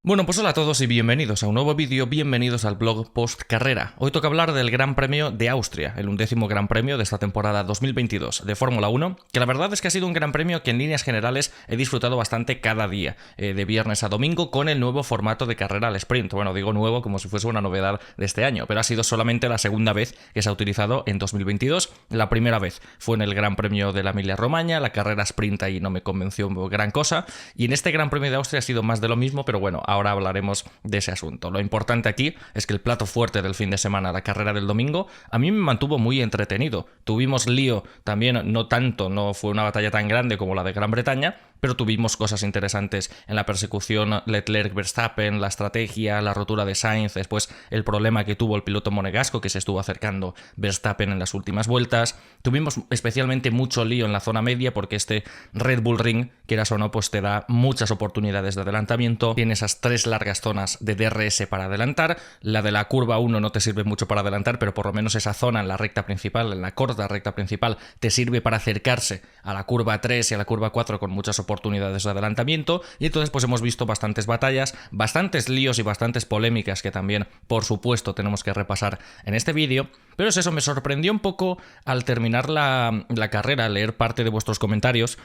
Bueno, pues hola a todos y bienvenidos a un nuevo vídeo, bienvenidos al blog Post Carrera. Hoy toca hablar del Gran Premio de Austria, el 11º Gran Premio de esta temporada 2022 de Fórmula 1, que la verdad es que ha sido un Gran Premio que en líneas generales he disfrutado bastante cada día, de viernes a domingo, con el nuevo formato de carrera al sprint. Bueno, digo nuevo como si fuese una novedad de este año, pero ha sido solamente la segunda vez que se ha utilizado en 2022. La primera vez fue en el Gran Premio de la Emilia-Romagna, la carrera sprint ahí no me convenció gran cosa, y en este Gran Premio de Austria ha sido más de lo mismo, pero bueno, ahora hablaremos de ese asunto. Lo importante aquí es que el plato fuerte del fin de semana, la carrera del domingo, a mí me mantuvo muy entretenido. Tuvimos lío también, no tanto, no fue una batalla tan grande como la de Gran Bretaña, pero tuvimos cosas interesantes en la persecución Leclerc-Verstappen, la estrategia, la rotura de Sainz, después el problema que tuvo el piloto monegasco que se estuvo acercando Verstappen en las últimas vueltas. Tuvimos especialmente mucho lío en la zona media porque este Red Bull Ring, quieras o no, pues te da muchas oportunidades de adelantamiento. Tiene esas tres largas zonas de DRS para adelantar. La de la curva 1 no te sirve mucho para adelantar, pero por lo menos esa zona en la recta principal, en la corta recta principal, te sirve para acercarse a la curva 3 y a la curva 4 con muchas oportunidades de adelantamiento. Y entonces pues hemos visto bastantes batallas, bastantes líos y bastantes polémicas que también, por supuesto, tenemos que repasar en este vídeo. Pero es eso, me sorprendió un poco al terminar la carrera, leer parte de vuestros comentarios,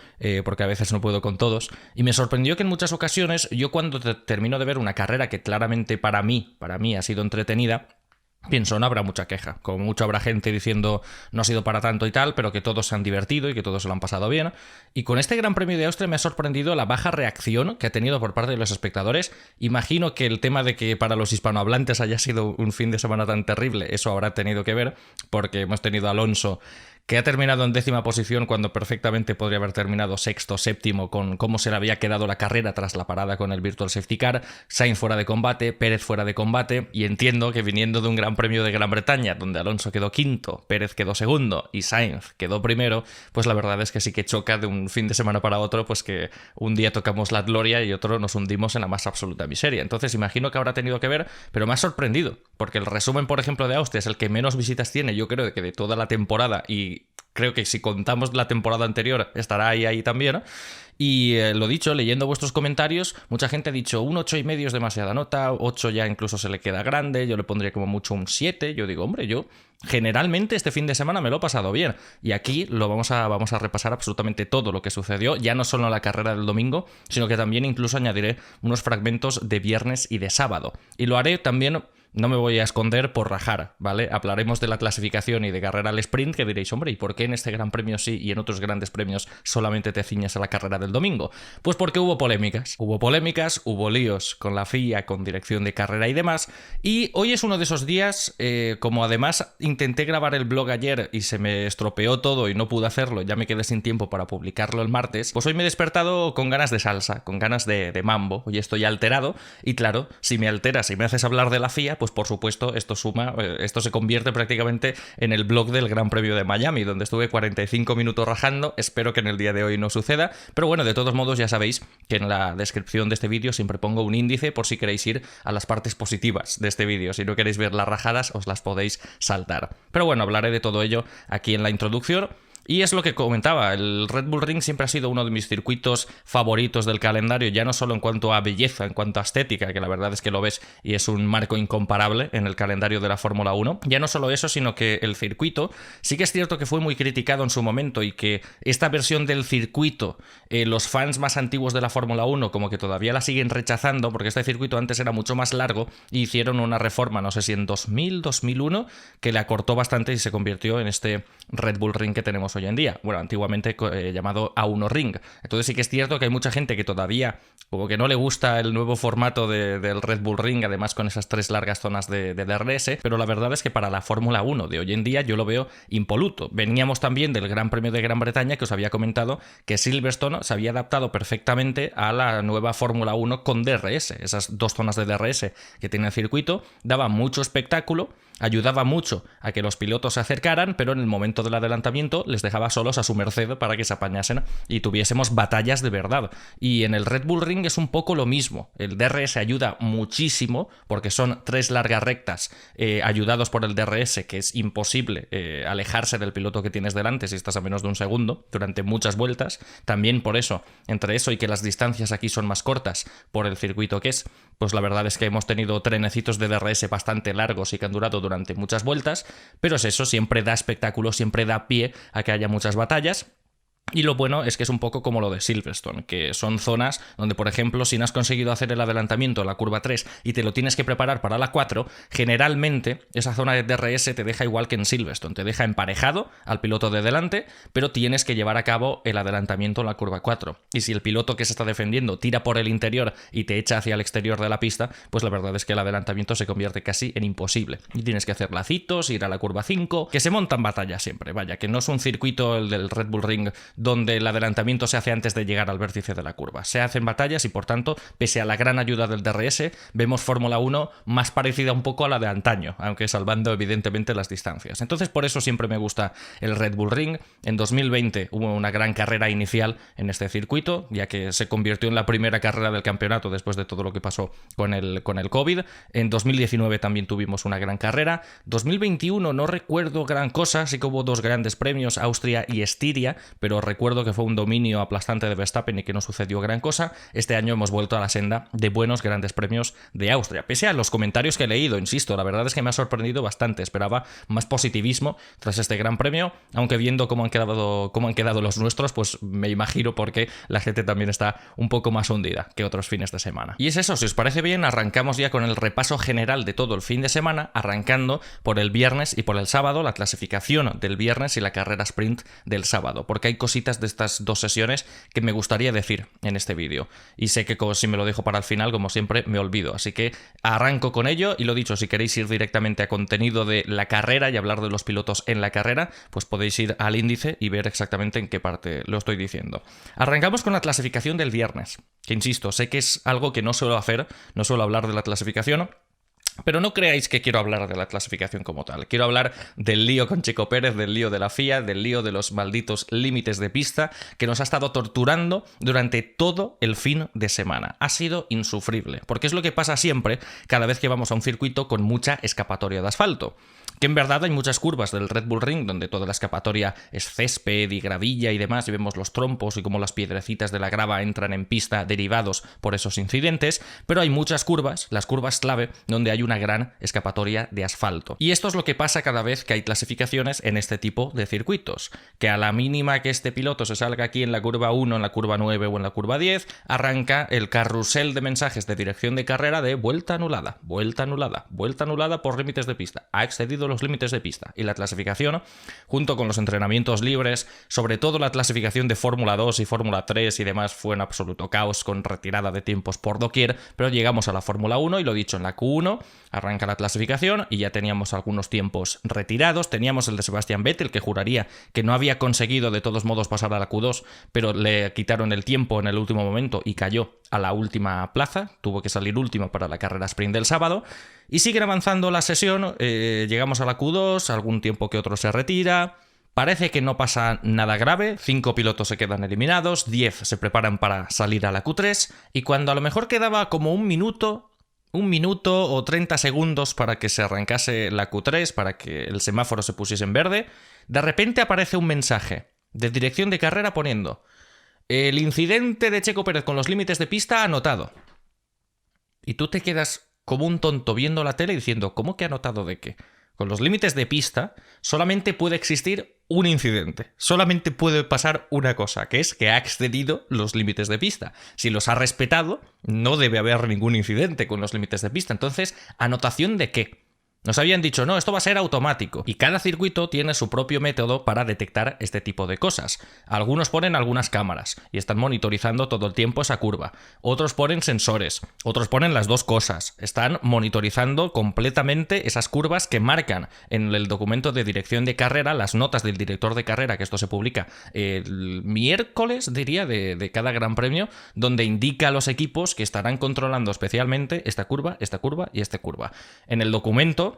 porque a veces no puedo con todos, y me sorprendió que en muchas ocasiones yo cuando termino de ver una carrera que claramente para mí ha sido entretenida, pienso, no habrá mucha queja, como mucho habrá gente diciendo no ha sido para tanto y tal, pero que todos se han divertido y que todos se lo han pasado bien. Y con este Gran Premio de Austria me ha sorprendido la baja reacción que ha tenido por parte de los espectadores. Imagino que el tema de que para los hispanohablantes haya sido un fin de semana tan terrible, eso habrá tenido que ver, porque hemos tenido a Alonso, que ha terminado en 10ª posición cuando perfectamente podría haber terminado sexto, séptimo, con cómo se le había quedado la carrera tras la parada con el Virtual Safety Car. Sainz fuera de combate, Pérez fuera de combate, y entiendo que viniendo de un Gran Premio de Gran Bretaña donde Alonso quedó quinto, Pérez quedó segundo y Sainz quedó primero, pues la verdad es que sí que choca de un fin de semana para otro, pues que un día tocamos la gloria y otro nos hundimos en la más absoluta miseria. Entonces imagino que habrá tenido que ver, pero me ha sorprendido, porque el resumen, por ejemplo, de Austria es el que menos visitas tiene, yo creo que de toda la temporada, y creo que si contamos la temporada anterior estará ahí también. Y lo dicho, leyendo vuestros comentarios, mucha gente ha dicho un 8,5 es demasiada nota, 8 ya incluso se le queda grande, yo le pondría como mucho un 7. Yo digo, hombre, yo generalmente este fin de semana me lo he pasado bien. Y aquí vamos a repasar absolutamente todo lo que sucedió, ya no solo en la carrera del domingo, sino que también incluso añadiré unos fragmentos de viernes y de sábado. Y lo haré también. No me voy a esconder por rajar, ¿vale? Hablaremos de la clasificación y de carrera al sprint, que diréis, hombre, ¿y por qué en este Gran Premio sí y en otros grandes premios solamente te ciñes a la carrera del domingo? Pues porque hubo polémicas. Hubo líos con la FIA, con dirección de carrera y demás. Y hoy es uno de esos días, como además intenté grabar el blog ayer y se me estropeó todo y no pude hacerlo, ya me quedé sin tiempo para publicarlo el martes, pues hoy me he despertado con ganas de salsa, con ganas de mambo. Hoy estoy alterado y claro, si me alteras y me haces hablar de la FIA, pues por supuesto esto se convierte prácticamente en el blog del Gran Premio de Miami, donde estuve 45 minutos rajando. Espero que en el día de hoy no suceda, pero bueno, de todos modos ya sabéis que en la descripción de este vídeo siempre pongo un índice por si queréis ir a las partes positivas de este vídeo. Si no queréis ver las rajadas, os las podéis saltar. Pero bueno, hablaré de todo ello aquí en la introducción. Y es lo que comentaba, el Red Bull Ring siempre ha sido uno de mis circuitos favoritos del calendario, ya no solo en cuanto a belleza, en cuanto a estética, que la verdad es que lo ves y es un marco incomparable en el calendario de la Fórmula 1. Ya no solo eso, sino que el circuito sí que es cierto que fue muy criticado en su momento y que esta versión del circuito, los fans más antiguos de la Fórmula 1 como que todavía la siguen rechazando, porque este circuito antes era mucho más largo y hicieron una reforma, no sé si en 2000, 2001, que le acortó bastante y se convirtió en este Red Bull Ring que tenemos hoy en día. Bueno, antiguamente llamado A1 Ring. Entonces sí que es cierto que hay mucha gente que todavía como que no le gusta el nuevo formato del Red Bull Ring, además con esas tres largas zonas de DRS, pero la verdad es que para la Fórmula 1 de hoy en día yo lo veo impoluto. Veníamos también del Gran Premio de Gran Bretaña, que os había comentado que Silverstone se había adaptado perfectamente a la nueva Fórmula 1 con DRS. Esas dos zonas de DRS que tiene el circuito daba mucho espectáculo, ayudaba mucho a que los pilotos se acercaran, pero en el momento del adelantamiento les dejaba solos a su merced para que se apañasen y tuviésemos batallas de verdad. Y en el Red Bull Ring es un poco lo mismo. El DRS ayuda muchísimo porque son tres largas rectas ayudados por el DRS, que es imposible alejarse del piloto que tienes delante si estás a menos de un segundo durante muchas vueltas. También por eso, entre eso y que las distancias aquí son más cortas por el circuito que es, pues la verdad es que hemos tenido trenecitos de DRS bastante largos y que han durado durante muchas vueltas, pero es eso, siempre da espectáculo, siempre da pie a que haya muchas batallas. Y lo bueno es que es un poco como lo de Silverstone, que son zonas donde, por ejemplo, si no has conseguido hacer el adelantamiento en la curva 3 y te lo tienes que preparar para la 4, generalmente esa zona de DRS te deja igual que en Silverstone, te deja emparejado al piloto de delante, pero tienes que llevar a cabo el adelantamiento en la curva 4. Y si el piloto que se está defendiendo tira por el interior y te echa hacia el exterior de la pista, pues la verdad es que el adelantamiento se convierte casi en imposible. Y tienes que hacer lacitos, ir a la curva 5, que se montan batallas siempre, vaya, que no es un circuito el del Red Bull Ring donde el adelantamiento se hace antes de llegar al vértice de la curva. Se hacen batallas y, por tanto, pese a la gran ayuda del DRS, vemos Fórmula 1 más parecida un poco a la de antaño, aunque salvando evidentemente las distancias. Entonces, por eso siempre me gusta el Red Bull Ring. En 2020 hubo una gran carrera inicial en este circuito, ya que se convirtió en la primera carrera del campeonato después de todo lo que pasó con el COVID. En 2019 también tuvimos una gran carrera. 2021 no recuerdo gran cosa, sí que hubo dos grandes premios, Austria y Estiria, pero recuerdo que fue un dominio aplastante de Verstappen y que no sucedió gran cosa. Este año hemos vuelto a la senda de buenos grandes premios de Austria. Pese a los comentarios que he leído, insisto, la verdad es que me ha sorprendido bastante. Esperaba más positivismo tras este gran premio, aunque viendo cómo han quedado los nuestros, pues me imagino por qué la gente también está un poco más hundida que otros fines de semana. Y es eso, si os parece bien, arrancamos ya con el repaso general de todo el fin de semana, arrancando por el viernes y por el sábado, la clasificación del viernes y la carrera sprint del sábado, porque hay cositas de estas dos sesiones que me gustaría decir en este vídeo. Y sé que si me lo dejo para el final, como siempre, me olvido. Así que arranco con ello y lo dicho, si queréis ir directamente a contenido de la carrera y hablar de los pilotos en la carrera, pues podéis ir al índice y ver exactamente en qué parte lo estoy diciendo. Arrancamos con la clasificación del viernes, que insisto, sé que es algo que no suelo hacer, no suelo hablar de la clasificación, pero no creáis que quiero hablar de la clasificación como tal. Quiero hablar del lío con Checo Pérez, del lío de la FIA, del lío de los malditos límites de pista que nos ha estado torturando durante todo el fin de semana. Ha sido insufrible, porque es lo que pasa siempre cada vez que vamos a un circuito con mucha escapatoria de asfalto. Que en verdad hay muchas curvas del Red Bull Ring donde toda la escapatoria es césped y gravilla y demás, y vemos los trompos y cómo las piedrecitas de la grava entran en pista derivados por esos incidentes, pero hay muchas curvas, las curvas clave, donde hay una gran escapatoria de asfalto. Y esto es lo que pasa cada vez que hay clasificaciones en este tipo de circuitos, que a la mínima que este piloto se salga aquí en la curva 1, en la curva 9 o en la curva 10, arranca el carrusel de mensajes de dirección de carrera de vuelta anulada, vuelta anulada, vuelta anulada por límites de pista, ha excedido los límites de pista. Y la clasificación, junto con los entrenamientos libres, sobre todo la clasificación de Fórmula 2 y Fórmula 3 y demás, fue un absoluto caos con retirada de tiempos por doquier, pero llegamos a la Fórmula 1 y lo dicho, en la Q1 arranca la clasificación y ya teníamos algunos tiempos retirados, teníamos el de Sebastian Vettel, que juraría que no había conseguido de todos modos pasar a la Q2, pero le quitaron el tiempo en el último momento y cayó a la última plaza, tuvo que salir último para la carrera sprint del sábado. Y siguen avanzando la sesión, llegamos a la Q2, algún tiempo que otro se retira, parece que no pasa nada grave, 5 pilotos se quedan eliminados, 10 se preparan para salir a la Q3, y cuando a lo mejor quedaba como un minuto o 30 segundos para que se arrancase la Q3, para que el semáforo se pusiese en verde, de repente aparece un mensaje de dirección de carrera poniendo: el incidente de Checo Pérez con los límites de pista anotado. Y tú te quedas como un tonto viendo la tele diciendo, ¿cómo que anotado de qué? Con los límites de pista solamente puede existir un incidente, solamente puede pasar una cosa, que es que ha excedido los límites de pista. Si los ha respetado, no debe haber ningún incidente con los límites de pista. Entonces, ¿anotación de qué? Nos habían dicho, no, esto va a ser automático. Y cada circuito tiene su propio método para detectar este tipo de cosas. Algunos ponen algunas cámaras y están monitorizando todo el tiempo esa curva. Otros ponen sensores. Otros ponen las dos cosas. Están monitorizando completamente esas curvas que marcan en el documento de dirección de carrera, las notas del director de carrera, que esto se publica el miércoles, diría, de cada gran premio, donde indica a los equipos que estarán controlando especialmente esta curva y esta curva. En el documento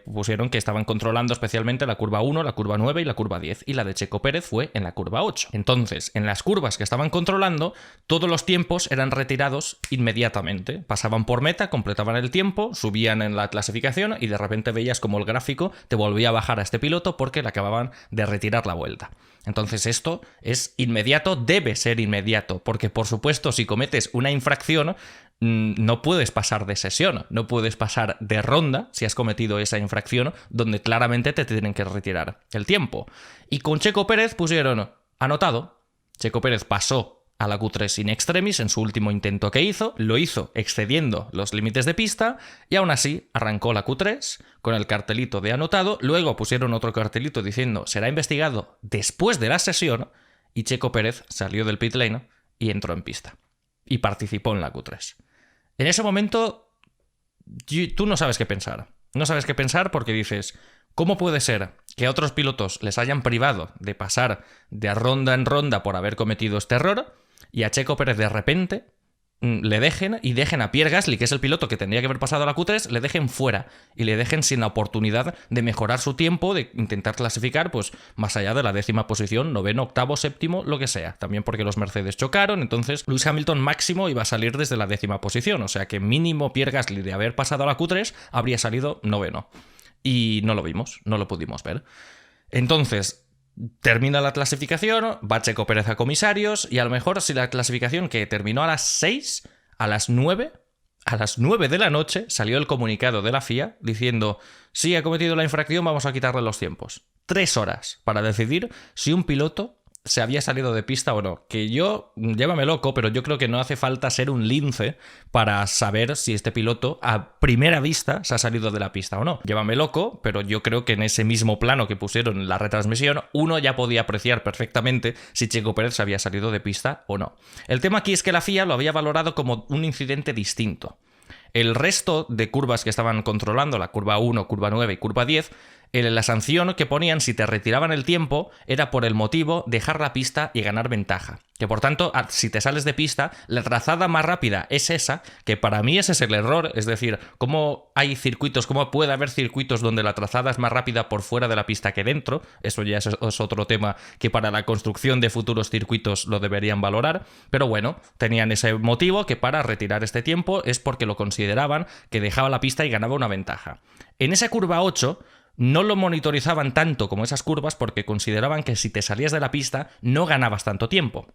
pusieron que estaban controlando especialmente la curva 1, la curva 9 y la curva 10, y la de Checo Pérez fue en la curva 8. Entonces, en las curvas que estaban controlando, todos los tiempos eran retirados inmediatamente. Pasaban por meta, completaban el tiempo, subían en la clasificación y de repente veías como el gráfico te volvía a bajar a este piloto porque le acababan de retirar la vuelta. Entonces esto es inmediato, debe ser inmediato, porque por supuesto si cometes una infracción no puedes pasar de sesión, no puedes pasar de ronda si has cometido esa infracción donde claramente te tienen que retirar el tiempo. Y con Checo Pérez pusieron anotado. Checo Pérez pasó a la Q3 in extremis en su último intento que hizo, lo hizo excediendo los límites de pista y aún así arrancó la Q3 con el cartelito de anotado, luego pusieron otro cartelito diciendo será investigado después de la sesión y Checo Pérez salió del pit lane y entró en pista y participó en la Q3. En ese momento tú no sabes qué pensar. No sabes qué pensar porque dices, ¿cómo puede ser que a otros pilotos les hayan privado de pasar de ronda en ronda por haber cometido este error y a Checo Pérez de repente le dejen a Pierre Gasly, que es el piloto que tendría que haber pasado a la Q3, le dejen fuera y le dejen sin la oportunidad de mejorar su tiempo, de intentar clasificar pues más allá de la 10ª posición, 9º, 8º, 7º, lo que sea? También porque los Mercedes chocaron, entonces Lewis Hamilton máximo iba a salir desde la 10ª posición, o sea que mínimo Pierre Gasly de haber pasado a la Q3 habría salido 9º. Y no lo vimos, no lo pudimos ver. Entonces termina la clasificación, va Checo Pérez a comisarios y a lo mejor si la clasificación que terminó a las 6, a las 9 de la noche salió el comunicado de la FIA diciendo sí, ha cometido la infracción, vamos a quitarle los tiempos. 3 horas para decidir si un piloto se había salido de pista o no. Que yo, llámame loco, pero yo creo que no hace falta ser un lince para saber si este piloto a primera vista se ha salido de la pista o no. Llámame loco, pero yo creo que en ese mismo plano que pusieron en la retransmisión, uno ya podía apreciar perfectamente si Checo Pérez se había salido de pista o no. El tema aquí es que la FIA lo había valorado como un incidente distinto. El resto de curvas que estaban controlando, la curva 1, curva 9 y curva 10, la sanción que ponían si te retiraban el tiempo era por el motivo dejar la pista y ganar ventaja. Que por tanto, si te sales de pista, la trazada más rápida es esa, que para mí ese es el error. Es decir, cómo puede haber circuitos donde la trazada es más rápida por fuera de la pista que dentro. Eso ya es otro tema que para la construcción de futuros circuitos lo deberían valorar. Pero bueno, tenían ese motivo que para retirar este tiempo es porque lo consideraban que dejaba la pista y ganaba una ventaja. En esa curva 8... no lo monitorizaban tanto como esas curvas porque consideraban que si te salías de la pista no ganabas tanto tiempo.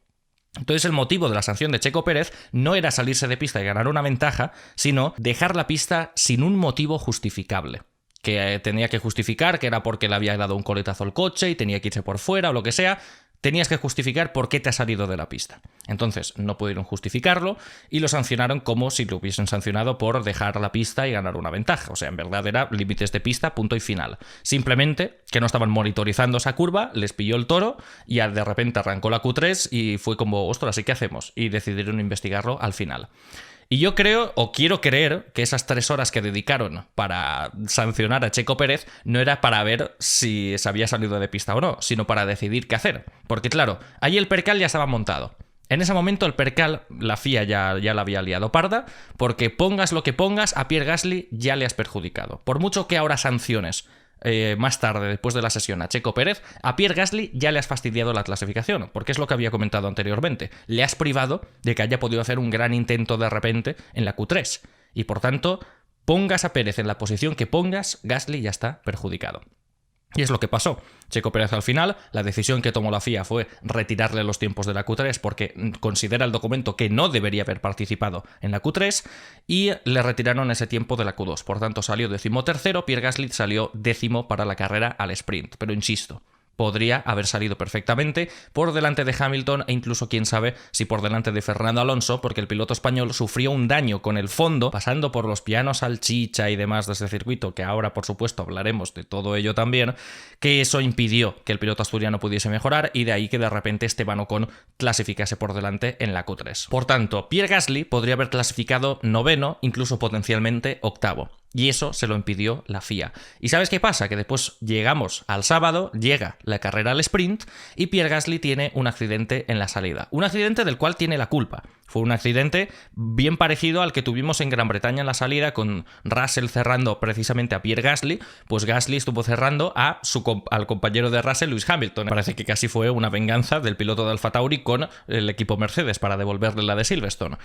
Entonces el motivo de la sanción de Checo Pérez no era salirse de pista y ganar una ventaja, sino dejar la pista sin un motivo justificable. Que tenía que justificar que era porque le había dado un coletazo al coche y tenía que irse por fuera o lo que sea. Tenías que justificar por qué te has salido de la pista. Entonces no pudieron justificarlo y lo sancionaron como si lo hubiesen sancionado por dejar la pista y ganar una ventaja. O sea, en verdad era límites de pista, punto y final. Simplemente que no estaban monitorizando esa curva, les pilló el toro y de repente arrancó la Q3 y fue como, ostras, ¿y qué hacemos? Y decidieron investigarlo al final. Y yo creo, o quiero creer, que esas 3 horas que dedicaron para sancionar a Checo Pérez no era para ver si se había salido de pista o no, sino para decidir qué hacer. Porque claro, ahí el percal ya estaba montado. En ese momento el percal, la FIA ya la había liado parda, porque pongas lo que pongas, a Pierre Gasly ya le has perjudicado. Por mucho que ahora sanciones más tarde, después de la sesión, a Checo Pérez, a Pierre Gasly ya le has fastidiado la clasificación, porque es lo que había comentado anteriormente. Le has privado de que haya podido hacer un gran intento de repente en la Q3. Y por tanto, pongas a Pérez en la posición que pongas, Gasly ya está perjudicado. Y es lo que pasó. Checo Pérez al final, la decisión que tomó la FIA fue retirarle los tiempos de la Q3 porque considera el documento que no debería haber participado en la Q3 y le retiraron ese tiempo de la Q2. Por tanto, salió 13º, Pierre Gasly salió 10º para la carrera al sprint. Pero insisto, podría haber salido perfectamente por delante de Hamilton e incluso quién sabe si por delante de Fernando Alonso, porque el piloto español sufrió un daño con el fondo pasando por los pianos salchicha y demás de ese circuito, que ahora por supuesto hablaremos de todo ello también, que eso impidió que el piloto asturiano pudiese mejorar y de ahí que de repente Esteban Ocon clasificase por delante en la Q3. Por tanto, Pierre Gasly podría haber clasificado 9º, incluso potencialmente 8º. Y eso se lo impidió la FIA. ¿Y sabes qué pasa? Que después llegamos al sábado, llega la carrera al sprint y Pierre Gasly tiene un accidente en la salida. Un accidente del cual tiene la culpa. Fue un accidente bien parecido al que tuvimos en Gran Bretaña en la salida con Russell cerrando precisamente a Pierre Gasly. Pues Gasly estuvo cerrando al compañero de Russell, Lewis Hamilton. Parece que casi fue una venganza del piloto de Alfa Tauri con el equipo Mercedes para devolverle la de Silverstone.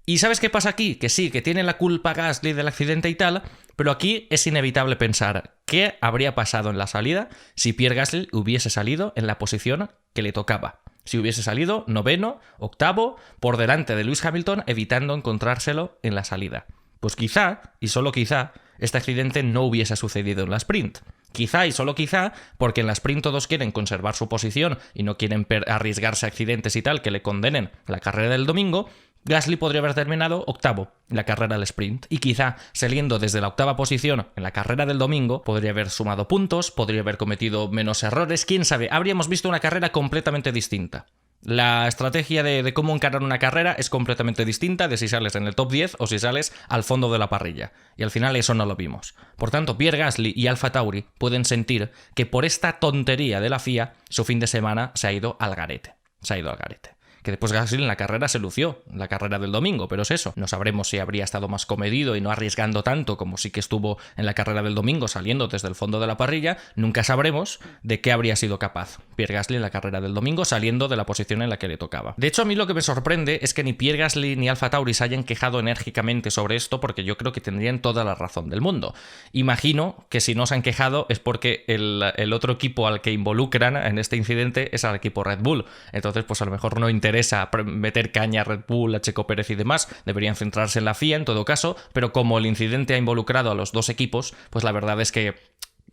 ¿Y sabes qué pasa aquí? Que sí, que tiene la culpa Gasly del accidente y tal, pero aquí es inevitable pensar qué habría pasado en la salida si Pierre Gasly hubiese salido en la posición que le tocaba. si hubiese salido noveno, octavo, por delante de Lewis Hamilton, evitando encontrárselo en la salida. Pues quizá, y solo quizá, este accidente no hubiese sucedido en la sprint. Quizá y solo quizá, porque en la sprint todos quieren conservar su posición y no quieren arriesgarse a accidentes y tal que le condenen la carrera del domingo, Gasly podría haber terminado octavo en la carrera del sprint y quizá saliendo desde la octava posición en la carrera del domingo podría haber sumado puntos, podría haber cometido menos errores, quién sabe, habríamos visto una carrera completamente distinta. La estrategia de cómo encarar una carrera es completamente distinta de si sales en el top 10 o si sales al fondo de la parrilla. Y al final eso no lo vimos. Por tanto, Pierre Gasly y AlphaTauri pueden sentir que por esta tontería de la FIA su fin de semana se ha ido al garete. Que después Gasly en la carrera se lució, en la carrera del domingo, pero es eso. No sabremos si habría estado más comedido y no arriesgando tanto como sí que estuvo en la carrera del domingo saliendo desde el fondo de la parrilla. Nunca sabremos de qué habría sido capaz Pierre Gasly en la carrera del domingo saliendo de la posición en la que le tocaba. De hecho, a mí lo que me sorprende es que ni Pierre Gasly ni AlphaTauri se hayan quejado enérgicamente sobre esto porque yo creo que tendrían toda la razón del mundo. Imagino que si no se han quejado es porque el otro equipo al que involucran en este incidente es al equipo Red Bull. Entonces, pues a lo mejor no interesa meter caña a Red Bull, a Checo Pérez y demás, deberían centrarse en la FIA en todo caso, pero como el incidente ha involucrado a los dos equipos, pues la verdad es que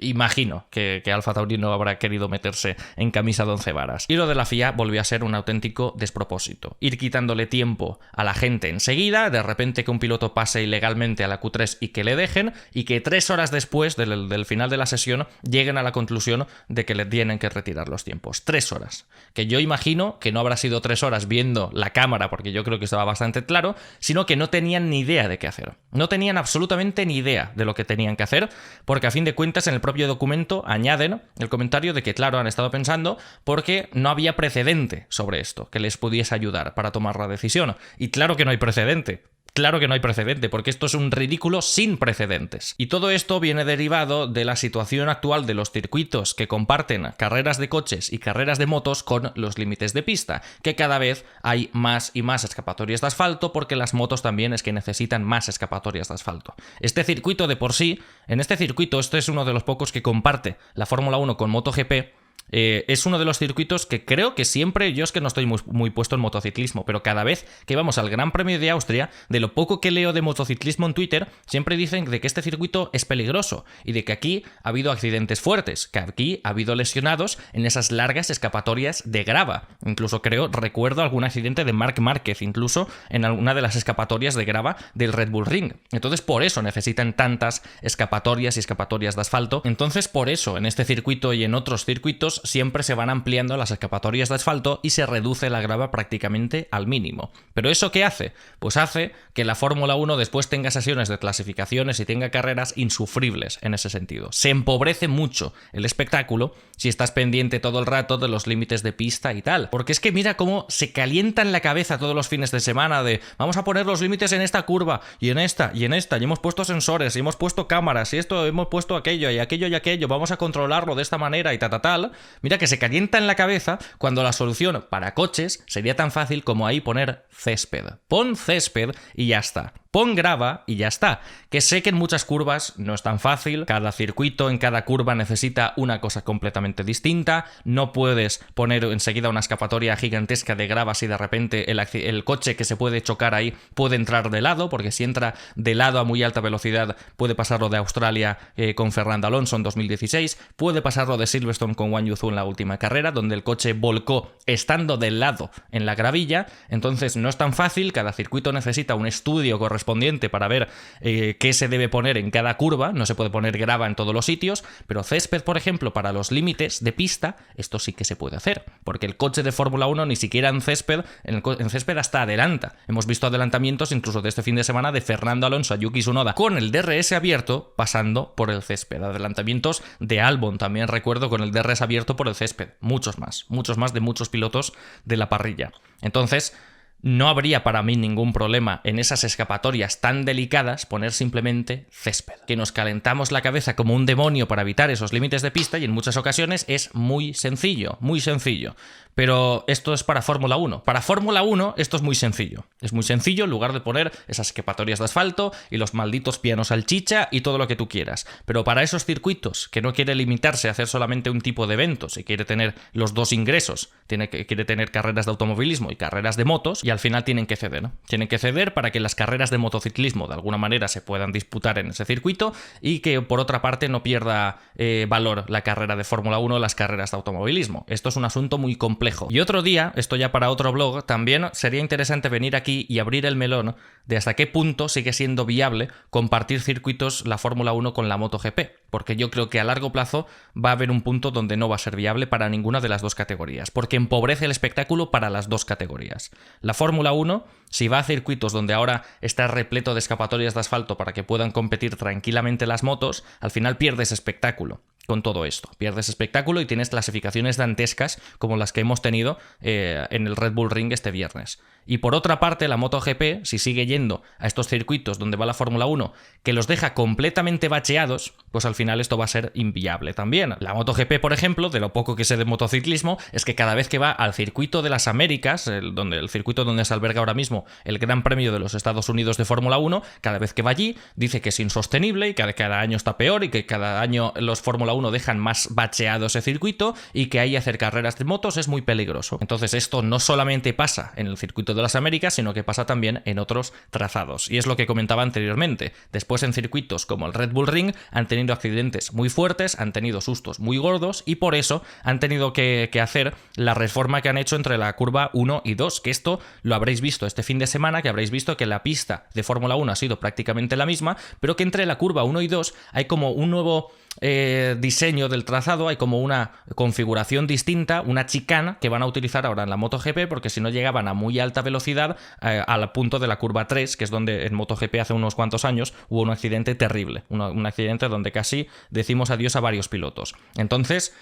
imagino que AlphaTauri no habrá querido meterse en camisa de 11 varas. Y lo de la FIA volvió a ser un auténtico despropósito. Ir quitándole tiempo a la gente enseguida, de repente que un piloto pase ilegalmente a la Q3 y que le dejen, y que 3 horas después del final de la sesión lleguen a la conclusión de que le tienen que retirar los tiempos. 3 horas. Que yo imagino que no habrá sido 3 horas viendo la cámara, porque yo creo que estaba bastante claro, sino que no tenían ni idea de qué hacer. No tenían absolutamente ni idea de lo que tenían que hacer, porque a fin de cuentas en el propio documento añaden el comentario de que, claro, han estado pensando porque no había precedente sobre esto que les pudiese ayudar para tomar la decisión. Y claro que no hay precedente. Claro que no hay precedente, porque esto es un ridículo sin precedentes. Y todo esto viene derivado de la situación actual de los circuitos que comparten carreras de coches y carreras de motos con los límites de pista, que cada vez hay más y más escapatorias de asfalto porque las motos también es que necesitan más escapatorias de asfalto. Este circuito de por sí, en este circuito, este es uno de los pocos que comparte la Fórmula 1 con MotoGP. Es uno de los circuitos que creo que siempre, yo es que no estoy muy puesto en motociclismo, pero cada vez que vamos al Gran Premio de Austria, de lo poco que leo de motociclismo en Twitter, siempre dicen de que este circuito es peligroso y de que aquí ha habido accidentes fuertes, que aquí ha habido lesionados en esas largas escapatorias de grava. Incluso recuerdo algún accidente de Marc Márquez, incluso en alguna de las escapatorias de grava del Red Bull Ring. Entonces por eso necesitan tantas escapatorias y escapatorias de asfalto. Entonces por eso en este circuito y en otros circuitos siempre se van ampliando las escapatorias de asfalto y se reduce la grava prácticamente al mínimo. ¿Pero eso qué hace? Pues hace que la Fórmula 1 después tenga sesiones de clasificaciones y tenga carreras insufribles en ese sentido. Se empobrece mucho el espectáculo si estás pendiente todo el rato de los límites de pista y tal. Porque es que mira cómo se calienta en la cabeza todos los fines de semana de vamos a poner los límites en esta curva y en esta y en esta, y hemos puesto sensores y hemos puesto cámaras y esto hemos puesto aquello y aquello y aquello, vamos a controlarlo de esta manera y tal. Mira que se calienta en la cabeza cuando la solución para coches sería tan fácil como ahí poner césped. Pon césped y ya está. Pon grava y ya está. Que sé que en muchas curvas no es tan fácil, cada circuito en cada curva necesita una cosa completamente distinta, no puedes poner enseguida una escapatoria gigantesca de grava si de repente el coche que se puede chocar ahí puede entrar de lado, porque si entra de lado a muy alta velocidad puede pasar lo de Australia con Fernando Alonso en 2016, puede pasar lo de Silverstone con Wang Yuzu en la última carrera, donde el coche volcó estando del lado en la gravilla. Entonces no es tan fácil, cada circuito necesita un estudio correspondiente para ver qué se debe poner en cada curva, no se puede poner grava en todos los sitios, pero césped, por ejemplo, para los límites de pista, esto sí que se puede hacer, porque el coche de Fórmula 1 ni siquiera en césped hasta adelanta. Hemos visto adelantamientos incluso de este fin de semana de Fernando Alonso a Yuki Tsunoda con el DRS abierto pasando por el césped, adelantamientos de Albon también recuerdo con el DRS abierto por el césped, muchos más de muchos pilotos de la parrilla. Entonces, no habría para mí ningún problema en esas escapatorias tan delicadas poner simplemente césped. Que nos calentamos la cabeza como un demonio para evitar esos límites de pista y en muchas ocasiones es muy sencillo, muy sencillo. Pero esto es para Fórmula 1. Para Fórmula 1 esto es muy sencillo. Es muy sencillo en lugar de poner esas escapatorias de asfalto y los malditos pianos salchicha y todo lo que tú quieras. Pero para esos circuitos que no quiere limitarse a hacer solamente un tipo de eventos y quiere tener los dos ingresos, quiere tener carreras de automovilismo y carreras de motos, y al final tienen que ceder, ¿no? Tienen que ceder para que las carreras de motociclismo de alguna manera se puedan disputar en ese circuito y que por otra parte no pierda valor la carrera de Fórmula 1 o las carreras de automovilismo. Esto es un asunto muy complejo. Y otro día, esto ya para otro blog, también sería interesante venir aquí y abrir el melón de hasta qué punto sigue siendo viable compartir circuitos la Fórmula 1 con la MotoGP, porque yo creo que a largo plazo va a haber un punto donde no va a ser viable para ninguna de las dos categorías, porque empobrece el espectáculo para las dos categorías. La Fórmula 1, si va a circuitos donde ahora está repleto de escapatorias de asfalto para que puedan competir tranquilamente las motos, al final pierdes espectáculo con todo esto. Pierdes espectáculo y tienes clasificaciones dantescas como las que hemos tenido en el Red Bull Ring este viernes. Y por otra parte, la MotoGP, si sigue yendo a estos circuitos donde va la Fórmula 1, que los deja completamente bacheados, pues al final esto va a ser inviable también. La MotoGP, por ejemplo, de lo poco que sé de motociclismo, es que cada vez que va al circuito de las Américas, el circuito donde se alberga ahora mismo el Gran Premio de los Estados Unidos de Fórmula 1, cada vez que va allí dice que es insostenible y que cada año está peor y que cada año los Fórmula 1 dejan más bacheado ese circuito y que ahí hacer carreras de motos es muy peligroso. Entonces esto no solamente pasa en el circuito de las Américas, sino que pasa también en otros trazados. Y es lo que comentaba anteriormente. Después en circuitos como el Red Bull Ring han tenido accidentes muy fuertes, han tenido sustos muy gordos y por eso han tenido que hacer la reforma que han hecho entre la curva 1 y 2, que esto lo habréis visto este fin de semana, que habréis visto que la pista de Fórmula 1 ha sido prácticamente la misma, pero que entre la curva 1 y 2 hay como un nuevo diseño del trazado, hay como una configuración distinta, una chicana que van a utilizar ahora en la MotoGP, porque si no llegaban a muy alta velocidad al punto de la curva 3, que es donde en MotoGP hace unos cuantos años hubo un accidente terrible, un accidente donde casi decimos adiós a varios pilotos. Entonces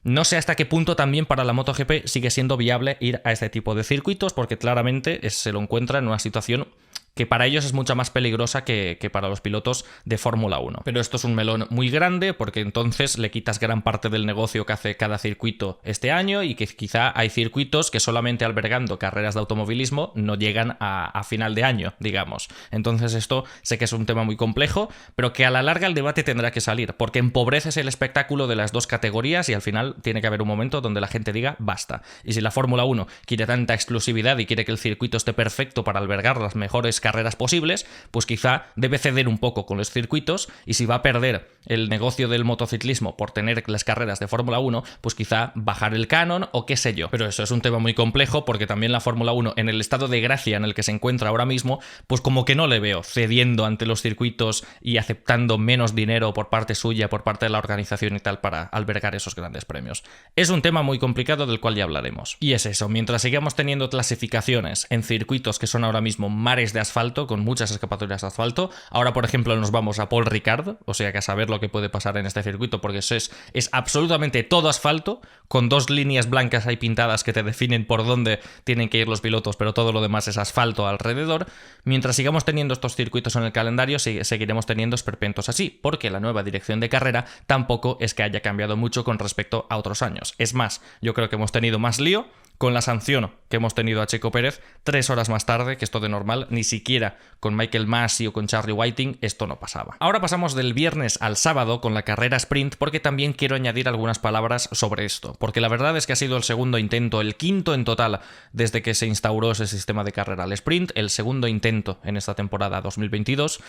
no sé hasta qué punto también para la MotoGP sigue siendo viable ir a este tipo de circuitos, porque claramente se lo encuentra en una situación que para ellos es mucho más peligrosa que para los pilotos de Fórmula 1. Pero esto es un melón muy grande porque entonces le quitas gran parte del negocio que hace cada circuito este año y que quizá hay circuitos que solamente albergando carreras de automovilismo no llegan a final de año, digamos. Entonces esto sé que es un tema muy complejo, pero que a la larga el debate tendrá que salir porque empobreces el espectáculo de las dos categorías y al final tiene que haber un momento donde la gente diga basta. Y si la Fórmula 1 quiere tanta exclusividad y quiere que el circuito esté perfecto para albergar las mejores carreras posibles, pues quizá debe ceder un poco con los circuitos y si va a perder el negocio del motociclismo por tener las carreras de Fórmula 1, pues quizá bajar el canon o qué sé yo. Pero eso es un tema muy complejo porque también la Fórmula 1 en el estado de gracia en el que se encuentra ahora mismo, pues como que no le veo cediendo ante los circuitos y aceptando menos dinero por parte suya, por parte de la organización y tal para albergar esos grandes premios. Es un tema muy complicado del cual ya hablaremos. Y es eso, mientras sigamos teniendo clasificaciones en circuitos que son ahora mismo mares de asfalto, con muchas escapatorias de asfalto. Ahora, por ejemplo, nos vamos a Paul Ricard, o sea que a saber lo que puede pasar en este circuito, porque eso es absolutamente todo asfalto, con dos líneas blancas ahí pintadas que te definen por dónde tienen que ir los pilotos, pero todo lo demás es asfalto alrededor. Mientras sigamos teniendo estos circuitos en el calendario, seguiremos teniendo esperpentos así, porque la nueva dirección de carrera tampoco es que haya cambiado mucho con respecto a otros años. Es más, yo creo que hemos tenido más lío con la sanción que hemos tenido a Checo Pérez 3 horas más tarde, que esto de normal, ni siquiera con Michael Masi o con Charlie Whiting esto no pasaba. Ahora pasamos del viernes al sábado con la carrera sprint, porque también quiero añadir algunas palabras sobre esto, porque la verdad es que ha sido el segundo intento, el quinto en total desde que se instauró ese sistema de carrera al sprint, el segundo intento en esta temporada 2022,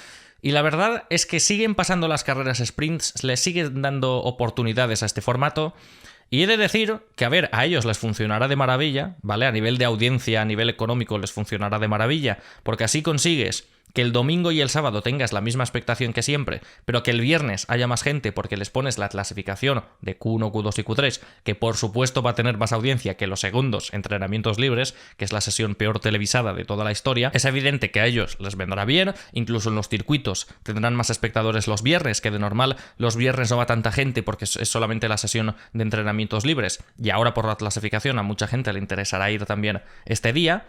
y la verdad es que siguen pasando las carreras sprints, le siguen dando oportunidades a este formato. Y he de decir que, a ver, a ellos les funcionará de maravilla, ¿vale? A nivel de audiencia, a nivel económico les funcionará de maravilla, porque así consigues que el domingo y el sábado tengas la misma expectación que siempre, pero que el viernes haya más gente porque les pones la clasificación de Q1, Q2 y Q3, que por supuesto va a tener más audiencia que los segundos entrenamientos libres, que es la sesión peor televisada de toda la historia. Es evidente que a ellos les vendrá bien, incluso en los circuitos tendrán más espectadores los viernes, que de normal los viernes no va tanta gente porque es solamente la sesión de entrenamientos libres, y ahora por la clasificación a mucha gente le interesará ir también este día.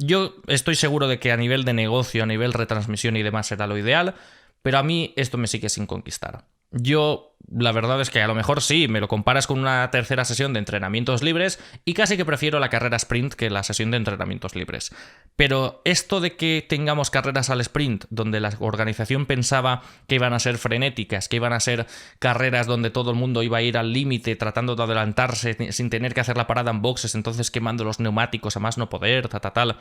Yo estoy seguro de que a nivel de negocio, a nivel retransmisión y demás será lo ideal, pero a mí esto me sigue sin conquistar. Yo, la verdad es que a lo mejor sí, me lo comparas con una tercera sesión de entrenamientos libres y casi que prefiero la carrera sprint que la sesión de entrenamientos libres. Pero esto de que tengamos carreras al sprint, donde la organización pensaba que iban a ser frenéticas, que iban a ser carreras donde todo el mundo iba a ir al límite tratando de adelantarse sin tener que hacer la parada en boxes, entonces quemando los neumáticos a más no poder, tal,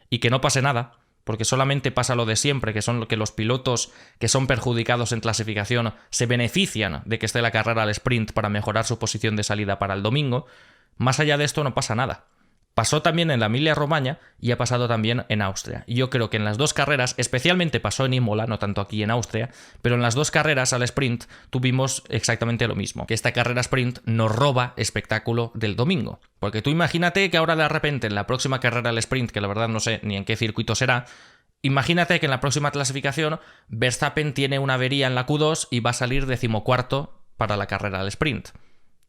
y que no pase nada, porque solamente pasa lo de siempre, que son que los pilotos que son perjudicados en clasificación se benefician de que esté la carrera al sprint para mejorar su posición de salida para el domingo. Más allá de esto no pasa nada. Pasó también en la Emilia-Romagna y ha pasado también en Austria. Y yo creo que en las dos carreras, especialmente pasó en Imola, no tanto aquí en Austria, pero en las dos carreras al sprint tuvimos exactamente lo mismo, que esta carrera sprint nos roba espectáculo del domingo. Porque tú imagínate que ahora de repente en la próxima carrera al sprint, que la verdad no sé ni en qué circuito será, imagínate que en la próxima clasificación Verstappen tiene una avería en la Q2 y va a salir 14º para la carrera al sprint.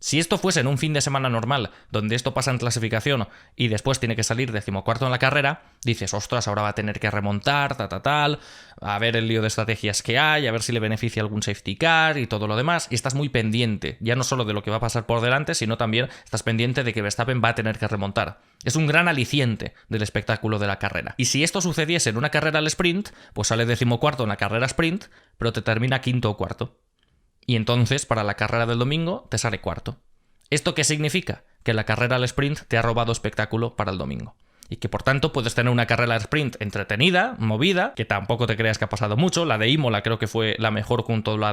Si esto fuese en un fin de semana normal, donde esto pasa en clasificación y después tiene que salir 14º en la carrera, dices, ostras, ahora va a tener que remontar, a ver el lío de estrategias que hay, a ver si le beneficia algún safety car y todo lo demás, y estás muy pendiente, ya no solo de lo que va a pasar por delante, sino también estás pendiente de que Verstappen va a tener que remontar. Es un gran aliciente del espectáculo de la carrera. Y si esto sucediese en una carrera al sprint, pues sale 14º en la carrera sprint, pero te termina 5º o 4º. Y entonces, para la carrera del domingo, te sale 4º. ¿Esto qué significa? Que la carrera al sprint te ha robado espectáculo para el domingo. Y que por tanto puedes tener una carrera al sprint entretenida, movida, que tampoco te creas que ha pasado mucho. La de Imola creo que fue la mejor junto a la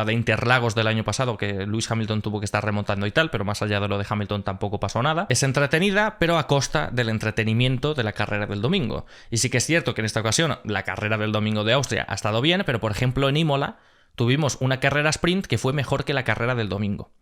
de Interlagos del año pasado, que Lewis Hamilton tuvo que estar remontando y tal, pero más allá de lo de Hamilton tampoco pasó nada. Es entretenida, pero a costa del entretenimiento de la carrera del domingo. Y sí que es cierto que en esta ocasión la carrera del domingo de Austria ha estado bien, pero por ejemplo en Imola tuvimos una carrera sprint que fue mejor que la carrera del domingo.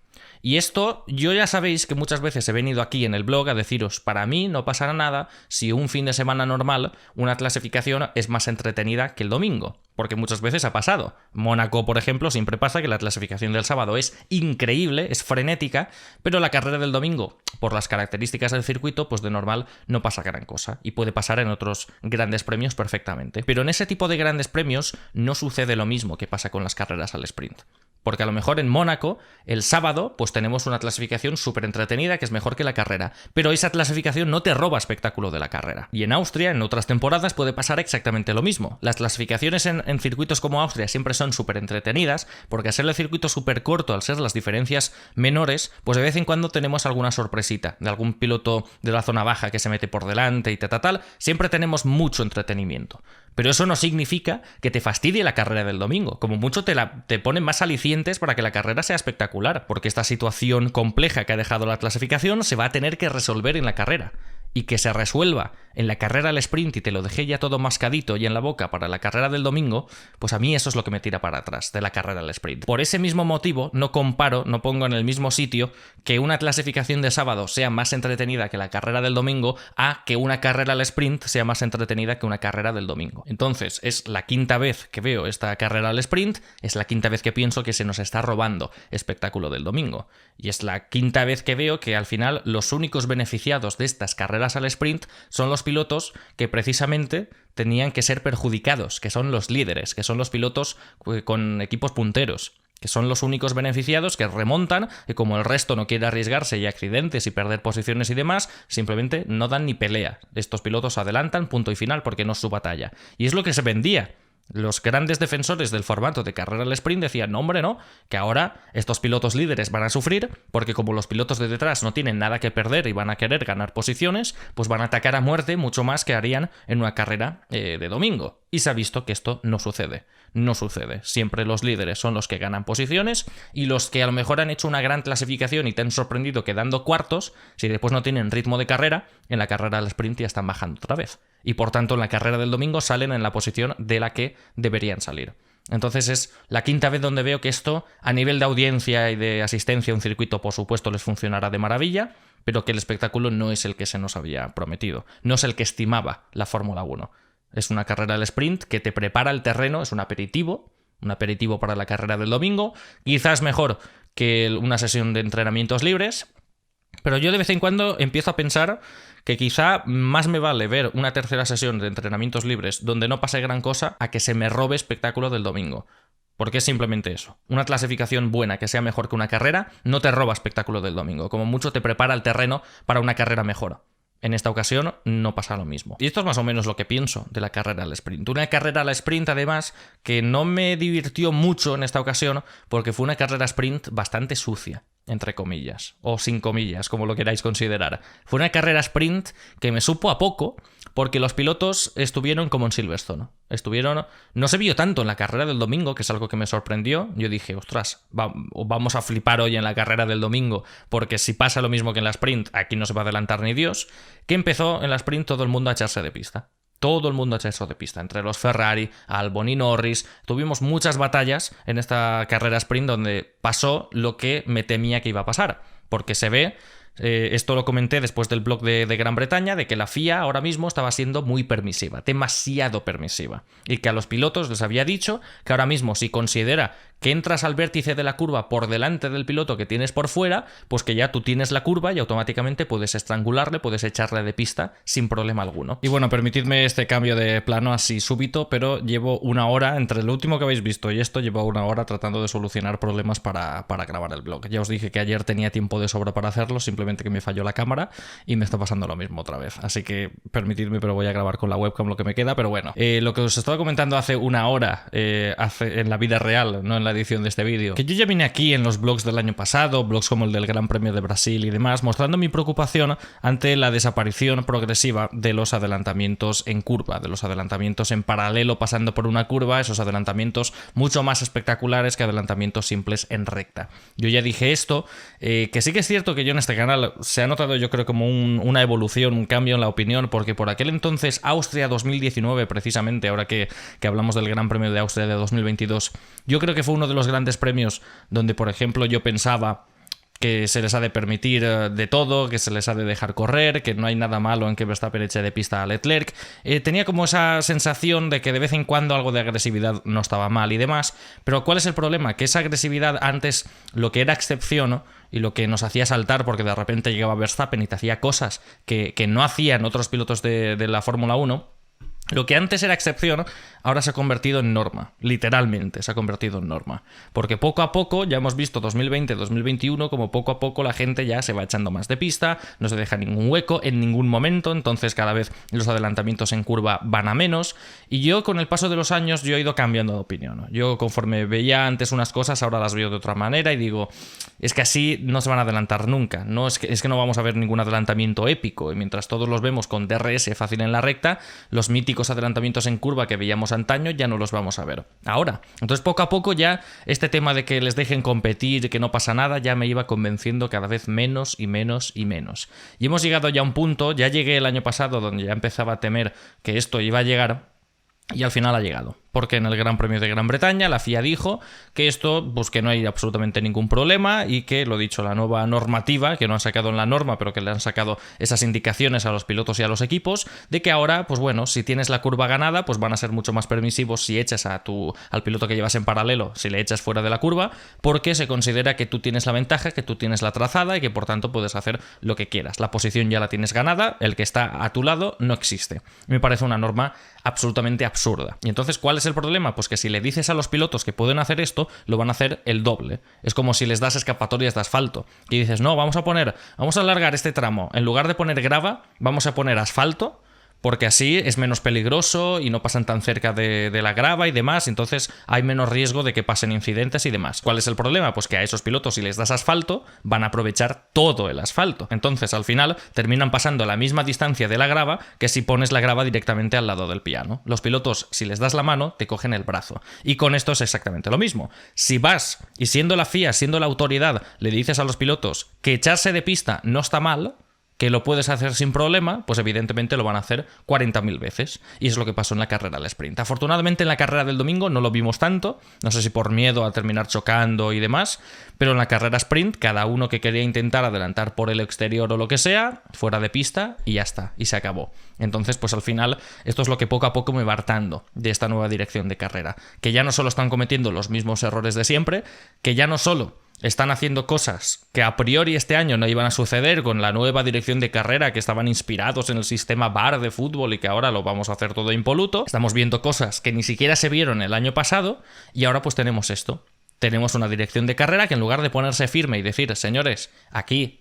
Y esto, yo ya sabéis que muchas veces he venido aquí en el blog a deciros, para mí no pasará nada si un fin de semana normal, una clasificación es más entretenida que el domingo. Porque muchas veces ha pasado. Mónaco, por ejemplo, siempre pasa que la clasificación del sábado es increíble, es frenética, pero la carrera del domingo, por las características del circuito, pues de normal no pasa gran cosa. Y puede pasar en otros grandes premios perfectamente. Pero en ese tipo de grandes premios no sucede lo mismo que pasa con las carreras al sprint. Porque a lo mejor en Mónaco, el sábado, pues tenemos una clasificación súper entretenida que es mejor que la carrera. Pero esa clasificación no te roba espectáculo de la carrera. Y en Austria, en otras temporadas, puede pasar exactamente lo mismo. Las clasificaciones en circuitos como Austria siempre son súper entretenidas, porque al ser el circuito súper corto, al ser las diferencias menores, pues de vez en cuando tenemos alguna sorpresita de algún piloto de la zona baja que se mete por delante y tal. Siempre tenemos mucho entretenimiento. Pero eso no significa que te fastidie la carrera del domingo. Como mucho te ponen más alicientes para que la carrera sea espectacular, porque esta situación compleja que ha dejado la clasificación se va a tener que resolver en la carrera. Y que se resuelva en la carrera al sprint y te lo dejé ya todo mascadito y en la boca para la carrera del domingo, pues a mí eso es lo que me tira para atrás de la carrera al sprint. Por ese mismo motivo no comparo, no pongo en el mismo sitio que una clasificación de sábado sea más entretenida que la carrera del domingo a que una carrera al sprint sea más entretenida que una carrera del domingo. Entonces es la quinta vez que veo esta carrera al sprint, es la quinta vez que pienso que se nos está robando espectáculo del domingo. Y es la quinta vez que veo que al final los únicos beneficiados de estas carreras al sprint son los pilotos que precisamente tenían que ser perjudicados, que son los líderes, que son los pilotos con equipos punteros, que son los únicos beneficiados que remontan, que como el resto no quiere arriesgarse y accidentes y perder posiciones y demás, simplemente no dan ni pelea. Estos pilotos adelantan, punto y final, porque no es su batalla. Y es lo que se vendía. Los grandes defensores del formato de carrera al sprint decían, no hombre, no, que ahora estos pilotos líderes van a sufrir porque como los pilotos de detrás no tienen nada que perder y van a querer ganar posiciones, pues van a atacar a muerte mucho más que harían en una carrera de domingo. Y se ha visto que esto no sucede. No sucede. Siempre los líderes son los que ganan posiciones y los que a lo mejor han hecho una gran clasificación y te han sorprendido quedando cuartos, si después no tienen ritmo de carrera, en la carrera al sprint ya están bajando otra vez. Y por tanto en la carrera del domingo salen en la posición de la que deberían salir. Entonces es la quinta vez donde veo que esto, a nivel de audiencia y de asistencia a un circuito, por supuesto, les funcionará de maravilla, pero que el espectáculo no es el que se nos había prometido. No es el que estimaba la Fórmula 1. Es una carrera al sprint que te prepara el terreno, es un aperitivo para la carrera del domingo, quizás mejor que una sesión de entrenamientos libres, Pero yo de vez en cuando empiezo a pensar que quizá más me vale ver una tercera sesión de entrenamientos libres donde no pase gran cosa a que se me robe espectáculo del domingo. Porque es simplemente eso. Una clasificación buena que sea mejor que una carrera no te roba espectáculo del domingo. Como mucho te prepara el terreno para una carrera mejor. En esta ocasión no pasa lo mismo. Y esto es más o menos lo que pienso de la carrera al sprint. Una carrera al sprint, además, que no me divirtió mucho en esta ocasión porque fue una carrera sprint bastante sucia, entre comillas, o sin comillas, como lo queráis considerar. Fue una carrera sprint que me supo a poco porque los pilotos estuvieron como en Silverstone. No se vio tanto en la carrera del domingo, que es algo que me sorprendió. Yo dije, ostras, vamos a flipar hoy en la carrera del domingo, porque si pasa lo mismo que en la sprint, aquí no se va a adelantar ni Dios. Que empezó en la sprint todo el mundo a echarse de pista. Todo el mundo ha hecho de pista, entre los Ferrari, Albon y Norris. Tuvimos muchas batallas en esta carrera sprint donde pasó lo que me temía que iba a pasar, porque se ve, esto lo comenté después del blog de Gran Bretaña, de que la FIA ahora mismo estaba siendo muy permisiva, demasiado permisiva, y que a los pilotos les había dicho que ahora mismo si considera que entras al vértice de la curva por delante del piloto que tienes por fuera, pues que ya tú tienes la curva y automáticamente puedes estrangularle, puedes echarle de pista sin problema alguno. Y bueno, permitidme este cambio de plano así súbito, pero llevo una hora, entre lo último que habéis visto y esto, llevo una hora tratando de solucionar problemas para grabar el blog. Ya os dije que ayer tenía tiempo de sobra para hacerlo, simplemente que me falló la cámara y me está pasando lo mismo otra vez. Así que permitidme, pero voy a grabar con la webcam lo que me queda, pero bueno. Lo que os estaba comentando hace una hora, en la vida real, no en la edición de este vídeo, que yo ya vine aquí en los blogs del año pasado, blogs como el del Gran Premio de Brasil y demás, mostrando mi preocupación ante la desaparición progresiva de los adelantamientos en curva, de los adelantamientos en paralelo pasando por una curva, esos adelantamientos mucho más espectaculares que adelantamientos simples en recta. Yo ya dije esto, que sí que es cierto que yo en este canal se ha notado, yo creo, como una evolución, un cambio en la opinión, porque por aquel entonces Austria 2019, precisamente, ahora que hablamos del Gran Premio de Austria de 2022, yo creo que fue uno de los grandes premios donde, por ejemplo, yo pensaba que se les ha de permitir de todo, que se les ha de dejar correr, que no hay nada malo en que Verstappen eche de pista a Leclerc. Tenía como esa sensación de que de vez en cuando algo de agresividad no estaba mal y demás, pero ¿cuál es el problema? Que esa agresividad antes, lo que era excepción, ¿no? Y lo que nos hacía saltar porque de repente llegaba Verstappen y te hacía cosas que no hacían otros pilotos de la Fórmula 1, lo que antes era excepción, ahora se ha convertido en norma. Literalmente se ha convertido en norma. Porque poco a poco, ya hemos visto 2020, 2021, como poco a poco la gente ya se va echando más de pista, no se deja ningún hueco en ningún momento, entonces cada vez los adelantamientos en curva van a menos. Y yo, con el paso de los años, yo he ido cambiando de opinión, ¿no? Yo, conforme veía antes unas cosas, ahora las veo de otra manera y digo, es que así no se van a adelantar nunca. No, es que no vamos a ver ningún adelantamiento épico. Y mientras todos los vemos con DRS fácil en la recta, los míticos adelantamientos en curva que veíamos antaño ya no los vamos a ver ahora. Entonces poco a poco ya este tema de que les dejen competir, que no pasa nada, ya me iba convenciendo cada vez menos y menos y menos. Y hemos llegado ya a un punto, ya llegué el año pasado donde ya empezaba a temer que esto iba a llegar y al final ha llegado. Porque en el Gran Premio de Gran Bretaña la FIA dijo que esto, pues que no hay absolutamente ningún problema y que, lo dicho, la nueva normativa, que no han sacado en la norma, pero que le han sacado esas indicaciones a los pilotos y a los equipos, de que ahora, pues bueno, si tienes la curva ganada, pues van a ser mucho más permisivos si echas al piloto que llevas en paralelo, si le echas fuera de la curva, porque se considera que tú tienes la ventaja, que tú tienes la trazada y que por tanto puedes hacer lo que quieras. La posición ya la tienes ganada, el que está a tu lado no existe. Me parece una norma absolutamente absurda. Y entonces, ¿cuál es el problema? Pues que si le dices a los pilotos que pueden hacer esto, lo van a hacer el doble. Es como si les das escapatorias de asfalto. Y dices, no, vamos a alargar este tramo. En lugar de poner grava, vamos a poner asfalto, porque así es menos peligroso y no pasan tan cerca de la grava y demás, entonces hay menos riesgo de que pasen incidentes y demás. ¿Cuál es el problema? Pues que a esos pilotos, si les das asfalto, van a aprovechar todo el asfalto. Entonces, al final, terminan pasando la misma distancia de la grava que si pones la grava directamente al lado del piano. Los pilotos, si les das la mano, te cogen el brazo. Y con esto es exactamente lo mismo. Si vas, y siendo la FIA, siendo la autoridad, le dices a los pilotos que echarse de pista no está mal, que lo puedes hacer sin problema, pues evidentemente lo van a hacer 40.000 veces. Y es lo que pasó en la carrera al sprint. Afortunadamente en la carrera del domingo no lo vimos tanto, no sé si por miedo a terminar chocando y demás, pero en la carrera sprint cada uno que quería intentar adelantar por el exterior o lo que sea, fuera de pista y ya está, y se acabó. Entonces, pues al final esto es lo que poco a poco me va hartando de esta nueva dirección de carrera, que ya no solo están cometiendo los mismos errores de siempre, que ya no solo están haciendo cosas que a priori este año no iban a suceder con la nueva dirección de carrera, que estaban inspirados en el sistema VAR de fútbol y que ahora lo vamos a hacer todo impoluto. Estamos viendo cosas que ni siquiera se vieron el año pasado y ahora pues tenemos esto. Tenemos una dirección de carrera que en lugar de ponerse firme y decir, señores, aquí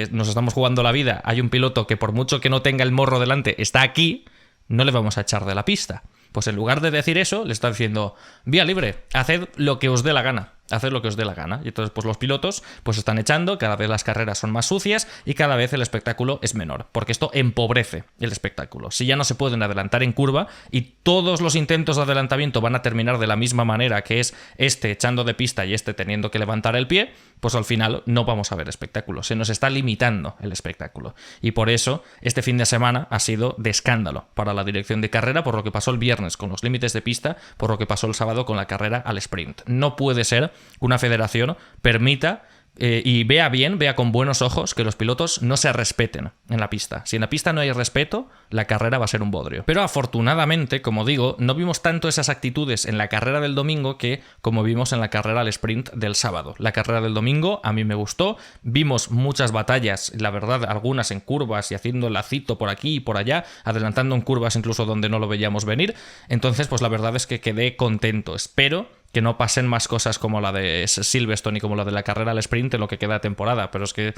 nos estamos jugando la vida, hay un piloto que por mucho que no tenga el morro delante está aquí, no le vamos a echar de la pista. Pues en lugar de decir eso, le está diciendo, vía libre, haced lo que os dé la gana. Haced lo que os dé la gana. Y entonces pues los pilotos pues están echando, cada vez las carreras son más sucias y cada vez el espectáculo es menor, porque esto empobrece el espectáculo. Si ya no se pueden adelantar en curva y todos los intentos de adelantamiento van a terminar de la misma manera, que es este echando de pista y este teniendo que levantar el pie, pues al final no vamos a ver espectáculo. Se nos está limitando el espectáculo. Y por eso este fin de semana ha sido de escándalo para la dirección de carrera, por lo que pasó el viernes con los límites de pista, por lo que pasó el sábado con la carrera al sprint. No puede ser una federación permita y vea con buenos ojos que los pilotos no se respeten en la pista. Si en la pista no hay respeto, la carrera va a ser un bodrio. Pero afortunadamente, como digo, no vimos tanto esas actitudes en la carrera del domingo que como vimos en la carrera al sprint del sábado. La carrera del domingo a mí me gustó, vimos muchas batallas, la verdad, algunas en curvas y haciendo el lacito por aquí y por allá, adelantando en curvas incluso donde no lo veíamos venir. Entonces, pues la verdad es que quedé contento. Espero que no pasen más cosas como la de Silverstone y como la de la carrera al sprint en lo que queda de temporada, pero es que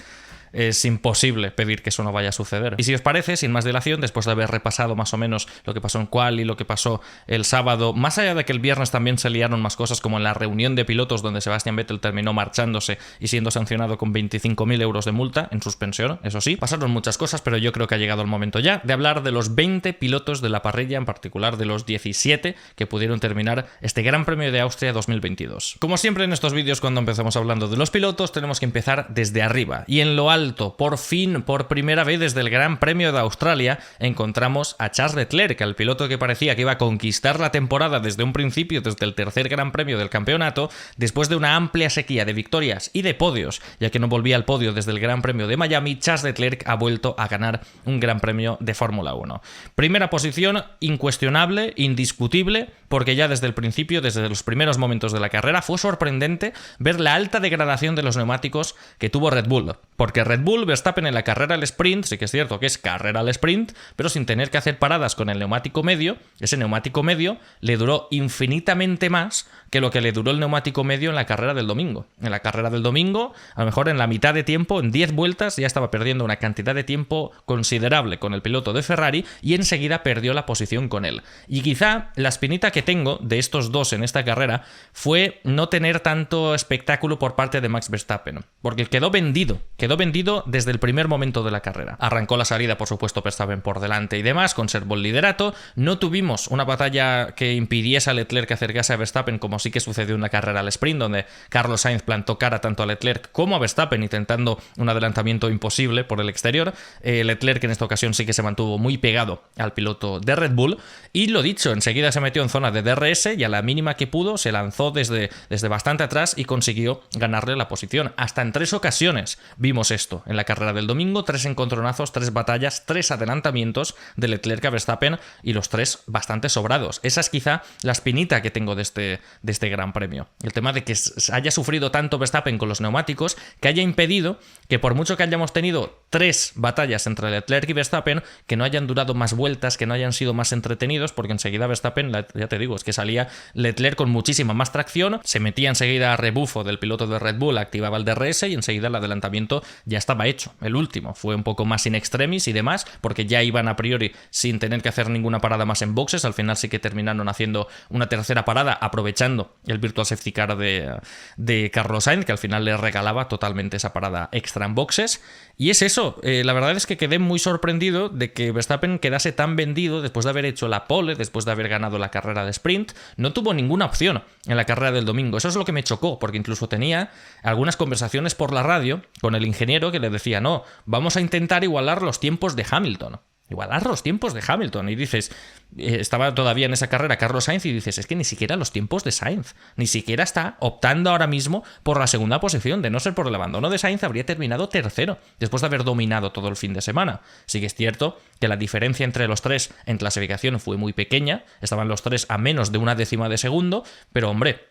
es imposible pedir que eso no vaya a suceder. Y si os parece, sin más dilación, después de haber repasado más o menos lo que pasó en quali y lo que pasó el sábado, más allá de que el viernes también se liaron más cosas como en la reunión de pilotos donde Sebastian Vettel terminó marchándose y siendo sancionado con 25.000 euros de multa en suspensión, eso sí, pasaron muchas cosas, pero yo creo que ha llegado el momento ya de hablar de los 20 pilotos de la parrilla, en particular de los 17 que pudieron terminar este Gran Premio de Austria 2022. Como siempre en estos vídeos, cuando empezamos hablando de los pilotos, tenemos que empezar desde arriba, y en lo alto, por fin, por primera vez desde el Gran Premio de Australia, encontramos a Charles Leclerc, el piloto que parecía que iba a conquistar la temporada desde un principio, desde el tercer Gran Premio del campeonato, después de una amplia sequía de victorias y de podios, ya que no volvía al podio desde el Gran Premio de Miami. Charles Leclerc ha vuelto a ganar un Gran Premio de Fórmula 1. Primera posición incuestionable, indiscutible, porque ya desde el principio, desde los primeros momentos de la carrera, fue sorprendente ver la alta degradación de los neumáticos que tuvo Red Bull, porque Red Bull, Verstappen en la carrera al sprint, sí que es cierto que es carrera al sprint, pero sin tener que hacer paradas con el neumático medio. Ese neumático medio le duró infinitamente más que lo que le duró el neumático medio en la carrera del domingo. En la carrera del domingo, a lo mejor en la mitad de tiempo, en 10 vueltas, ya estaba perdiendo una cantidad de tiempo considerable con el piloto de Ferrari y enseguida perdió la posición con él. Y quizá la espinita que tengo de estos dos en esta carrera fue no tener tanto espectáculo por parte de Max Verstappen, porque quedó vendido desde el primer momento de la carrera. Arrancó la salida, por supuesto, Verstappen por delante y demás, conservó el liderato. No tuvimos una batalla que impidiese a Leclerc que acercase a Verstappen, como sí que sucedió en la carrera al sprint, donde Carlos Sainz plantó cara tanto a Leclerc como a Verstappen, intentando un adelantamiento imposible por el exterior. Leclerc en esta ocasión sí que se mantuvo muy pegado al piloto de Red Bull, y lo dicho, enseguida se metió en zona de DRS y a la mínima que pudo se lanzó desde bastante atrás y consiguió ganarle la posición. Hasta en 3 ocasiones vimos esto en la carrera del domingo, 3 encontronazos, 3 batallas, 3 adelantamientos de Leclerc a Verstappen, y los 3 bastante sobrados. Esa es quizá la espinita que tengo de este Gran Premio. El tema de que haya sufrido tanto Verstappen con los neumáticos, que haya impedido que, por mucho que hayamos tenido 3 batallas entre Leclerc y Verstappen, que no hayan durado más vueltas, que no hayan sido más entretenidos, porque enseguida Verstappen, ya te digo, es que salía Leclerc con muchísima más tracción, se metía enseguida a rebufo del piloto de Red Bull, activaba el DRS y enseguida el adelantamiento ya estaba hecho. El último fue un poco más in extremis y demás, porque ya iban a priori sin tener que hacer ninguna parada más en boxes. Al final sí que terminaron haciendo una tercera parada, aprovechando el Virtual Safety Car de Carlos Sainz, que al final le regalaba totalmente esa parada extra en boxes. Y es eso, la verdad es que quedé muy sorprendido de que Verstappen quedase tan vendido después de haber hecho la pole, después de haber ganado la carrera de sprint. No tuvo ninguna opción en la carrera del domingo. Eso es lo que me chocó, porque incluso tenía algunas conversaciones por la radio con el ingeniero que le decía, no, vamos a intentar igualar los tiempos de Hamilton. Igualar los tiempos de Hamilton. Y dices, estaba todavía en esa carrera Carlos Sainz, y dices, es que ni siquiera los tiempos de Sainz, ni siquiera está optando ahora mismo por la segunda posición. De no ser por el abandono de Sainz, habría terminado tercero, después de haber dominado todo el fin de semana. Sí que es cierto que la diferencia entre los 3 en clasificación fue muy pequeña, estaban los 3 a menos de 1/10 de segundo, pero hombre,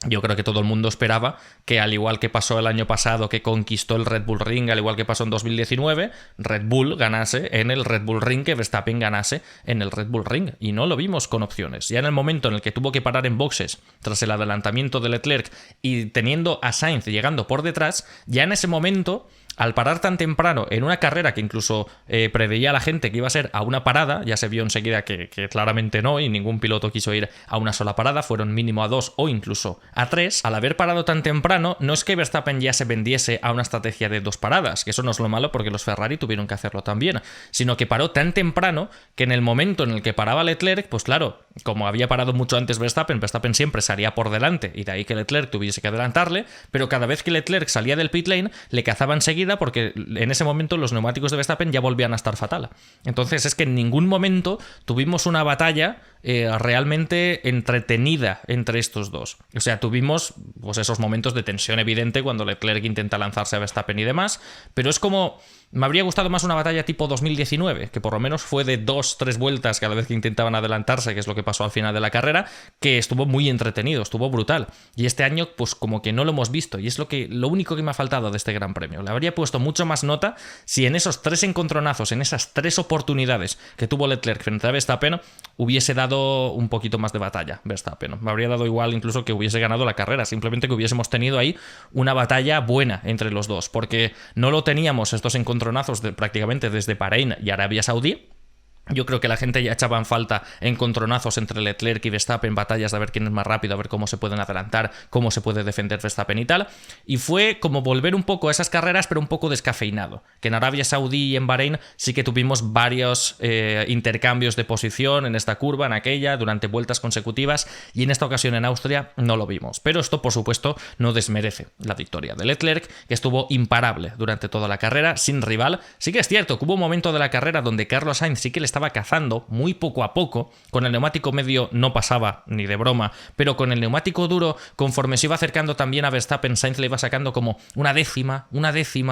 Yo creo que todo el mundo esperaba que, al igual que pasó el año pasado, que conquistó el Red Bull Ring, al igual que pasó en 2019, Red Bull ganase en el Red Bull Ring, que Verstappen ganase en el Red Bull Ring. Y no lo vimos con opciones. Ya en el momento en el que tuvo que parar en boxes tras el adelantamiento de Leclerc y teniendo a Sainz llegando por detrás, ya en ese momento, al parar tan temprano en una carrera que incluso preveía a la gente que iba a ser a una parada, ya se vio enseguida que claramente no, y ningún piloto quiso ir a una sola parada, fueron mínimo a 2 o incluso a 3. Al haber parado tan temprano, no es que Verstappen ya se vendiese a una estrategia de 2 paradas, que eso no es lo malo porque los Ferrari tuvieron que hacerlo también, sino que paró tan temprano que en el momento en el que paraba Leclerc, pues claro, como había parado mucho antes Verstappen siempre salía por delante, y de ahí que Leclerc tuviese que adelantarle, pero cada vez que Leclerc salía del pit lane, le cazaba enseguida porque en ese momento los neumáticos de Verstappen ya volvían a estar fatal. Entonces es que en ningún momento tuvimos una batalla realmente entretenida entre estos dos. O sea, tuvimos pues esos momentos de tensión evidente cuando Leclerc intenta lanzarse a Verstappen y demás, pero es como... Me habría gustado más una batalla tipo 2019, que por lo menos fue de 2-3 vueltas cada vez que intentaban adelantarse, que es lo que pasó al final de la carrera, que estuvo muy entretenido, estuvo brutal. Y este año, pues como que no lo hemos visto, y es lo único que me ha faltado de este Gran Premio. Le habría puesto mucho más nota si en esos 3 encontronazos, en esas 3 oportunidades que tuvo Leclerc frente a Verstappen, hubiese dado un poquito más de batalla Verstappen. Me habría dado igual incluso que hubiese ganado la carrera, simplemente que hubiésemos tenido ahí una batalla buena entre los dos, porque no lo teníamos estos encontronazos prácticamente desde Bahrein y Arabia Saudí. Yo creo que la gente ya echaba en falta encontronazos entre Leclerc y Verstappen, batallas de a ver quién es más rápido, a ver cómo se pueden adelantar, cómo se puede defender Verstappen y tal. Y fue como volver un poco a esas carreras, pero un poco descafeinado. Que en Arabia Saudí y en Bahrein sí que tuvimos varios intercambios de posición en esta curva, en aquella, durante vueltas consecutivas, y en esta ocasión en Austria no lo vimos. Pero esto, por supuesto, no desmerece la victoria de Leclerc, que estuvo imparable durante toda la carrera, sin rival. Sí que es cierto que hubo un momento de la carrera donde Carlos Sainz sí que le estaba cazando muy poco a poco. Con el neumático medio no pasaba ni de broma, pero con el neumático duro, conforme se iba acercando también a Verstappen, Sainz le iba sacando como una décima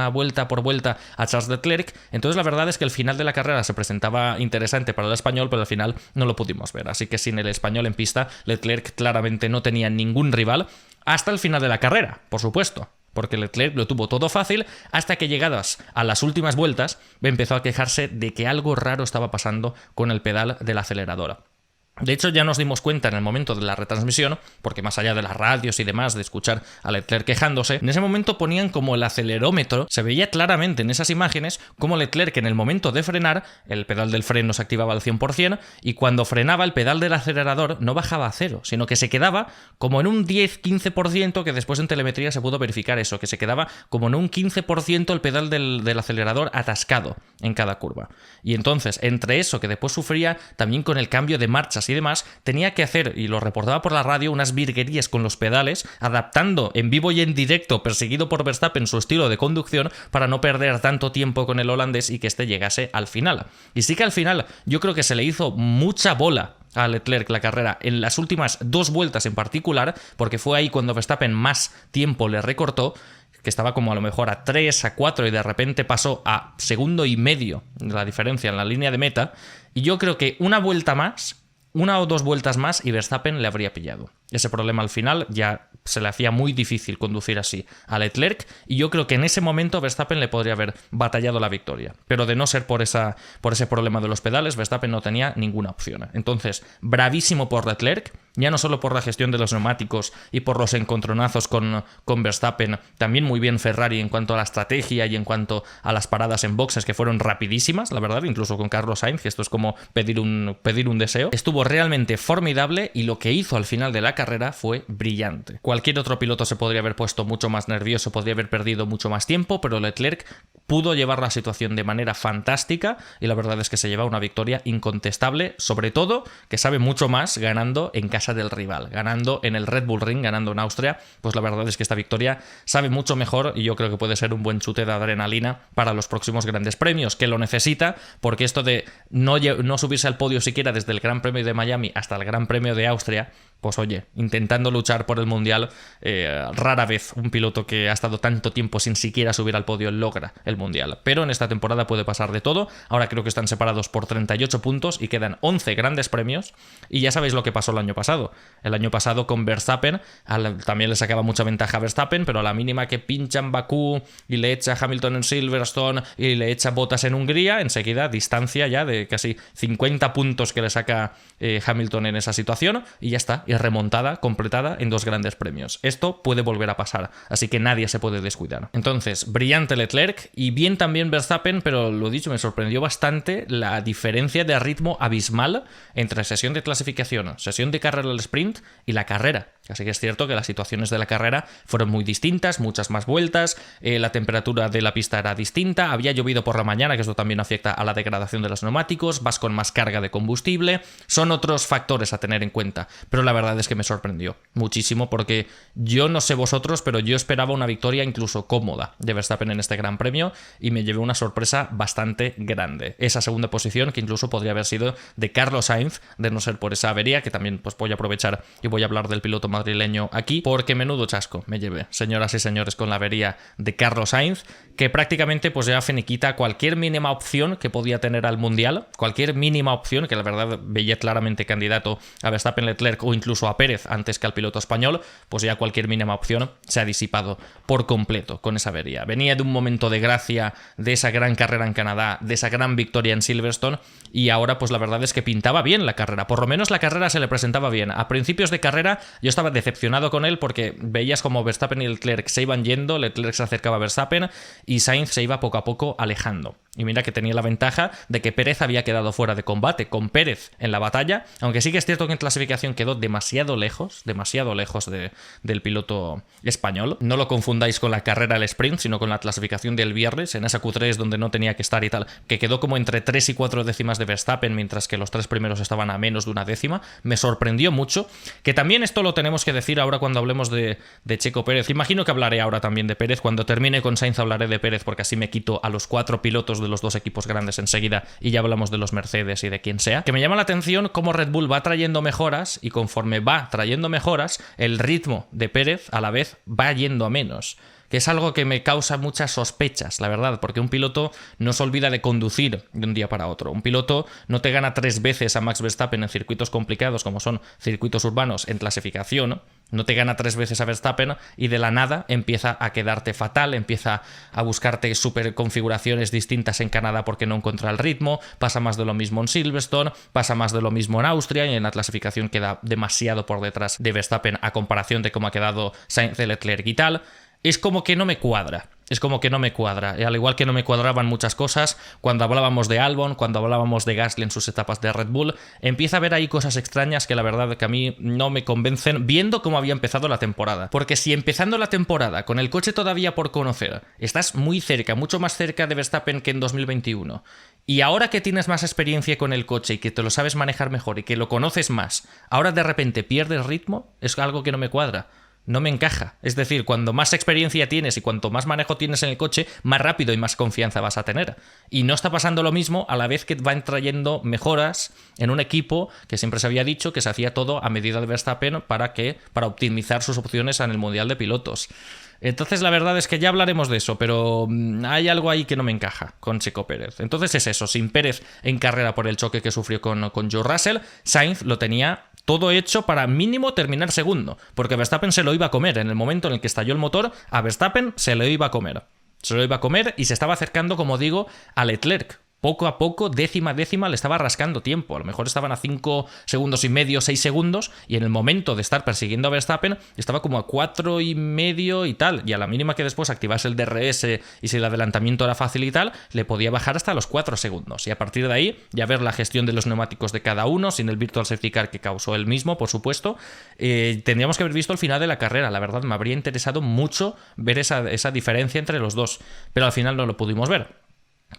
vuelta por vuelta a Charles Leclerc. Entonces la verdad es que el final de la carrera se presentaba interesante para el español, pero al final no lo pudimos ver, así que sin el español en pista, Leclerc claramente no tenía ningún rival hasta el final de la carrera, por supuesto. Porque Leclerc lo tuvo todo fácil hasta que, llegadas a las últimas vueltas, empezó a quejarse de que algo raro estaba pasando con el pedal de la aceleradora. De hecho, ya nos dimos cuenta en el momento de la retransmisión, porque más allá de las radios y demás, de escuchar a Leclerc quejándose, en ese momento ponían como el acelerómetro, se veía claramente en esas imágenes como Leclerc en el momento de frenar, el pedal del freno se activaba al 100%, y cuando frenaba el pedal del acelerador no bajaba a 0, sino que se quedaba como en un 10-15%, que después en telemetría se pudo verificar eso, que se quedaba como en un 15% el pedal del acelerador atascado en cada curva. Y entonces, entre eso que después sufría también con el cambio de marchas y demás, tenía que hacer, y lo reportaba por la radio, unas virguerías con los pedales, adaptando en vivo y en directo, perseguido por Verstappen, su estilo de conducción para no perder tanto tiempo con el holandés y que este llegase al final. Y sí que al final yo creo que se le hizo mucha bola a Leclerc la carrera en las últimas 2 vueltas en particular, porque fue ahí cuando Verstappen más tiempo le recortó, que estaba como a lo mejor a 3, a 4 y de repente pasó a 1,5 segundos la diferencia en la línea de meta, y yo creo que una vuelta más, 1 o 2 vueltas más y Verstappen le habría pillado. Ese problema al final ya se le hacía muy difícil conducir así a Leclerc, y yo creo que en ese momento Verstappen le podría haber batallado la victoria. Pero de no ser por ese problema de los pedales, Verstappen no tenía ninguna opción. Entonces, bravísimo por Leclerc, ya no solo por la gestión de los neumáticos y por los encontronazos con Verstappen, también muy bien Ferrari en cuanto a la estrategia y en cuanto a las paradas en boxes, que fueron rapidísimas, la verdad, incluso con Carlos Sainz, que esto es como pedir un deseo. Estuvo realmente formidable y lo que hizo al final de la carrera fue brillante. Cualquier otro piloto se podría haber puesto mucho más nervioso, podría haber perdido mucho más tiempo, pero Leclerc pudo llevar la situación de manera fantástica y la verdad es que se lleva una victoria incontestable, sobre todo que sabe mucho más ganando en casa del rival, ganando en el Red Bull Ring, ganando en Austria. Pues la verdad es que esta victoria sabe mucho mejor y yo creo que puede ser un buen chute de adrenalina para los próximos grandes premios, que lo necesita, porque esto de no subirse al podio siquiera desde el Gran Premio de Miami hasta el Gran Premio de Austria, pues oye, intentando luchar por el Mundial, rara vez un piloto que ha estado tanto tiempo sin siquiera subir al podio logra el Mundial. Pero en esta temporada puede pasar de todo. Ahora creo que están separados por 38 puntos y quedan 11 grandes premios. Y ya sabéis lo que pasó el año pasado. El año pasado con Verstappen, también le sacaba mucha ventaja a Verstappen, pero a la mínima que pincha en Bakú y le echa Hamilton en Silverstone y le echa Bottas en Hungría, enseguida distancia ya de casi 50 puntos que le saca Hamilton en esa situación y ya está. Y remontada completada en 2 grandes premios. Esto puede volver a pasar, así que nadie se puede descuidar. Entonces, brillante Leclerc y bien también Verstappen, pero lo dicho, me sorprendió bastante la diferencia de ritmo abismal entre sesión de clasificación, sesión de carrera al sprint y la carrera. Así que es cierto que las situaciones de la carrera fueron muy distintas, muchas más vueltas, la temperatura de la pista era distinta, había llovido por la mañana, que eso también afecta a la degradación de los neumáticos, vas con más carga de combustible, son otros factores a tener en cuenta, pero la verdad es que me sorprendió muchísimo porque yo no sé vosotros, pero yo esperaba una victoria incluso cómoda de Verstappen en este Gran Premio y me llevé una sorpresa bastante grande. Esa segunda posición que incluso podría haber sido de Carlos Sainz, de no ser por esa avería, que también pues voy a aprovechar y voy a hablar del piloto madrileño aquí, porque menudo chasco me llevé, señoras y señores, con la avería de Carlos Sainz, que prácticamente pues ya finiquita cualquier mínima opción que podía tener al Mundial, cualquier mínima opción, que la verdad veía claramente candidato a Verstappen, Leclerc o incluso a Pérez antes que al piloto español, pues ya cualquier mínima opción se ha disipado por completo con esa avería. Venía de un momento de gracia, de esa gran carrera en Canadá, de esa gran victoria en Silverstone, y ahora pues la verdad es que pintaba bien la carrera, por lo menos la carrera se le presentaba bien. A principios de carrera yo estaba decepcionado con él porque veías como Verstappen y Leclerc se iban yendo, Leclerc se acercaba a Verstappen y Sainz se iba poco a poco alejando. Y mira que tenía la ventaja de que Pérez había quedado fuera de combate, con Pérez en la batalla, aunque sí que es cierto que en clasificación quedó demasiado lejos del piloto español. No lo confundáis con la carrera al sprint, sino con la clasificación del viernes, en esa Q3 donde no tenía que estar y tal, que quedó como entre 3 y 4 décimas de Verstappen, mientras que los 3 primeros estaban a menos de una décima. Me sorprendió mucho, que también esto lo tenemos que decir ahora cuando hablemos de Checo Pérez. Imagino que hablaré ahora también de Pérez, cuando termine con Sainz hablaré de Pérez, porque así me quito a los 4 pilotos de los 2 equipos grandes enseguida y ya hablamos de los Mercedes y de quien sea, que me llama la atención cómo Red Bull va trayendo mejoras y conforme va trayendo mejoras, el ritmo de Pérez a la vez va yendo a menos, que es algo que me causa muchas sospechas, la verdad, porque un piloto no se olvida de conducir de un día para otro. Un piloto no te gana 3 veces a Max Verstappen en circuitos complicados como son circuitos urbanos en clasificación, no te gana 3 veces a Verstappen y de la nada empieza a quedarte fatal, empieza a buscarte super configuraciones distintas en Canadá porque no encuentra el ritmo, pasa más de lo mismo en Silverstone, pasa más de lo mismo en Austria y en la clasificación queda demasiado por detrás de Verstappen a comparación de cómo ha quedado Sainz, Leclerc y tal. Es como que no me cuadra. Es como que no me cuadra. Al igual que no me cuadraban muchas cosas cuando hablábamos de Albon, cuando hablábamos de Gasly en sus etapas de Red Bull, empieza a haber ahí cosas extrañas que la verdad que a mí no me convencen viendo cómo había empezado la temporada. Porque si empezando la temporada con el coche todavía por conocer, estás muy cerca, mucho más cerca de Verstappen que en 2021, y ahora que tienes más experiencia con el coche y que te lo sabes manejar mejor y que lo conoces más, ahora de repente pierdes ritmo, es algo que no me cuadra. No me encaja. Es decir, cuando más experiencia tienes y cuanto más manejo tienes en el coche, más rápido y más confianza vas a tener. Y no está pasando lo mismo a la vez que van trayendo mejoras en un equipo que siempre se había dicho que se hacía todo a medida de Verstappen para optimizar sus opciones en el Mundial de Pilotos. Entonces la verdad es que ya hablaremos de eso, pero hay algo ahí que no me encaja con Checo Pérez. Entonces es eso, sin Pérez en carrera por el choque que sufrió con George Russell, Sainz lo tenía todo hecho para mínimo terminar segundo, porque Verstappen se lo iba a comer. En el momento en el que estalló el motor, a Verstappen se lo iba a comer. Se lo iba a comer y se estaba acercando, como digo, a Leclerc. Poco a poco, décima a décima, le estaba rascando tiempo. A lo mejor estaban a 5 segundos y medio, 6 segundos, y en el momento de estar persiguiendo a Verstappen, estaba como a 4 y medio y tal. Y a la mínima que después activase el DRS y si el adelantamiento era fácil y tal, le podía bajar hasta los 4 segundos. Y a partir de ahí, ya ver la gestión de los neumáticos de cada uno, sin el Virtual Safety Car que causó él mismo, por supuesto. Tendríamos que haber visto el final de la carrera. La verdad, me habría interesado mucho ver esa diferencia entre los dos. Pero al final no lo pudimos ver.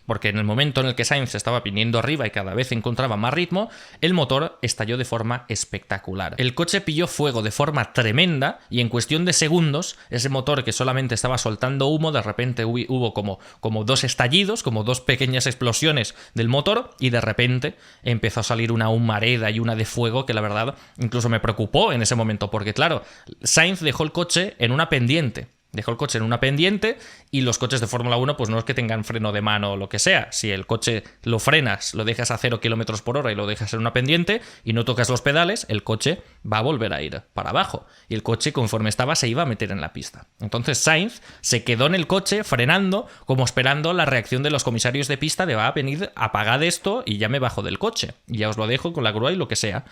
porque en el momento en el que Sainz estaba viniendo arriba y cada vez encontraba más ritmo, el motor estalló de forma espectacular. El coche pilló fuego de forma tremenda y en cuestión de segundos, ese motor que solamente estaba soltando humo, de repente hubo como dos estallidos, como dos pequeñas explosiones del motor y de repente empezó a salir una humareda y una de fuego que la verdad incluso me preocupó en ese momento, porque claro, Sainz dejó el coche en una pendiente. Dejó el coche en una pendiente y los coches de Fórmula 1 pues no es que tengan freno de mano o lo que sea. Si el coche lo frenas, lo dejas a 0 km por hora y lo dejas en una pendiente y no tocas los pedales, el coche va a volver a ir para abajo. Y el coche, conforme estaba, se iba a meter en la pista. Entonces Sainz se quedó en el coche frenando, como esperando la reacción de los comisarios de pista de va a venir, apagad esto y ya me bajo del coche. Y ya os lo dejo con la grúa y lo que sea.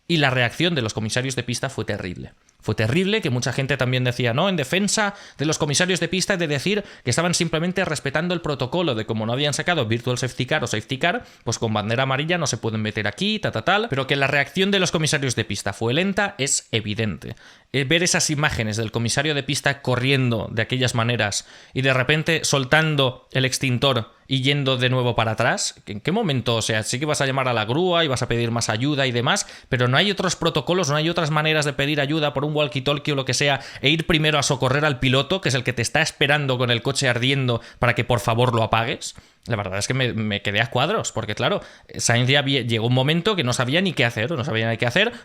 Y la reacción de los comisarios de pista fue terrible. Fue terrible, que mucha gente también decía, no, en defensa de los comisarios de pista, de decir que estaban simplemente respetando el protocolo de como no habían sacado Virtual Safety Car o Safety Car, pues con bandera amarilla no se pueden meter aquí, tal, pero que la reacción de los comisarios de pista fue lenta es evidente. Ver esas imágenes del comisario de pista corriendo de aquellas maneras y de repente soltando el extintor y yendo de nuevo para atrás, ¿en qué momento? O sea, sí que vas a llamar a la grúa y vas a pedir más ayuda y demás, pero no hay otros protocolos, no hay otras maneras de pedir ayuda por un walkie-talkie o lo que sea, e ir primero a socorrer al piloto, que es el que te está esperando con el coche ardiendo para que por favor lo apagues. La verdad es que me quedé a cuadros, porque claro, Sainz ya llegó un momento que no sabía ni qué hacer,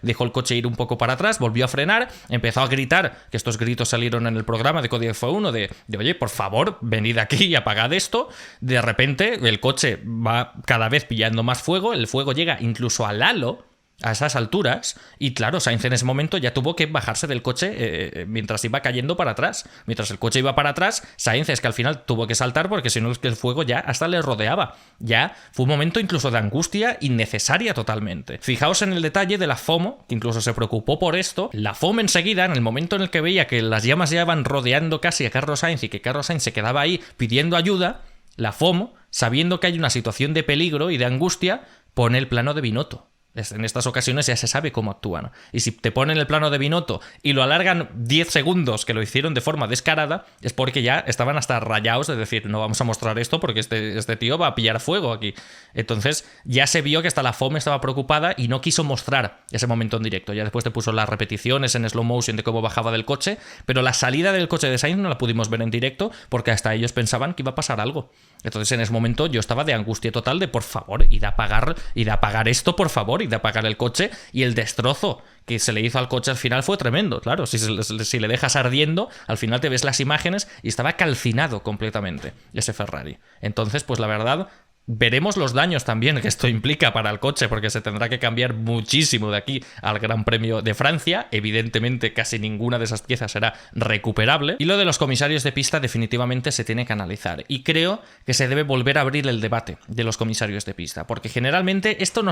dejó el coche ir un poco para atrás, volvió a frenar, empezó a gritar, que estos gritos salieron en el programa de Código F1, de oye, por favor, venid aquí y apagad esto. De repente el coche va cada vez pillando más fuego, el fuego llega incluso al halo, a esas alturas, y claro, Sainz en ese momento ya tuvo que bajarse del coche mientras iba cayendo para atrás. Mientras el coche iba para atrás, Sainz es que al final tuvo que saltar porque si no es que el fuego ya hasta le rodeaba. Ya fue un momento incluso de angustia innecesaria totalmente. Fijaos en el detalle de la FOMO, que incluso se preocupó por esto. La FOMO enseguida, en el momento en el que veía que las llamas ya iban rodeando casi a Carlos Sainz y que Carlos Sainz se quedaba ahí pidiendo ayuda, la FOMO, sabiendo que hay una situación de peligro y de angustia, pone el plano de Binotto. En estas ocasiones ya se sabe cómo actúan. Y si te ponen el plano de Binotto y lo alargan 10 segundos, que lo hicieron de forma descarada, es porque ya estaban hasta rayados de decir, no vamos a mostrar esto porque este tío va a pillar fuego aquí. Entonces ya se vio que hasta la FOM estaba preocupada y no quiso mostrar ese momento en directo. Ya después te puso las repeticiones en slow motion de cómo bajaba del coche, pero la salida del coche de Sainz no la pudimos ver en directo porque hasta ellos pensaban que iba a pasar algo. Entonces en ese momento yo estaba de angustia total de por favor, id a apagar esto, por favor, y de apagar el coche, y el destrozo que se le hizo al coche al final fue tremendo. Claro, si le dejas ardiendo, al final te ves las imágenes y estaba calcinado completamente ese Ferrari. Entonces, pues la verdad, veremos los daños también que esto implica para el coche, porque se tendrá que cambiar muchísimo de aquí al Gran Premio de Francia. Evidentemente casi ninguna de esas piezas será recuperable. Y lo de los comisarios de pista definitivamente se tiene que analizar. Y creo que se debe volver a abrir el debate de los comisarios de pista, porque generalmente esto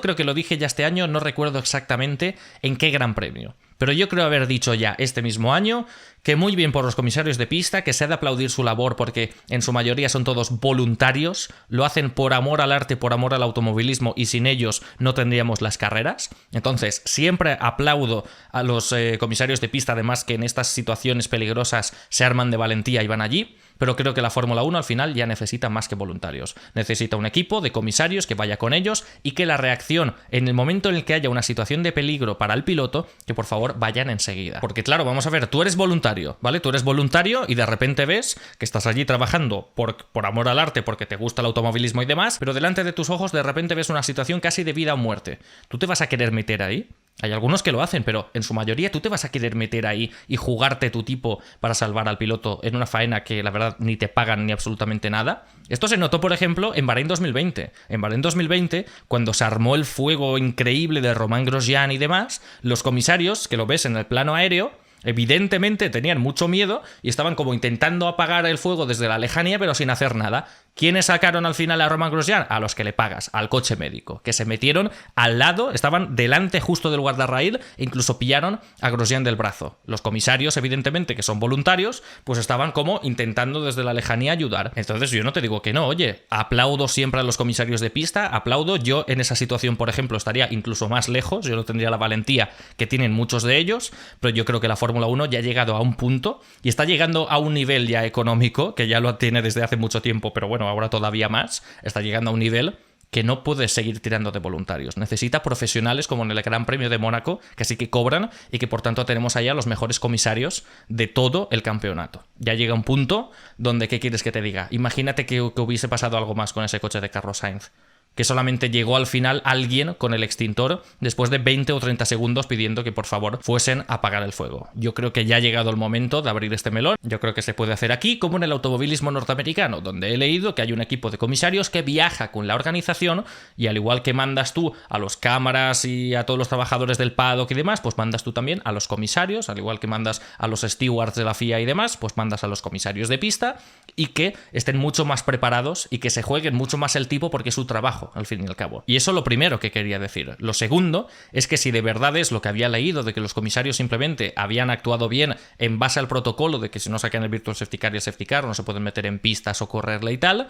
creo que lo dije ya este año, no recuerdo exactamente en qué Gran Premio. Pero yo creo haber dicho ya este mismo año que muy bien por los comisarios de pista, que se ha de aplaudir su labor porque en su mayoría son todos voluntarios, lo hacen por amor al arte, por amor al automovilismo y sin ellos no tendríamos las carreras. Entonces siempre aplaudo a los comisarios de pista, además que en estas situaciones peligrosas se arman de valentía y van allí. Pero creo que la Fórmula 1 al final ya necesita más que voluntarios. Necesita un equipo de comisarios que vaya con ellos y que la reacción en el momento en el que haya una situación de peligro para el piloto, que por favor vayan enseguida. Porque claro, vamos a ver, tú eres voluntario, ¿vale? Tú eres voluntario y de repente ves que estás allí trabajando por amor al arte, porque te gusta el automovilismo y demás, pero delante de tus ojos de repente ves una situación casi de vida o muerte. ¿Tú te vas a querer meter ahí? Hay algunos que lo hacen, pero en su mayoría tú te vas a querer meter ahí y jugarte tu tipo para salvar al piloto en una faena que la verdad ni te pagan ni absolutamente nada. Esto se notó, por ejemplo, en Bahrein 2020. En Bahrein 2020, cuando se armó el fuego increíble de Romain Grosjean y demás, los comisarios, que lo ves en el plano aéreo, evidentemente tenían mucho miedo y estaban como intentando apagar el fuego desde la lejanía, pero sin hacer nada. ¿Quiénes sacaron al final a Romain Grosjean? A los que le pagas, al coche médico, que se metieron al lado, estaban delante justo del guardarraíl e incluso pillaron a Grosjean del brazo. Los comisarios, evidentemente, que son voluntarios, pues estaban como intentando desde la lejanía ayudar. Entonces yo no te digo que no, oye, aplaudo siempre a los comisarios de pista, aplaudo, yo en esa situación, por ejemplo, estaría incluso más lejos, yo no tendría la valentía que tienen muchos de ellos, pero yo creo que la Fórmula Fórmula 1 ya ha llegado a un punto y está llegando a un nivel ya económico, que ya lo tiene desde hace mucho tiempo, pero bueno, ahora todavía más, está llegando a un nivel que no puede seguir tirando de voluntarios. Necesita profesionales como en el Gran Premio de Mónaco, que sí que cobran y que por tanto tenemos allá los mejores comisarios de todo el campeonato. Ya llega un punto donde, ¿qué quieres que te diga? Imagínate que hubiese pasado algo más con ese coche de Carlos Sainz, que solamente llegó al final alguien con el extintor después de 20 o 30 segundos pidiendo que por favor fuesen a apagar el fuego. Yo creo que ya ha llegado el momento de abrir este melón. Yo creo que se puede hacer aquí como en el automovilismo norteamericano, donde he leído que hay un equipo de comisarios que viaja con la organización y al igual que mandas tú a los cámaras y a todos los trabajadores del paddock y demás, pues mandas tú también a los comisarios, al igual que mandas a los stewards de la FIA y demás, pues mandas a los comisarios de pista y que estén mucho más preparados y que se jueguen mucho más el tipo porque es su trabajo, al fin y al cabo. Y eso es lo primero que quería decir. Lo segundo es que si de verdad es lo que había leído, de que los comisarios simplemente habían actuado bien en base al protocolo de que si no sacan el Virtual Safety Car y el Safety Car no se pueden meter en pistas o correrle y tal,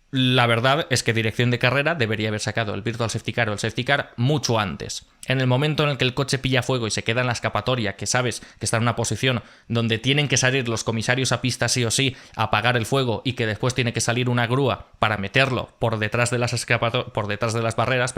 la verdad es que dirección de carrera debería haber sacado el Virtual Safety Car o el Safety Car mucho antes. En el momento en el que el coche pilla fuego y se queda en la escapatoria, que sabes que está en una posición donde tienen que salir los comisarios a pista sí o sí a apagar el fuego y que después tiene que salir una grúa para meterlo por detrás de las barreras,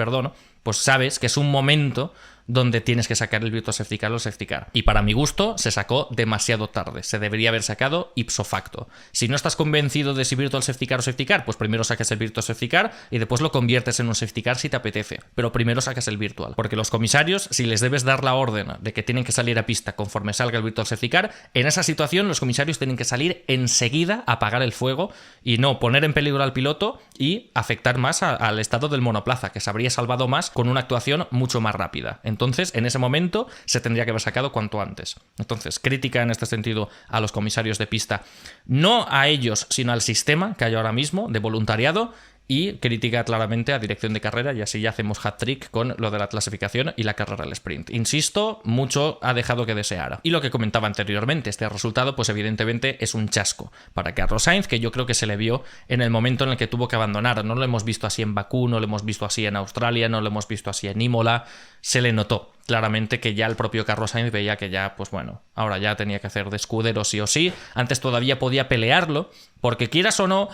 pues sabes que es un momento donde tienes que sacar el Virtual Safety Car o el Safety Car. Y para mi gusto se sacó demasiado tarde. Se debería haber sacado ipso facto. Si no estás convencido de si Virtual Safety Car o Safety Car, pues primero sacas el Virtual Safety Car y después lo conviertes en un Safety Car si te apetece. Pero primero sacas el Virtual. Porque los comisarios, si les debes dar la orden de que tienen que salir a pista conforme salga el Virtual Safety Car, en esa situación los comisarios tienen que salir enseguida a apagar el fuego y no poner en peligro al piloto y afectar más al estado del monoplaza, que se habría salvado más con una actuación mucho más rápida. Entonces, en ese momento se tendría que haber sacado cuanto antes. Entonces, crítica en este sentido a los comisarios de pista, no a ellos, sino al sistema que hay ahora mismo de voluntariado, y crítica claramente a dirección de carrera, y así ya hacemos hat-trick con lo de la clasificación y la carrera al sprint. Insisto, mucho ha dejado que desear. Y lo que comentaba anteriormente, este resultado, pues evidentemente es un chasco para Carlos Sainz, que yo creo que se le vio en el momento en el que tuvo que abandonar. No lo hemos visto así en Bakú, no lo hemos visto así en Australia, no lo hemos visto así en Imola. Se le notó claramente que ya el propio Carlos Sainz veía que ya, pues bueno, ahora ya tenía que hacer de escudero sí o sí. Antes todavía podía pelearlo, porque quieras o no,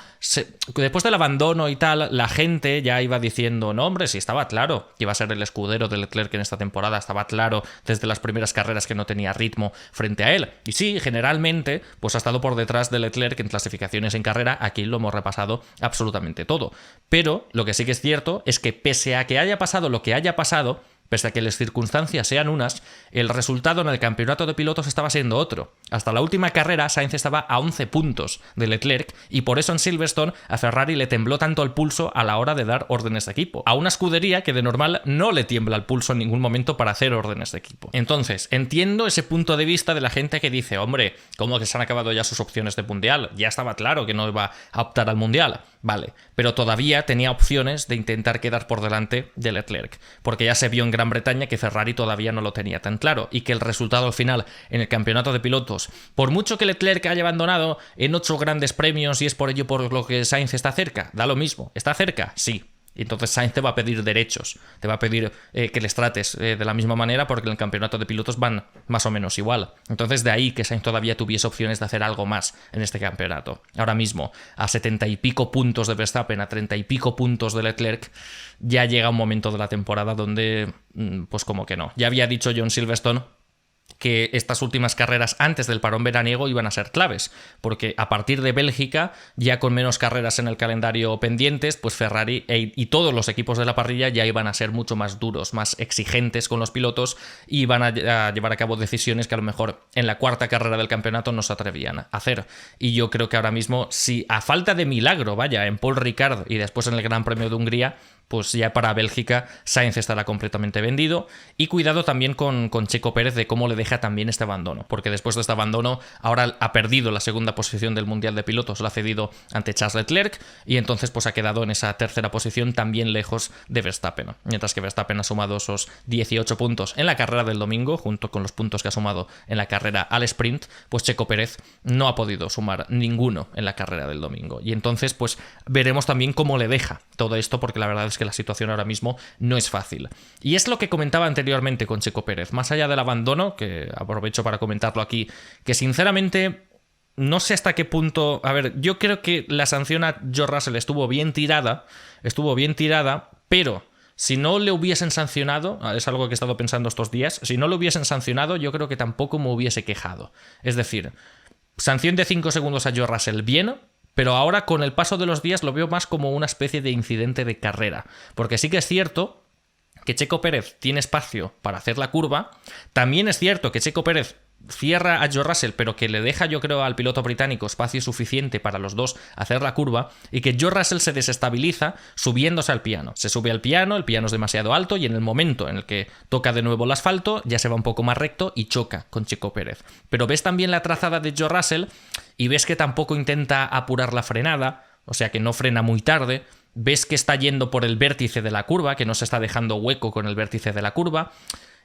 después del abandono y tal, la gente ya iba diciendo, no hombre, sí estaba claro que iba a ser el escudero de Leclerc en esta temporada, estaba claro desde las primeras carreras que no tenía ritmo frente a él. Y sí, generalmente, pues ha estado por detrás de Leclerc en clasificaciones en carrera, aquí lo hemos repasado absolutamente todo. Pero lo que sí que es cierto es que pese a que haya pasado lo que haya pasado, pese a que las circunstancias sean unas, el resultado en el campeonato de pilotos estaba siendo otro. Hasta la última carrera, Sainz estaba a 11 puntos de Leclerc y por eso en Silverstone a Ferrari le tembló tanto el pulso a la hora de dar órdenes de equipo. A una escudería que de normal no le tiembla el pulso en ningún momento para hacer órdenes de equipo. Entonces, entiendo ese punto de vista de la gente que dice, hombre, ¿cómo que se han acabado ya sus opciones de mundial? Ya estaba claro que no iba a optar al mundial. Vale, pero todavía tenía opciones de intentar quedar por delante de Leclerc, porque ya se vio en Gran Bretaña que Ferrari todavía no lo tenía tan claro y que el resultado al final en el campeonato de pilotos, por mucho que Leclerc haya abandonado en 8 grandes premios y es por ello por lo que Sainz está cerca, da lo mismo, ¿está cerca? Sí. Y entonces Sainz te va a pedir derechos, te va a pedir que les trates de la misma manera porque en el campeonato de pilotos van más o menos igual. Entonces de ahí que Sainz todavía tuviese opciones de hacer algo más en este campeonato. Ahora mismo, a 70 y pico puntos de Verstappen, a 30 y pico puntos de Leclerc, ya llega un momento de la temporada donde, pues como que no. Ya había dicho John Silverstone que estas últimas carreras antes del parón veraniego iban a ser claves, porque a partir de Bélgica, ya con menos carreras en el calendario pendientes, pues Ferrari y todos los equipos de la parrilla ya iban a ser mucho más duros, más exigentes con los pilotos y iban a llevar a cabo decisiones que a lo mejor en la cuarta carrera del campeonato no se atrevían a hacer. Y yo creo que ahora mismo, si a falta de milagro, vaya, en Paul Ricard y después en el Gran Premio de Hungría, pues ya para Bélgica Sainz estará completamente vendido. Y cuidado también con Checo Pérez de cómo le deja también este abandono, porque después de este abandono ahora ha perdido la segunda posición del Mundial de Pilotos, la ha cedido ante Charles Leclerc y entonces pues ha quedado en esa tercera posición también lejos de Verstappen, mientras que Verstappen ha sumado esos 18 puntos en la carrera del domingo junto con los puntos que ha sumado en la carrera al sprint, pues Checo Pérez no ha podido sumar ninguno en la carrera del domingo y entonces pues veremos también cómo le deja todo esto, porque la verdad es que la situación ahora mismo no es fácil. Y es lo que comentaba anteriormente con Checo Pérez, más allá del abandono, que aprovecho para comentarlo aquí, que sinceramente no sé hasta qué punto... A ver, yo creo que la sanción a George Russell estuvo bien tirada, pero si no le hubiesen sancionado, es algo que he estado pensando estos días, si no le hubiesen sancionado yo creo que tampoco me hubiese quejado. Es decir, sanción de 5 segundos a George Russell, bien, pero ahora con el paso de los días lo veo más como una especie de incidente de carrera, porque sí que es cierto que Checo Pérez tiene espacio para hacer la curva, también es cierto que Checo Pérez cierra a George Russell, pero que le deja, yo creo, al piloto británico espacio suficiente para los dos hacer la curva, y que George Russell se desestabiliza subiéndose al piano. Se sube al piano, el piano es demasiado alto, y en el momento en el que toca de nuevo el asfalto, ya se va un poco más recto y choca con Checo Pérez. Pero ves también la trazada de George Russell y ves que tampoco intenta apurar la frenada, o sea que no frena muy tarde. Ves que está yendo por el vértice de la curva, que no se está dejando hueco con el vértice de la curva.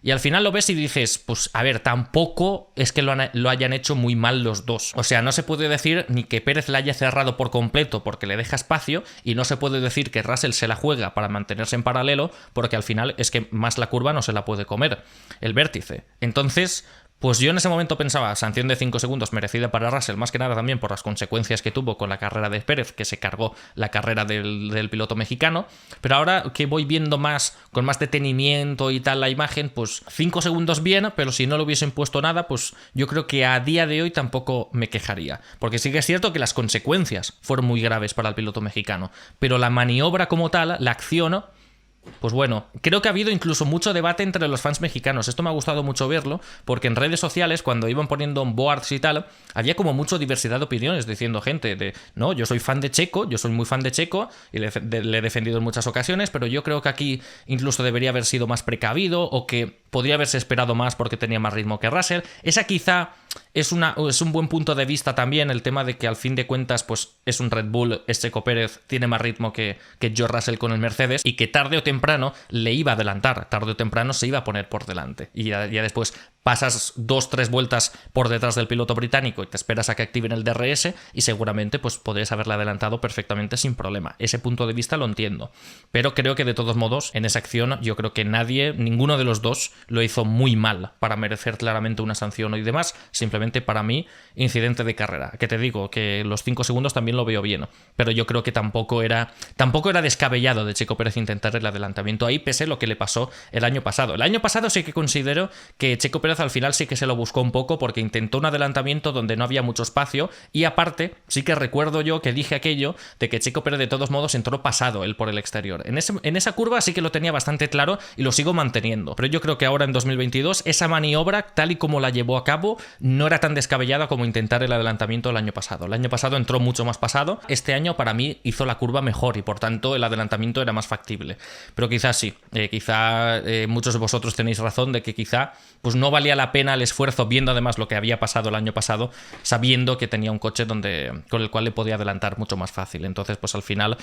Y al final lo ves y dices, pues a ver, tampoco es que lo hayan hecho muy mal los dos. O sea, no se puede decir ni que Pérez la haya cerrado por completo porque le deja espacio, y no se puede decir que Russell se la juega para mantenerse en paralelo, porque al final es que más la curva no se la puede comer el vértice. Entonces, pues yo en ese momento pensaba, sanción de 5 segundos merecida para Russell, más que nada también por las consecuencias que tuvo con la carrera de Pérez, que se cargó la carrera del piloto mexicano. Pero ahora que voy viendo más, con más detenimiento y tal la imagen, pues 5 segundos bien, pero si no le hubiesen puesto nada, pues yo creo que a día de hoy tampoco me quejaría. Porque sí que es cierto que las consecuencias fueron muy graves para el piloto mexicano, pero la maniobra como tal, la acción... Pues bueno, creo que ha habido incluso mucho debate entre los fans mexicanos. Esto me ha gustado mucho verlo, porque en redes sociales, cuando iban poniendo boards y tal, había como mucha diversidad de opiniones, diciendo gente de, no, yo soy fan de Checo, yo soy muy fan de Checo, y le he defendido en muchas ocasiones, pero yo creo que aquí incluso debería haber sido más precavido, o que podría haberse esperado más porque tenía más ritmo que Russell. Esa quizá es un buen punto de vista también, el tema de que al fin de cuentas pues es un Red Bull, es Checo Pérez, tiene más ritmo que George Russell con el Mercedes, y que tarde o temprano le iba a adelantar, tarde o temprano se iba a poner por delante, y ya después pasas 2-3 vueltas por detrás del piloto británico y te esperas a que activen el DRS, y seguramente pues podrías haberle adelantado perfectamente sin problema. Ese punto de vista lo entiendo, pero creo que de todos modos en esa acción yo creo que ninguno de los dos lo hizo muy mal para merecer claramente una sanción y demás. Simplemente para mí, incidente de carrera. Que te digo que los 5 segundos también lo veo bien, pero yo creo que tampoco era descabellado de Checo Pérez intentar el adelantamiento ahí, pese a lo que le pasó el año pasado. El año pasado sí que considero que Checo Pérez al final sí que se lo buscó un poco, porque intentó un adelantamiento donde no había mucho espacio, y aparte sí que recuerdo yo que dije aquello de que Checo Pérez de todos modos entró pasado él por el exterior. En esa curva sí que lo tenía bastante claro y lo sigo manteniendo, pero yo creo que ahora en 2022 esa maniobra, tal y como la llevó a cabo, no era tan descabellada como intentar el adelantamiento el año pasado. El año pasado entró mucho más pasado, este año para mí hizo la curva mejor y por tanto el adelantamiento era más factible. Pero quizás sí, muchos de vosotros tenéis razón de que quizá pues no valía la pena el esfuerzo, viendo además lo que había pasado el año pasado, sabiendo que tenía un coche con el cual le podía adelantar mucho más fácil. Entonces pues al final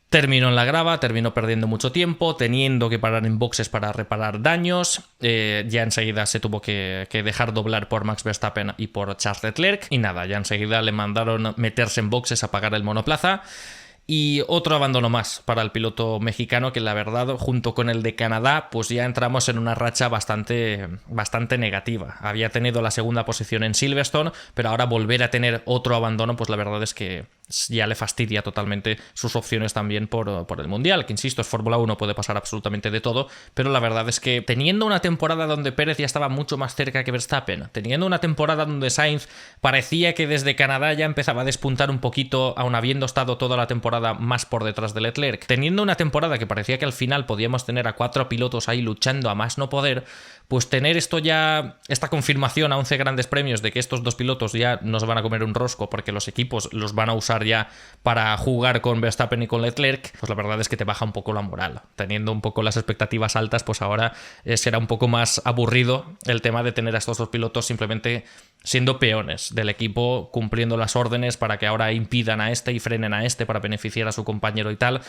terminó en la grava, terminó perdiendo mucho tiempo, teniendo que parar en boxes para reparar daños. Ya enseguida se tuvo que dejar doblar por Max Verstappen y por Charles Leclerc. Y nada, ya enseguida le mandaron meterse en boxes a pagar el monoplaza. Y otro abandono más para el piloto mexicano, que la verdad, junto con el de Canadá, pues ya entramos en una racha bastante negativa. Había tenido la segunda posición en Silverstone, pero ahora volver a tener otro abandono, pues la verdad es que ya le fastidia totalmente sus opciones también por el Mundial, que insisto, es Fórmula 1, puede pasar absolutamente de todo, pero la verdad es que teniendo una temporada donde Pérez ya estaba mucho más cerca que Verstappen, teniendo una temporada donde Sainz parecía que desde Canadá ya empezaba a despuntar un poquito, aun habiendo estado toda la temporada más por detrás de Leclerc, teniendo una temporada que parecía que al final podíamos tener a 4 pilotos ahí luchando a más no poder, pues tener esta confirmación a 11 grandes premios de que estos dos pilotos ya nos van a comer un rosco porque los equipos los van a usar ya para jugar con Verstappen y con Leclerc, pues la verdad es que te baja un poco la moral. Teniendo un poco las expectativas altas, pues ahora será un poco más aburrido el tema de tener a estos dos pilotos simplemente siendo peones del equipo, cumpliendo las órdenes para que ahora impidan a este y frenen a este para beneficiar a su compañero y tal.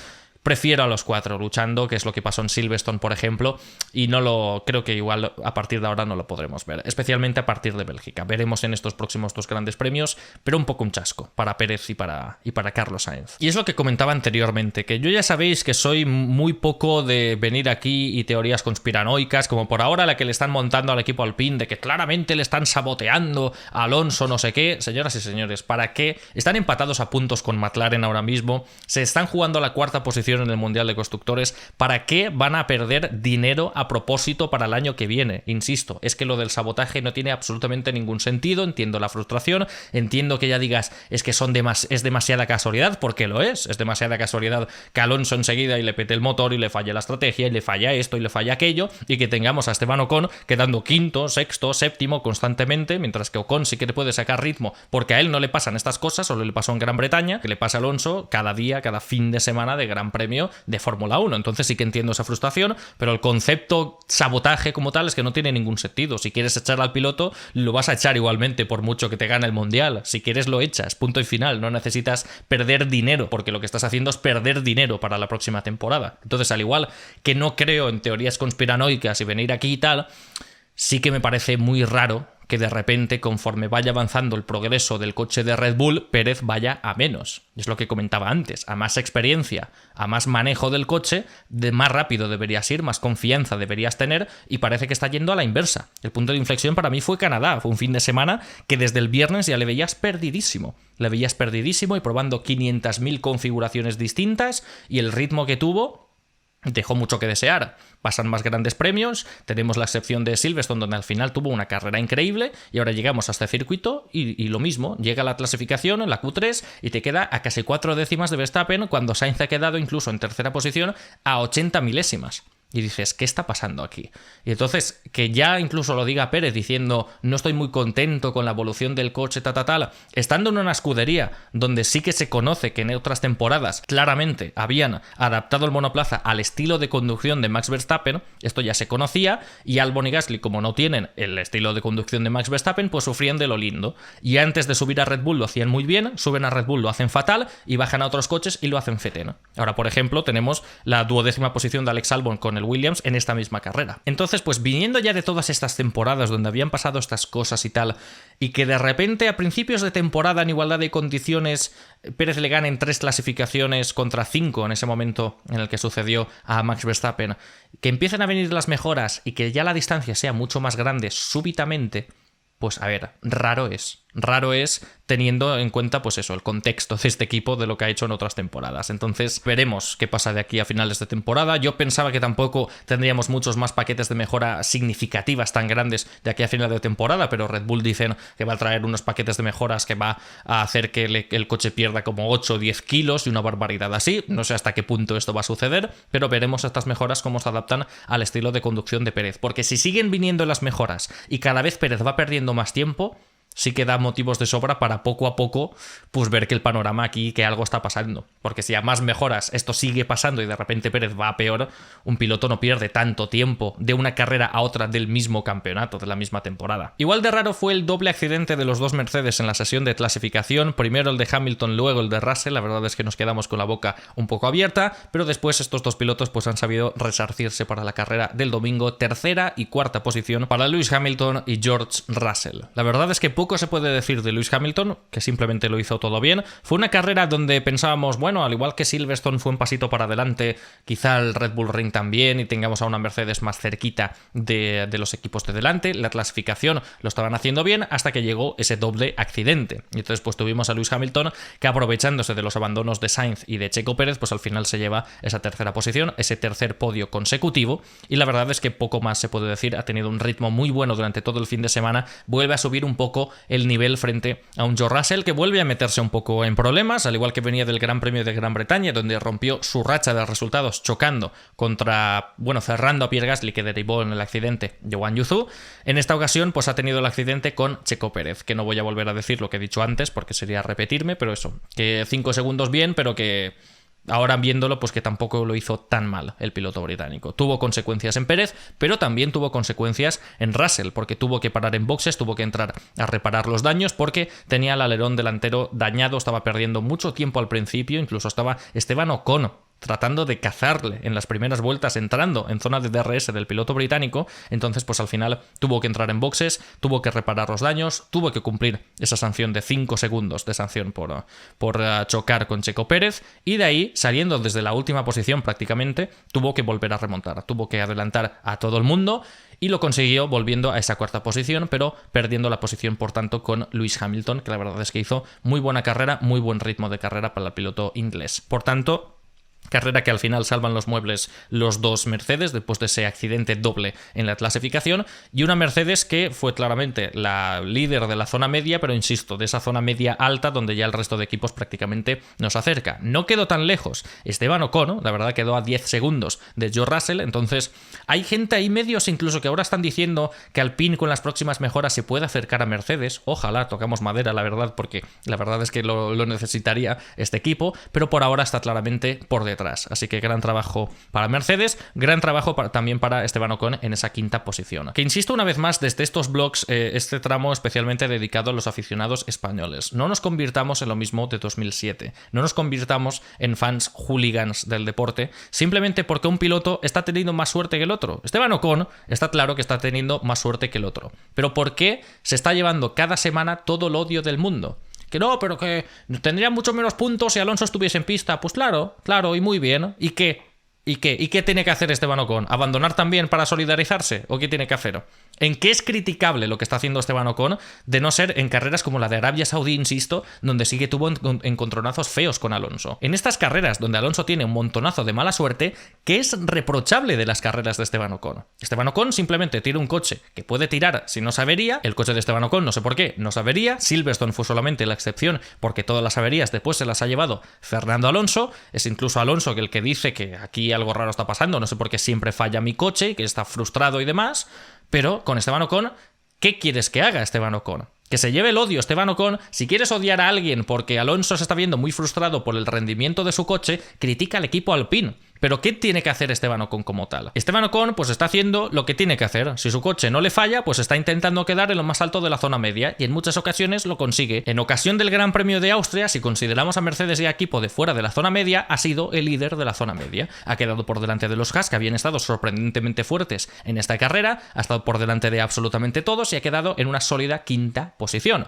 prefiero a los 4 luchando, que es lo que pasó en Silverstone, por ejemplo, y creo que igual a partir de ahora no lo podremos ver, especialmente a partir de Bélgica. Veremos en estos próximos 2 grandes premios, pero un poco un chasco para Pérez y para Carlos Sainz. Y es lo que comentaba anteriormente, que yo ya sabéis que soy muy poco de venir aquí y teorías conspiranoicas, como por ahora la que le están montando al equipo Alpine, de que claramente le están saboteando a Alonso, no sé qué. Señoras y señores, ¿para qué? Están empatados a puntos con McLaren ahora mismo, se están jugando la 4ª posición en el Mundial de Constructores. ¿Para qué van a perder dinero a propósito para el año que viene? Insisto, es que lo del sabotaje no tiene absolutamente ningún sentido. Entiendo la frustración, entiendo que ya digas, es que es demasiada casualidad, porque lo es demasiada casualidad que Alonso enseguida y le pete el motor y le falle la estrategia y le falla esto y le falla aquello, y que tengamos a Esteban Ocon quedando 5º, 6º, 7º constantemente, mientras que Ocon sí que le puede sacar ritmo, porque a él no le pasan estas cosas, solo le pasó en Gran Bretaña, que le pasa a Alonso cada día, cada fin de semana de Gran Premio de Fórmula 1. Entonces sí que entiendo esa frustración, pero el concepto sabotaje como tal es que no tiene ningún sentido. Si quieres echar al piloto, lo vas a echar igualmente por mucho que te gane el Mundial. Si quieres lo echas, punto y final. No necesitas perder dinero, porque lo que estás haciendo es perder dinero para la próxima temporada. Entonces, al igual que no creo en teorías conspiranoicas y venir aquí y tal, sí que me parece muy raro que de repente, conforme vaya avanzando el progreso del coche de Red Bull, Pérez vaya a menos. Es lo que comentaba antes, a más experiencia, a más manejo del coche, de más rápido deberías ir, más confianza deberías tener, y parece que está yendo a la inversa. El punto de inflexión para mí fue Canadá, fue un fin de semana que desde el viernes ya le veías perdidísimo. Le veías perdidísimo y probando 500.000 configuraciones distintas, y el ritmo que tuvo dejó mucho que desear. Pasan más grandes premios, tenemos la excepción de Silverstone, donde al final tuvo una carrera increíble, y ahora llegamos a este circuito y lo mismo, llega la clasificación en la Q3 y te queda a casi 4 décimas de Verstappen, cuando Sainz ha quedado incluso en tercera posición a 80 milésimas. Y dices, ¿qué está pasando aquí? Y entonces, que ya incluso lo diga Pérez diciendo, no estoy muy contento con la evolución del coche, tal, estando en una escudería donde sí que se conoce que en otras temporadas claramente habían adaptado el monoplaza al estilo de conducción de Max Verstappen, esto ya se conocía, y Albon y Gasly, como no tienen el estilo de conducción de Max Verstappen, pues sufrían de lo lindo. Y antes de subir a Red Bull lo hacían muy bien, suben a Red Bull, lo hacen fatal, y bajan a otros coches y lo hacen fetén. Ahora, por ejemplo, tenemos la 12ª posición de Alex Albon con el Williams en esta misma carrera. Entonces, pues viniendo ya de todas estas temporadas donde habían pasado estas cosas y tal, y que de repente a principios de temporada en igualdad de condiciones Pérez le gana en 3 clasificaciones contra 5 en ese momento en el que sucedió a Max Verstappen, que empiecen a venir las mejoras y que ya la distancia sea mucho más grande súbitamente, pues a ver, raro es teniendo en cuenta, pues eso, el contexto de este equipo, de lo que ha hecho en otras temporadas. Entonces, veremos qué pasa de aquí a finales de temporada. Yo pensaba que tampoco tendríamos muchos más paquetes de mejora significativas tan grandes de aquí a final de temporada, pero Red Bull dicen que va a traer unos paquetes de mejoras que va a hacer que el coche pierda como 8 o 10 kilos y una barbaridad así. No sé hasta qué punto esto va a suceder, pero veremos estas mejoras cómo se adaptan al estilo de conducción de Pérez. Porque si siguen viniendo las mejoras y cada vez Pérez va perdiendo más tiempo, sí que da motivos de sobra para poco a poco pues ver que el panorama aquí, que algo está pasando. Porque si a más mejoras esto sigue pasando y de repente Pérez va a peor, un piloto no pierde tanto tiempo de una carrera a otra del mismo campeonato, de la misma temporada. Igual de raro fue el doble accidente de los 2 Mercedes en la sesión de clasificación. Primero el de Hamilton, luego el de Russell. La verdad es que nos quedamos con la boca un poco abierta, pero después estos 2 pilotos pues han sabido resarcirse para la carrera del domingo. Tercera y cuarta posición para Lewis Hamilton y George Russell. La verdad es que poco se puede decir de Lewis Hamilton, que simplemente lo hizo todo bien. Fue una carrera donde pensábamos, bueno, al igual que Silverstone fue un pasito para adelante, quizá el Red Bull Ring también, y tengamos a una Mercedes más cerquita de los equipos de delante. La clasificación lo estaban haciendo bien hasta que llegó ese doble accidente. Y entonces pues tuvimos a Lewis Hamilton que, aprovechándose de los abandonos de Sainz y de Checo Pérez, pues al final se lleva esa tercera posición, ese tercer podio consecutivo. Y la verdad es que poco más se puede decir. Ha tenido un ritmo muy bueno durante todo el fin de semana, vuelve a subir un poco el nivel frente a un George Russell que vuelve a meterse un poco en problemas, al igual que venía del Gran Premio de Gran Bretaña, donde rompió su racha de resultados chocando contra, cerrando a Pierre Gasly, que derivó en el accidente de Wang Yuzu. En esta ocasión pues ha tenido el accidente con Checo Pérez, que no voy a volver a decir lo que he dicho antes porque sería repetirme, pero eso, que 5 segundos bien, pero que ahora viéndolo, pues que tampoco lo hizo tan mal el piloto británico. Tuvo consecuencias en Pérez, pero también tuvo consecuencias en Russell, porque tuvo que parar en boxes, tuvo que entrar a reparar los daños, porque tenía el alerón delantero dañado, estaba perdiendo mucho tiempo al principio, incluso estaba Esteban Ocon tratando de cazarle en las primeras vueltas, entrando en zona de DRS del piloto británico. Entonces pues al final tuvo que entrar en boxes, tuvo que reparar los daños, tuvo que cumplir esa sanción de 5 segundos de sanción por chocar con Checo Pérez, y de ahí, saliendo desde la última posición prácticamente, tuvo que volver a remontar, tuvo que adelantar a todo el mundo, y lo consiguió volviendo a esa cuarta posición, pero perdiendo la posición por tanto con Lewis Hamilton, que la verdad es que hizo muy buena carrera, muy buen ritmo de carrera para el piloto inglés. Por tanto, carrera que al final salvan los muebles los dos Mercedes después de ese accidente doble en la clasificación, y una Mercedes que fue claramente la líder de la zona media, pero insisto, de esa zona media alta donde ya el resto de equipos prácticamente nos acerca. No quedó tan lejos Esteban Ocon, la verdad quedó a 10 segundos de George Russell. Entonces hay gente ahí, medios incluso, que ahora están diciendo que Alpine con las próximas mejoras se puede acercar a Mercedes. Ojalá, tocamos madera, la verdad, porque la verdad es que lo necesitaría este equipo, pero por ahora está claramente por detrás. Así que gran trabajo para Mercedes, gran trabajo también para Esteban Ocon en esa quinta posición. Que insisto una vez más desde estos blogs, este tramo especialmente dedicado a los aficionados españoles. No nos convirtamos en lo mismo de 2007. No nos convirtamos en fans hooligans del deporte simplemente porque un piloto está teniendo más suerte que el otro. Esteban Ocon está claro que está teniendo más suerte que el otro. Pero ¿por qué se está llevando cada semana todo el odio del mundo? Que no, pero que tendría mucho menos puntos si Alonso estuviese en pista. Pues claro, y muy bien. ¿Y qué? ¿Y qué tiene que hacer Esteban Ocon? ¿Abandonar también para solidarizarse? ¿O qué tiene que hacer? ¿En qué es criticable lo que está haciendo Esteban Ocon, de no ser en carreras como la de Arabia Saudí, insisto, donde sí que tuvo encontronazos feos con Alonso? En estas carreras donde Alonso tiene un montonazo de mala suerte, ¿qué es reprochable de las carreras de Esteban Ocon? Esteban Ocon simplemente tira un coche que puede tirar si no se avería. El coche de Esteban Ocon, no sé por qué, no se avería. Silverstone fue solamente la excepción, porque todas las averías después se las ha llevado Fernando Alonso. Es incluso Alonso el que dice que aquí algo raro está pasando, no sé por qué siempre falla mi coche, que está frustrado y demás. Pero con Esteban Ocon, ¿qué quieres que haga Esteban Ocon? Que se lleve el odio Esteban Ocon. Si quieres odiar a alguien porque Alonso se está viendo muy frustrado por el rendimiento de su coche, critica al equipo Alpine. Pero ¿qué tiene que hacer Esteban Ocon como tal? Esteban Ocon pues está haciendo lo que tiene que hacer. Si su coche no le falla, pues está intentando quedar en lo más alto de la zona media, y en muchas ocasiones lo consigue. En ocasión del Gran Premio de Austria, si consideramos a Mercedes y a equipo de fuera de la zona media, ha sido el líder de la zona media. Ha quedado por delante de los Haas, que habían estado sorprendentemente fuertes en esta carrera, ha estado por delante de absolutamente todos y ha quedado en una sólida quinta posición.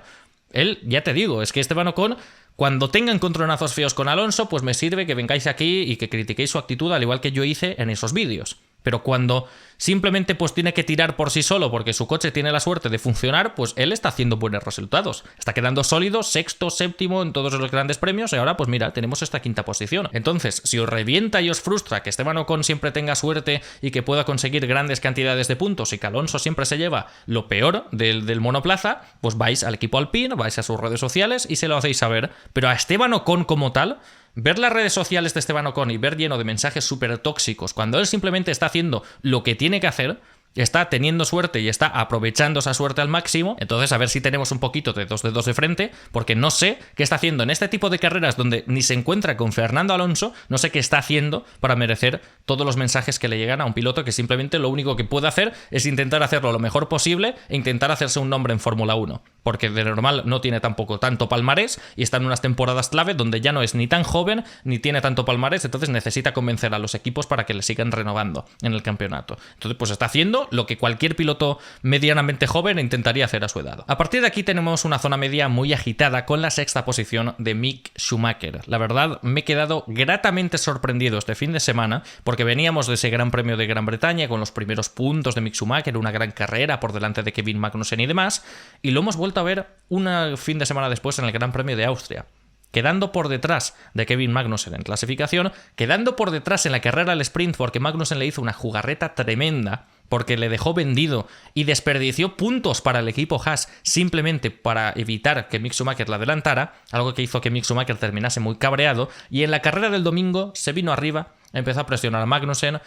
Él, ya te digo, es que Esteban Ocon, cuando tenga encontronazos feos con Alonso, pues me sirve que vengáis aquí y que critiquéis su actitud, al igual que yo hice en esos vídeos. Pero cuando simplemente pues tiene que tirar por sí solo porque su coche tiene la suerte de funcionar, pues él está haciendo buenos resultados. Está quedando sólido, sexto, séptimo en todos los grandes premios, y ahora pues mira, tenemos esta quinta posición. Entonces, si os revienta y os frustra que Esteban Ocon siempre tenga suerte y que pueda conseguir grandes cantidades de puntos, y que Alonso siempre se lleva lo peor del monoplaza, pues vais al equipo Alpine, vais a sus redes sociales y se lo hacéis saber. Pero a Esteban Ocon como tal, ver las redes sociales de Esteban Ocon y ver lleno de mensajes súper tóxicos, cuando él simplemente está haciendo lo que tiene que hacer, está teniendo suerte y está aprovechando esa suerte al máximo. Entonces a ver si tenemos un poquito de dos dedos de frente, porque no sé qué está haciendo en este tipo de carreras donde ni se encuentra con Fernando Alonso. No sé qué está haciendo para merecer todos los mensajes que le llegan a un piloto que simplemente lo único que puede hacer es intentar hacerlo lo mejor posible e intentar hacerse un nombre en Fórmula 1, porque de normal no tiene tampoco tanto palmarés y está en unas temporadas clave donde ya no es ni tan joven ni tiene tanto palmarés. Entonces necesita convencer a los equipos para que le sigan renovando en el campeonato. Entonces pues está haciendo lo que cualquier piloto medianamente joven intentaría hacer a su edad. A partir de aquí tenemos una zona media muy agitada con la sexta posición de Mick Schumacher. La verdad, me he quedado gratamente sorprendido este fin de semana, porque veníamos de ese Gran Premio de Gran Bretaña con los primeros puntos de Mick Schumacher, una gran carrera por delante de Kevin Magnussen y demás, y lo hemos vuelto a ver un fin de semana después en el Gran Premio de Austria, quedando por detrás de Kevin Magnussen en clasificación, quedando por detrás en la carrera al sprint porque Magnussen le hizo una jugarreta tremenda, porque le dejó vendido y desperdició puntos para el equipo Haas simplemente para evitar que Mick Schumacher la adelantara, algo que hizo que Mick Schumacher terminase muy cabreado, y en la carrera del domingo se vino arriba empezó a presionar a Magnussen,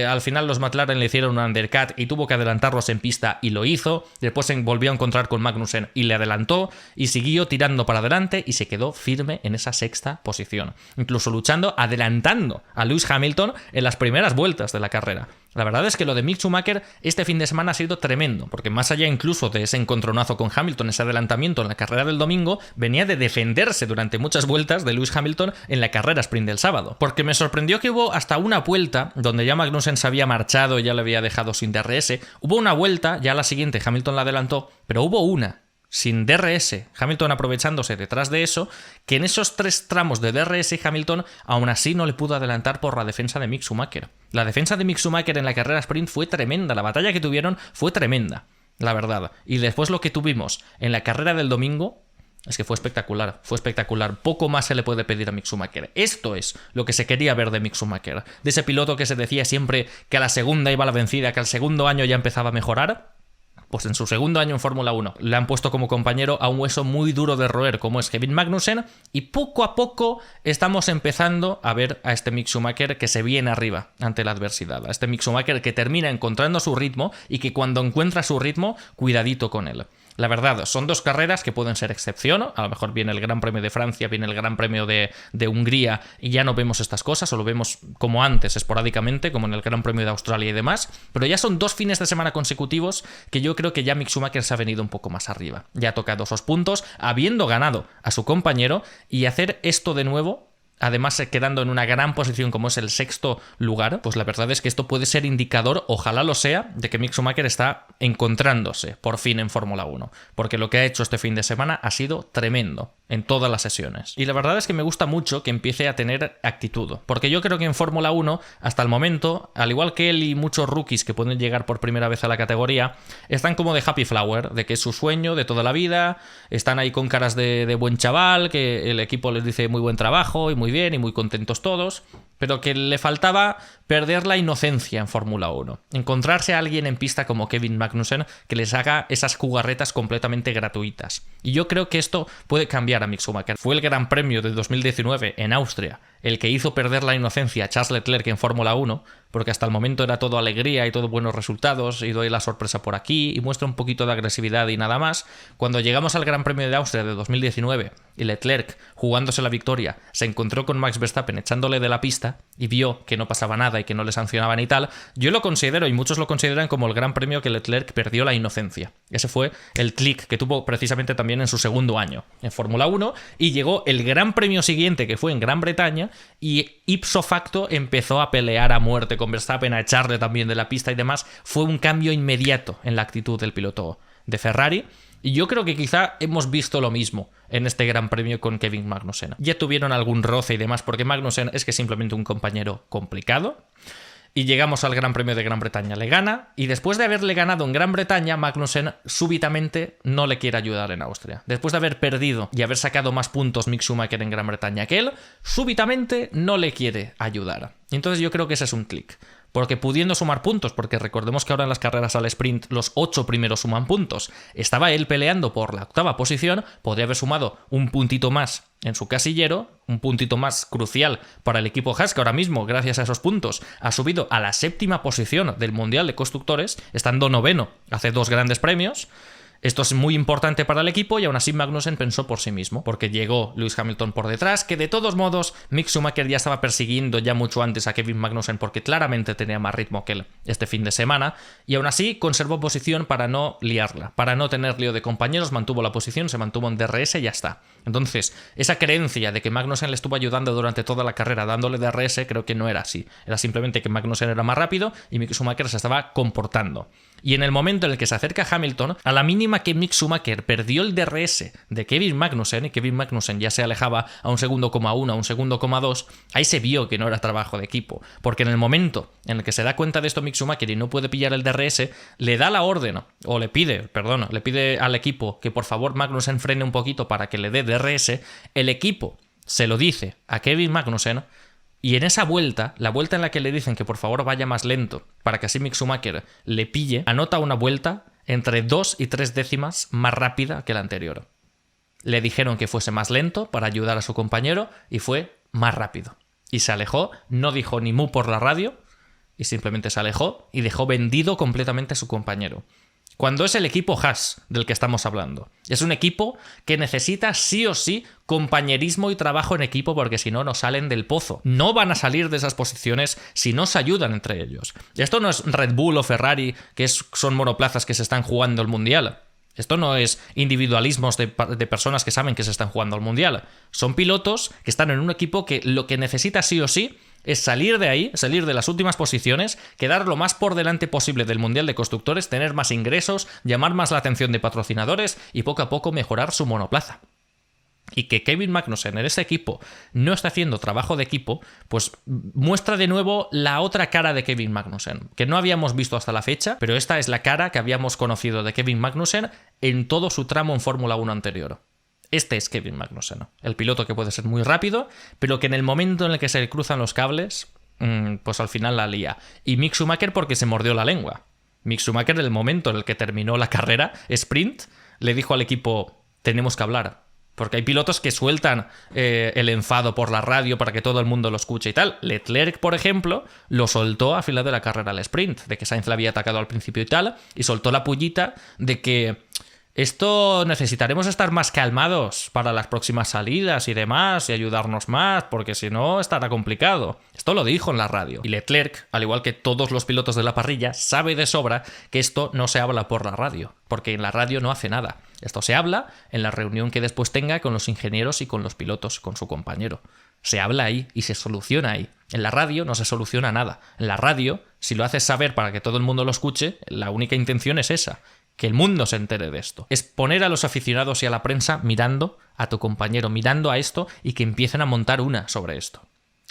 al final los McLaren le hicieron un undercut y tuvo que adelantarlos en pista y lo hizo, después se volvió a encontrar con Magnussen y le adelantó y siguió tirando para adelante y se quedó firme en esa sexta posición, incluso luchando, adelantando a Lewis Hamilton en las primeras vueltas de la carrera. La verdad es que lo de Mick Schumacher este fin de semana ha sido tremendo, porque más allá incluso de ese encontronazo con Hamilton, ese adelantamiento en la carrera del domingo, venía de defenderse durante muchas vueltas de Lewis Hamilton en la carrera sprint del sábado. Porque me sorprendió que hubo hasta una vuelta donde ya Magnussen se había marchado y ya le había dejado sin DRS. Hubo una vuelta, ya la siguiente Hamilton la adelantó, pero hubo una sin DRS, Hamilton aprovechándose detrás de eso, que en esos 3 tramos de DRS Hamilton aún así no le pudo adelantar por la defensa de Mick Schumacher. La defensa de Mick Schumacher en la carrera sprint fue tremenda, la batalla que tuvieron fue tremenda, la verdad. Y después lo que tuvimos en la carrera del domingo es que fue espectacular, poco más se le puede pedir a Mick Schumacher. Esto es lo que se quería ver de Mick Schumacher, de ese piloto que se decía siempre que a la segunda iba la vencida, que al segundo año ya empezaba a mejorar. Pues en su segundo año en Fórmula 1 le han puesto como compañero a un hueso muy duro de roer como es Kevin Magnussen, y poco a poco estamos empezando a ver a este Mick Schumacher que se viene arriba ante la adversidad, a este Mick Schumacher que termina encontrando su ritmo y que cuando encuentra su ritmo, cuidadito con él. La verdad, son 2 carreras que pueden ser excepción. A lo mejor viene el Gran Premio de Francia, viene el Gran Premio de Hungría y ya no vemos estas cosas, o lo vemos como antes, esporádicamente, como en el Gran Premio de Australia y demás. Pero ya son 2 fines de semana consecutivos que yo creo que ya Mick Schumacher se ha venido un poco más arriba. Ya ha tocado esos puntos, habiendo ganado a su compañero, y hacer esto de nuevo, además quedando en una gran posición como es el 6º lugar, pues la verdad es que esto puede ser indicador, ojalá lo sea, de que Mick Schumacher está encontrándose por fin en Fórmula 1, porque lo que ha hecho este fin de semana ha sido tremendo en todas las sesiones. Y la verdad es que me gusta mucho que empiece a tener actitud, porque yo creo que en Fórmula 1, hasta el momento, al igual que él y muchos rookies que pueden llegar por primera vez a la categoría, están como de happy flower, de que es su sueño de toda la vida, están ahí con caras de buen chaval, que el equipo les dice muy buen trabajo y muy bien y muy contentos todos, pero que le faltaba perder la inocencia en Fórmula 1. Encontrarse a alguien en pista como Kevin Magnussen que les haga esas jugarretas completamente gratuitas. Y yo creo que esto puede cambiar a Mick Schumacher. Fue el Gran Premio de 2019 en Austria el que hizo perder la inocencia a Charles Leclerc en Fórmula 1, porque hasta el momento era todo alegría y todo buenos resultados, y doy la sorpresa por aquí, y muestra un poquito de agresividad y nada más. Cuando llegamos al Gran Premio de Austria de 2019 y Leclerc, jugándose la victoria, se encontró con Max Verstappen echándole de la pista y vio que no pasaba nada y que no le sancionaban y tal, yo lo considero, y muchos lo consideran, como el Gran Premio que Leclerc perdió la inocencia. Ese fue el clic que tuvo precisamente también en su segundo año en Fórmula 1, y llegó el Gran Premio siguiente, que fue en Gran Bretaña, y ipso facto empezó a pelear a muerte con Verstappen, a echarle también de la pista y demás. Fue un cambio inmediato en la actitud del piloto de Ferrari, y yo creo que quizá hemos visto lo mismo en este Gran Premio con Kevin Magnussen. Ya tuvieron algún roce y demás, porque Magnussen es que es simplemente un compañero complicado. Y llegamos al Gran Premio de Gran Bretaña, le gana, y después de haberle ganado en Gran Bretaña, Magnussen súbitamente no le quiere ayudar en Austria. Después de haber perdido y haber sacado más puntos Mick Schumacher en Gran Bretaña que él, súbitamente no le quiere ayudar. Entonces yo creo que ese es un clic. Porque pudiendo sumar puntos, porque recordemos que ahora en las carreras al sprint los 8 primeros suman puntos, estaba él peleando por la 8ª posición, podría haber sumado un puntito más en su casillero, un puntito más crucial para el equipo Haas, que ahora mismo, gracias a esos puntos, ha subido a la 7ª posición del Mundial de Constructores, estando 9º hace 2 grandes premios. Esto es muy importante para el equipo, y aún así Magnussen pensó por sí mismo, porque llegó Lewis Hamilton por detrás, que de todos modos Mick Schumacher ya estaba persiguiendo ya mucho antes a Kevin Magnussen, porque claramente tenía más ritmo que él este fin de semana, y aún así conservó posición para no liarla, para no tener lío de compañeros, mantuvo la posición, se mantuvo en DRS y ya está. Entonces, esa creencia de que Magnussen le estuvo ayudando durante toda la carrera dándole DRS, creo que no era así. Era simplemente que Magnussen era más rápido y Mick Schumacher se estaba comportando. Y en el momento en el que se acerca Hamilton, a la mínima que Mick Schumacher perdió el DRS de Kevin Magnussen, y Kevin Magnussen ya se alejaba a 1,1 segundos, a 1,2 segundos, ahí se vio que no era trabajo de equipo. Porque en el momento en el que se da cuenta de esto Mick Schumacher y no puede pillar el DRS, le da la orden, o le pide al equipo que por favor Magnussen frene un poquito para que le dé DRS. El equipo se lo dice a Kevin Magnussen, y en esa vuelta, la vuelta en la que le dicen que por favor vaya más lento para que así Mick Schumacher le pille, anota una vuelta entre 2 y 3 décimas más rápida que la anterior. Le dijeron que fuese más lento para ayudar a su compañero y fue más rápido. y se alejó, no dijo ni mu por la radio y simplemente se alejó y dejó vendido completamente a su compañero. Cuando es el equipo Haas del que estamos hablando. Es un equipo que necesita sí o sí compañerismo y trabajo en equipo porque si no, no salen del pozo. No van a salir de esas posiciones si no se ayudan entre ellos. Esto no es Red Bull o Ferrari, que son monoplazas que se están jugando el Mundial. Esto no es individualismos de personas que saben que se están jugando el Mundial. Son pilotos que están en un equipo que lo que necesita sí o sí es salir de ahí, salir de las últimas posiciones, quedar lo más por delante posible del Mundial de Constructores, tener más ingresos, llamar más la atención de patrocinadores y poco a poco mejorar su monoplaza. Y que Kevin Magnussen en ese equipo no está haciendo trabajo de equipo, pues muestra de nuevo la otra cara de Kevin Magnussen, que no habíamos visto hasta la fecha, pero esta es la cara que habíamos conocido de Kevin Magnussen en todo su tramo en Fórmula 1 anterior. Este es Kevin Magnussen, el piloto que puede ser muy rápido, pero que en el momento en el que se le cruzan los cables, pues al final la lía. Y Mick Schumacher porque se mordió la lengua. Mick Schumacher, en el momento en el que terminó la carrera sprint, le dijo al equipo, tenemos que hablar. Porque hay pilotos que sueltan el enfado por la radio para que todo el mundo lo escuche y tal. Leclerc, por ejemplo, lo soltó a final de la carrera al sprint, de que Sainz le había atacado al principio y tal, y soltó la pullita de que esto necesitaremos estar más calmados para las próximas salidas y demás y ayudarnos más, porque si no estará complicado. Esto lo dijo en la radio. Y Leclerc, al igual que todos los pilotos de la parrilla, sabe de sobra que esto no se habla por la radio, porque en la radio no hace nada. Esto se habla en la reunión que después tenga con los ingenieros y con los pilotos, con su compañero. Se habla ahí y se soluciona ahí. En la radio no se soluciona nada. En la radio, si lo haces saber para que todo el mundo lo escuche, la única intención es esa. Que el mundo se entere de esto. Es poner a los aficionados y a la prensa mirando a tu compañero, mirando a esto y que empiecen a montar una sobre esto.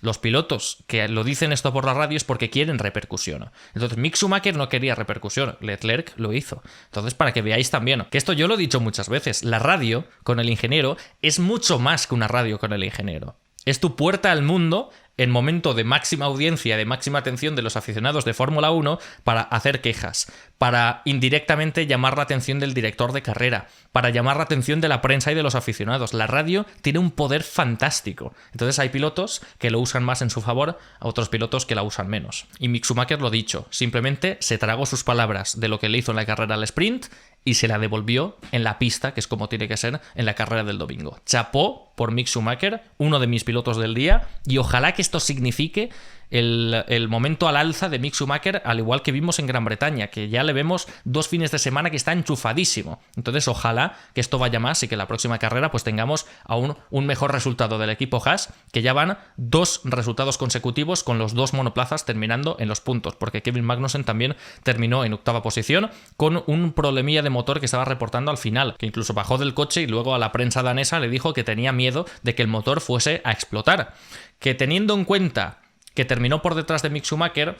Los pilotos que lo dicen esto por la radio es porque quieren repercusión. Entonces Mick Schumacher no quería repercusión, Leclerc lo hizo. Entonces para que veáis también, que esto yo lo he dicho muchas veces, la radio con el ingeniero es mucho más que una radio con el ingeniero. Es tu puerta al mundo en momento de máxima audiencia, de máxima atención de los aficionados de Fórmula 1 para hacer quejas, para indirectamente llamar la atención del director de carrera, para llamar la atención de la prensa y de los aficionados. La radio tiene un poder fantástico. Entonces hay pilotos que lo usan más en su favor, a otros pilotos que la usan menos. Y Mick Schumacher lo dicho, simplemente se tragó sus palabras de lo que le hizo en la carrera al sprint y se la devolvió en la pista, que es como tiene que ser en la carrera del domingo. Chapó por Mick Schumacher, uno de mis pilotos del día, y ojalá que esto signifique el momento al alza de Mick Schumacher, al igual que vimos en Gran Bretaña, que ya le vemos 2 fines de semana que está enchufadísimo. Entonces ojalá que esto vaya más y que la próxima carrera pues tengamos aún un mejor resultado del equipo Haas, que ya van 2 resultados consecutivos con los 2 monoplazas terminando en los puntos, porque Kevin Magnussen también terminó en 8ª posición con un problemilla de motor que estaba reportando al final, que incluso bajó del coche y luego a la prensa danesa le dijo que tenía miedo de que el motor fuese a explotar. Que teniendo en cuenta que terminó por detrás de Mick Schumacher,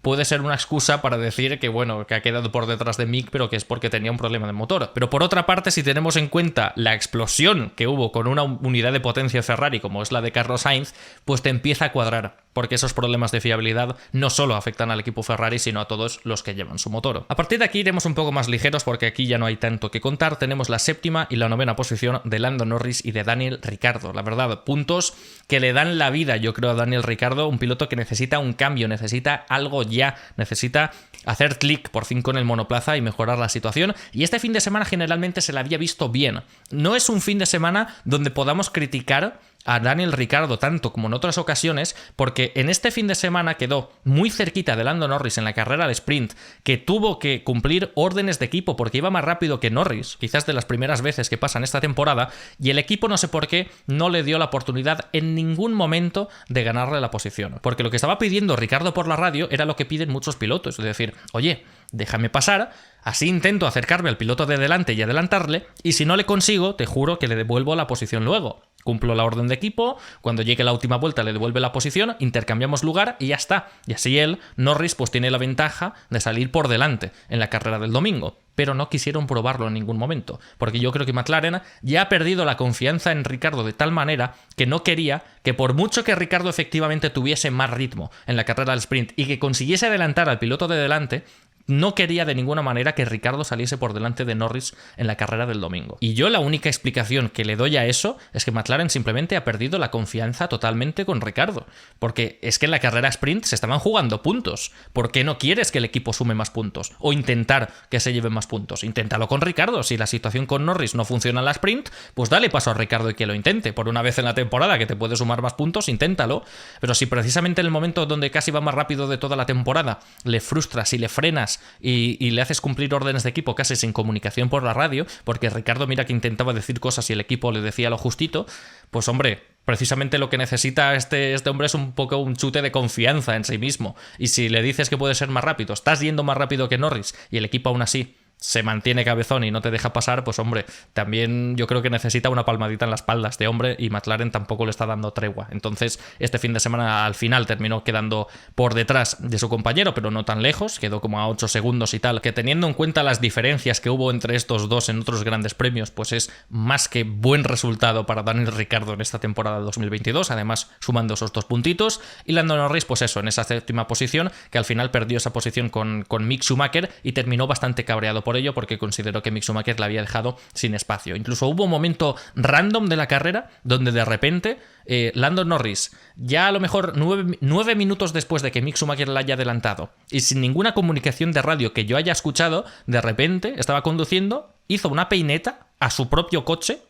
puede ser una excusa para decir que, bueno, que ha quedado por detrás de Mick, pero que es porque tenía un problema de motor. Pero por otra parte, si tenemos en cuenta la explosión que hubo con una unidad de potencia Ferrari, como es la de Carlos Sainz, pues te empieza a cuadrar, porque esos problemas de fiabilidad no solo afectan al equipo Ferrari, sino a todos los que llevan su motor. A partir de aquí iremos un poco más ligeros, porque aquí ya no hay tanto que contar. Tenemos la 7ª y la 9ª posición de Lando Norris y de Daniel Ricciardo. La verdad, puntos que le dan la vida, yo creo, a Daniel Ricciardo, un piloto que necesita un cambio, necesita algo ya, necesita hacer clic por fin con el monoplaza y mejorar la situación, y este fin de semana generalmente se le había visto bien. No es un fin de semana donde podamos criticar a Daniel Ricciardo tanto como en otras ocasiones, porque en este fin de semana quedó muy cerquita de Lando Norris en la carrera de sprint, que tuvo que cumplir órdenes de equipo porque iba más rápido que Norris, quizás de las primeras veces que pasan esta temporada, y el equipo no sé por qué no le dio la oportunidad en ningún momento de ganarle la posición, porque lo que estaba pidiendo Ricciardo por la radio era lo que piden muchos pilotos, es decir, oye, déjame pasar, así intento acercarme al piloto de delante y adelantarle, y si no le consigo, te juro que le devuelvo la posición luego. Cumplo la orden de equipo, cuando llegue la última vuelta le devuelve la posición, intercambiamos lugar y ya está. Y así Norris, pues tiene la ventaja de salir por delante en la carrera del domingo. Pero no quisieron probarlo en ningún momento, porque yo creo que McLaren ya ha perdido la confianza en Ricciardo de tal manera que no quería que, por mucho que Ricciardo efectivamente tuviese más ritmo en la carrera del sprint y que consiguiese adelantar al piloto de delante, no quería de ninguna manera que Ricciardo saliese por delante de Norris en la carrera del domingo. Y yo la única explicación que le doy a eso es que McLaren simplemente ha perdido la confianza totalmente con Ricciardo. Porque es que en la carrera sprint se estaban jugando puntos. ¿Por qué no quieres que el equipo sume más puntos? O intentar que se lleven más puntos. Inténtalo con Ricciardo. Si la situación con Norris no funciona en la sprint, pues dale paso a Ricciardo y que lo intente. Por una vez en la temporada que te puede sumar más puntos, inténtalo. Pero si precisamente en el momento donde casi va más rápido de toda la temporada le frustras y le frenas y le haces cumplir órdenes de equipo casi sin comunicación por la radio, porque Ricciardo mira que intentaba decir cosas y el equipo le decía lo justito, pues hombre, precisamente lo que necesita este hombre es un poco un chute de confianza en sí mismo. Y si le dices que puede ser más rápido, estás yendo más rápido que Norris y el equipo aún así se mantiene cabezón y no te deja pasar, pues hombre, también yo creo que necesita una palmadita en la espalda este hombre y McLaren tampoco le está dando tregua. Entonces, este fin de semana al final terminó quedando por detrás de su compañero, pero no tan lejos, quedó como a 8 segundos y tal, que teniendo en cuenta las diferencias que hubo entre estos dos en otros grandes premios, pues es más que buen resultado para Daniel Ricciardo en esta temporada 2022, además sumando esos 2 puntitos, y Lando Norris, pues eso, en esa 7ª posición, que al final perdió esa posición con Mick Schumacher y terminó bastante cabreado por ello porque consideró que Mick Schumacher la había dejado sin espacio. Incluso hubo un momento random de la carrera donde de repente Lando Norris, ya a lo mejor 9 minutos después de que Mick Schumacher la haya adelantado y sin ninguna comunicación de radio que yo haya escuchado, de repente estaba conduciendo, hizo una peineta a su propio coche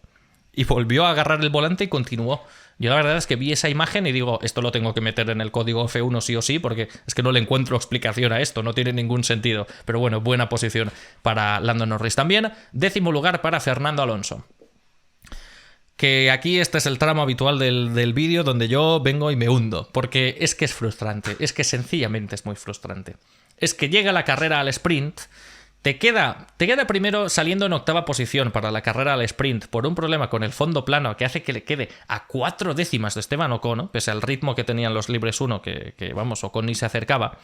y volvió a agarrar el volante y continuó. Yo la verdad es que vi esa imagen y digo, esto lo tengo que meter en el código F1 sí o sí, porque es que no le encuentro explicación a esto, no tiene ningún sentido. Pero bueno, buena posición para Lando Norris también. 10º lugar para Fernando Alonso. Que aquí este es el tramo habitual del vídeo donde yo vengo y me hundo, porque es que es frustrante, es que sencillamente es muy frustrante. Es que llega la carrera al sprint. Te queda primero saliendo en 8ª posición para la carrera al sprint por un problema con el fondo plano que hace que le quede a 4 décimas de Esteban Ocon, pese al ritmo que tenían los libres 1, que vamos, Ocon ni se acercaba.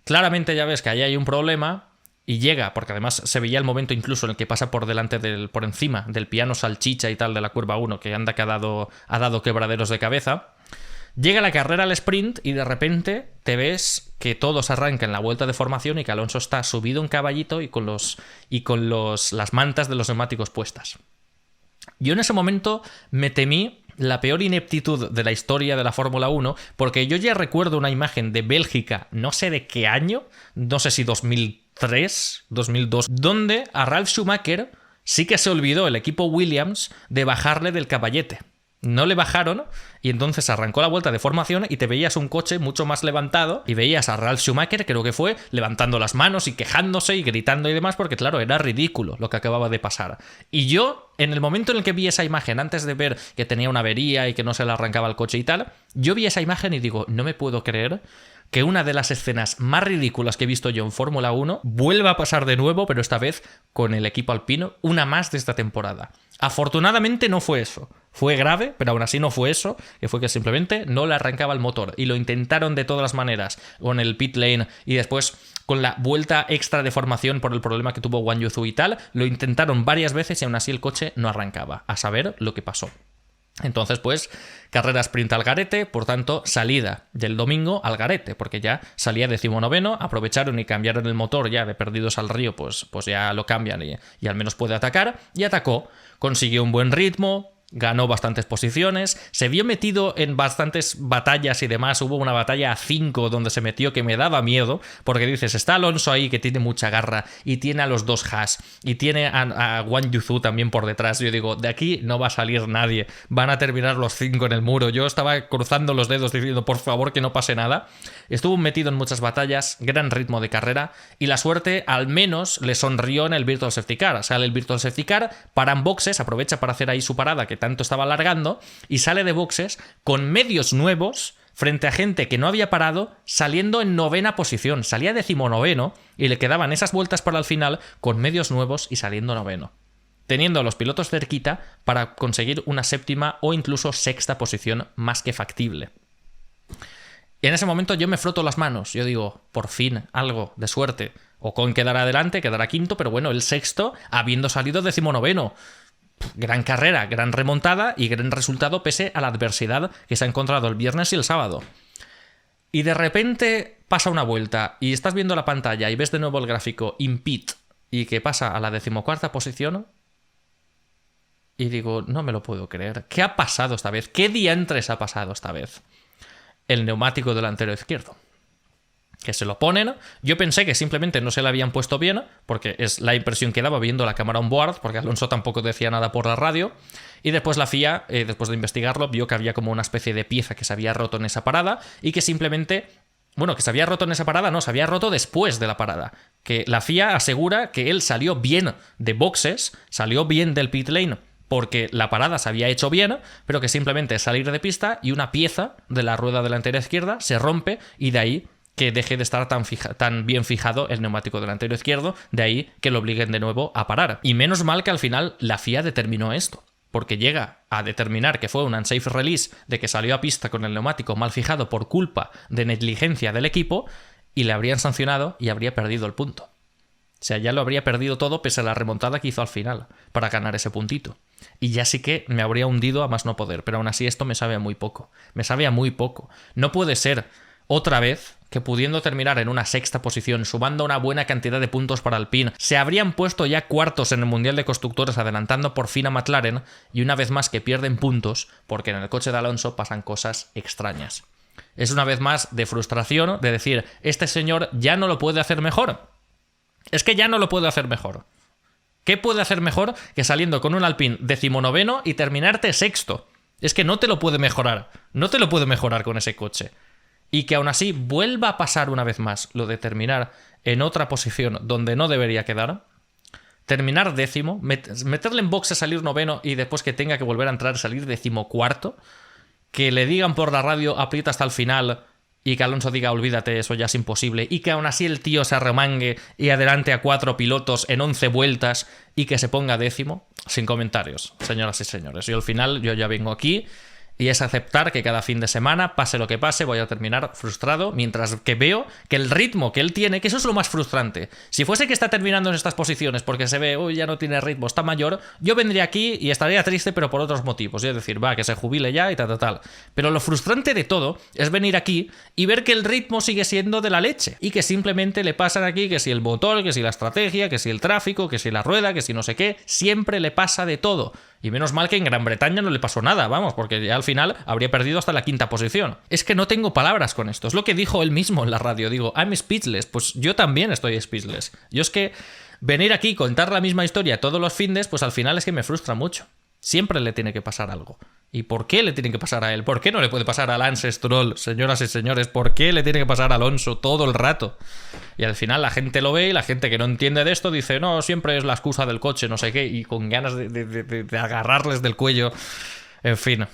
Claramente ya ves que ahí hay un problema y llega, porque además se veía el momento incluso en el que pasa por encima del piano salchicha y tal de la curva 1, que anda que ha dado quebraderos de cabeza. Llega la carrera al sprint y de repente te ves que todos arrancan en la vuelta de formación y que Alonso está subido en caballito y con las mantas de los neumáticos puestas. Yo en ese momento me temí la peor ineptitud de la historia de la Fórmula 1, porque yo ya recuerdo una imagen de Bélgica, no sé de qué año, no sé si 2003, 2002, donde a Ralf Schumacher sí que se olvidó el equipo Williams de bajarle del caballete. No le bajaron y entonces arrancó la vuelta de formación y te veías un coche mucho más levantado y veías a Ralf Schumacher, creo que fue, levantando las manos y quejándose y gritando y demás porque claro, era ridículo lo que acababa de pasar. Y yo, en el momento en el que vi esa imagen, antes de ver que tenía una avería y que no se le arrancaba el coche y tal, yo vi esa imagen y digo, no me puedo creer que una de las escenas más ridículas que he visto yo en Fórmula 1 vuelva a pasar de nuevo, pero esta vez con el equipo alpino, una más de esta temporada. Afortunadamente no fue eso. Fue grave, pero aún así no fue eso, que fue que simplemente no le arrancaba el motor. Y lo intentaron de todas las maneras, con el pit lane y después con la vuelta extra de formación por el problema que tuvo Guan Yu Zhou y tal. Lo intentaron varias veces y aún así el coche no arrancaba. A saber lo que pasó. Entonces, pues, carrera sprint al garete, por tanto, salida del domingo al garete, porque ya salía 19º, aprovecharon y cambiaron el motor ya de perdidos al río, pues ya lo cambian y al menos puede atacar, y atacó, consiguió un buen ritmo, ganó bastantes posiciones, se vio metido en bastantes batallas y demás. Hubo una batalla a 5 donde se metió que me daba miedo, porque dices, está Alonso ahí que tiene mucha garra y tiene a los 2 Haas y tiene a Guan Yu Zhou también por detrás. Yo digo, de aquí no va a salir nadie, van a terminar los 5 en el muro. Yo estaba cruzando los dedos diciendo, por favor, que no pase nada. Estuvo metido en muchas batallas, gran ritmo de carrera y la suerte al menos le sonrió en el Virtual Safety Car. Sale el Virtual Safety Car, paran boxes, aprovecha para hacer ahí su parada que tanto estaba alargando y sale de boxes con medios nuevos frente a gente que no había parado, saliendo en 9ª posición. Salía 19º y le quedaban esas vueltas para el final con medios nuevos y saliendo 9º. Teniendo a los pilotos cerquita para conseguir una 7ª o incluso 6ª posición más que factible. Y en ese momento yo me froto las manos. Yo digo, por fin, algo de suerte. Ocon quedará adelante, quedará 5º, pero bueno, el 6º habiendo salido 19º. Gran carrera, gran remontada y gran resultado pese a la adversidad que se ha encontrado el viernes y el sábado. Y de repente pasa una vuelta y estás viendo la pantalla y ves de nuevo el gráfico impede y que pasa a la 14ª posición y digo, no me lo puedo creer. ¿Qué ha pasado esta vez? ¿Qué diantres ha pasado esta vez? El neumático delantero izquierdo. Que se lo ponen. Yo pensé que simplemente no se le habían puesto bien, porque es la impresión que daba viendo la cámara on board, porque Alonso tampoco decía nada por la radio. Y después la FIA, después de investigarlo, vio que había como una especie de pieza que se había roto en esa parada y que simplemente... Bueno, que se había roto en esa parada, no, se había roto después de la parada. Que la FIA asegura que él salió bien de boxes, salió bien del pit lane, porque la parada se había hecho bien, pero que simplemente es salir de pista y una pieza de la rueda delantera izquierda se rompe y de ahí que deje de estar tan bien fijado el neumático delantero izquierdo, de ahí que lo obliguen de nuevo a parar. Y menos mal que al final la FIA determinó esto, porque llega a determinar que fue un unsafe release de que salió a pista con el neumático mal fijado por culpa de negligencia del equipo y le habrían sancionado y habría perdido el punto. O sea, ya lo habría perdido todo pese a la remontada que hizo al final para ganar ese puntito. Y ya sí que me habría hundido a más no poder, pero aún así esto me sabe a muy poco. Me sabe a muy poco. No puede ser otra vez que pudiendo terminar en una 6ª posición, sumando una buena cantidad de puntos para Alpine, se habrían puesto ya cuartos en el Mundial de Constructores, adelantando por fin a McLaren, y una vez más que pierden puntos, porque en el coche de Alonso pasan cosas extrañas. Es una vez más de frustración, de decir, este señor ya no lo puede hacer mejor. Es que ya no lo puede hacer mejor. ¿Qué puede hacer mejor que saliendo con un Alpine 19º y terminarte 6º? Es que no te lo puede mejorar. No te lo puede mejorar con ese coche. Y que aún así vuelva a pasar una vez más lo de terminar en otra posición donde no debería quedar, terminar 10º, meterle en boxe, salir 9º y después que tenga que volver a entrar, salir 14º, que le digan por la radio aprieta hasta el final y que Alonso diga olvídate, eso ya es imposible, y que aún así el tío se arremangue y adelante a 4 pilotos en 11 vueltas y que se ponga 10º, sin comentarios, señoras y señores. Y al final yo ya vengo aquí y es aceptar que cada fin de semana, pase lo que pase, voy a terminar frustrado, mientras que veo que el ritmo que él tiene, que eso es lo más frustrante. Si fuese que está terminando en estas posiciones porque se ve, uy, ya no tiene ritmo, está mayor, yo vendría aquí y estaría triste, pero por otros motivos. Es decir, va, que se jubile ya y tal. Pero lo frustrante de todo es venir aquí y ver que el ritmo sigue siendo de la leche y que simplemente le pasan aquí que si el motor, que si la estrategia, que si el tráfico, que si la rueda, que si no sé qué, siempre le pasa de todo. Y menos mal que en Gran Bretaña no le pasó nada, vamos, porque ya al final habría perdido hasta la 5ª posición. Es que no tengo palabras con esto, es lo que dijo él mismo en la radio, digo, I'm speechless, pues yo también estoy speechless. Yo es que venir aquí y contar la misma historia todos los findes, pues al final es que me frustra mucho. Siempre le tiene que pasar algo. ¿Y por qué le tiene que pasar a él? ¿Por qué no le puede pasar a Lance Stroll, señoras y señores? ¿Por qué le tiene que pasar a Alonso todo el rato? Y al final la gente lo ve y la gente que no entiende de esto dice, no, siempre es la excusa del coche, no sé qué, y con ganas de agarrarles del cuello. En fin,